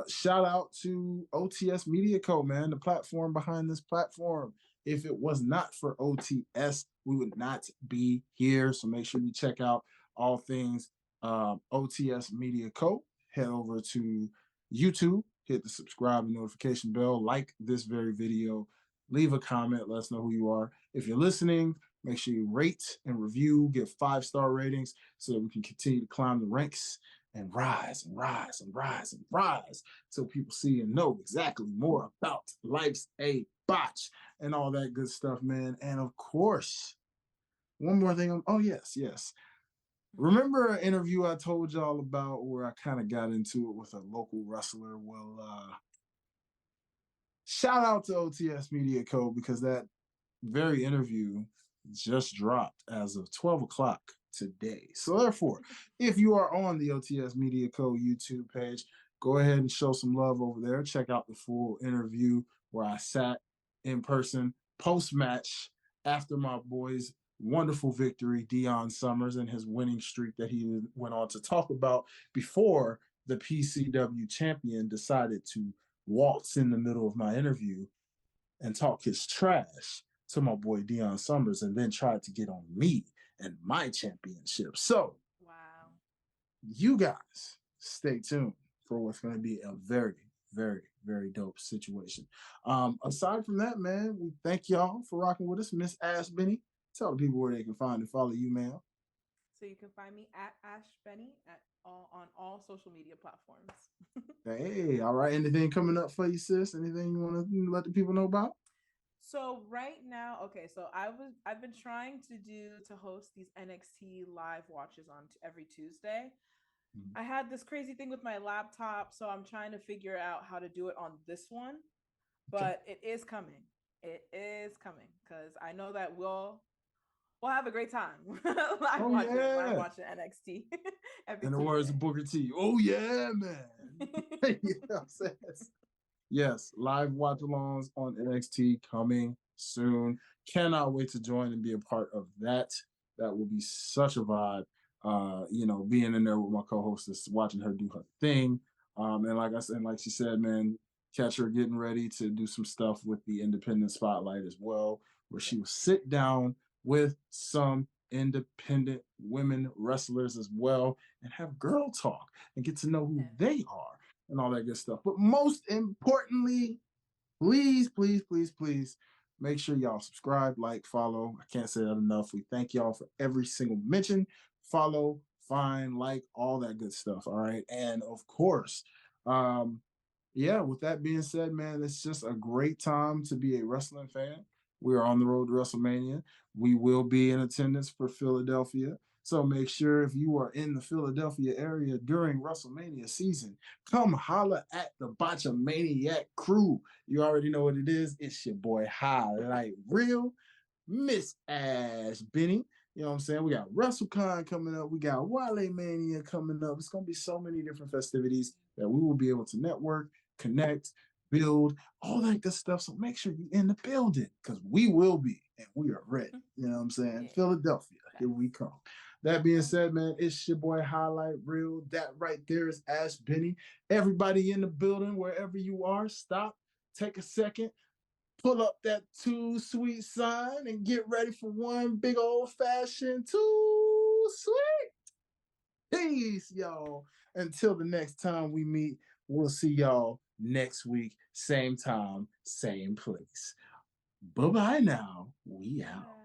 [SPEAKER 2] Shout out to OTS Media Co, man, the platform behind this platform. If it was not for OTS, we would not be here. So make sure you check out all things OTS Media Co. Head over to YouTube, hit the subscribe and notification bell, like this very video, leave a comment, let us know who you are. If you're listening, make sure you rate and review, give 5-star ratings so that we can continue to climb the ranks and rise and rise and rise and rise so people see and know exactly more about Life's a Botch and all that good stuff, man. And of course, one more thing. Oh, yes. Remember an interview I told y'all about where I kind of got into it with a local wrestler? Well, shout out to OTS Media Co. because that very interview just dropped as of 12 o'clock today. So therefore, if you are on the OTS Media Co. YouTube page, go ahead and show some love over there. Check out the full interview where I sat in person post-match after my boy's wonderful victory, Deion Summers, and his winning streak that he went on to talk about before the PCW champion decided to waltz in the middle of my interview and talk his trash to my boy Deion Summers and then tried to get on me and my championship. So,
[SPEAKER 4] wow,
[SPEAKER 2] you guys stay tuned for what's going to be a very, very, very dope situation. Aside from that, man, we thank y'all for rocking with us. Miss Ash Benny, tell the people where they can find and follow you, man.
[SPEAKER 4] So you can find me at Ash Benny on all social media platforms.
[SPEAKER 2] Hey, all right. Anything coming up for you, sis? Anything you want to let the people know about?
[SPEAKER 4] So right now, okay, so I've been trying to host these NXT live watches on every Tuesday. I had this crazy thing with my laptop, so I'm trying to figure out how to do it on this one, but it is coming. It is coming because I know that we'll have a great time live watching NXT every
[SPEAKER 2] In the
[SPEAKER 4] Tuesday.
[SPEAKER 2] words of Booker T, oh yeah, man. You know what I'm saying? Yes, live watch alongs on NXT coming soon. Cannot wait to join and be a part of that. That will be such a vibe. Being in there with my co-hostess, watching her do her thing. And like I said, like she said, man, catch her getting ready to do some stuff with the Independent Spotlight as well, where she will sit down with some independent women wrestlers as well and have girl talk and get to know who they are and all that good stuff. But most importantly, please, please, please, please make sure y'all subscribe, like, follow. I can't say that enough. We thank y'all for every single mention. Follow, find, like, all that good stuff. All right. And of course, with that being said, man, it's just a great time to be a wrestling fan. We are on the road to WrestleMania. We will be in attendance for Philadelphia. So make sure if you are in the Philadelphia area during WrestleMania season, come holla at the Botchamaniac crew. You already know what it is. It's your boy Hi-Lite Real, Miss Ash Benny. You know what I'm saying? We got WrestleCon coming up. We got Wale Mania coming up. It's going to be so many different festivities that we will be able to network, connect, build, all that good stuff. So make sure you're in the building because we will be and we are ready. You know what I'm saying? Yeah. Philadelphia, here we come. That being said, man, it's your boy Hi-Lite Real. That right there is Ash Benny. Everybody in the building, wherever you are, stop, take a second, pull up that Too Sweet sign and get ready for one big old fashioned Too Sweet. Peace, y'all. Until the next time we meet, we'll see y'all next week. Same time, same place. Bye-bye now. We out.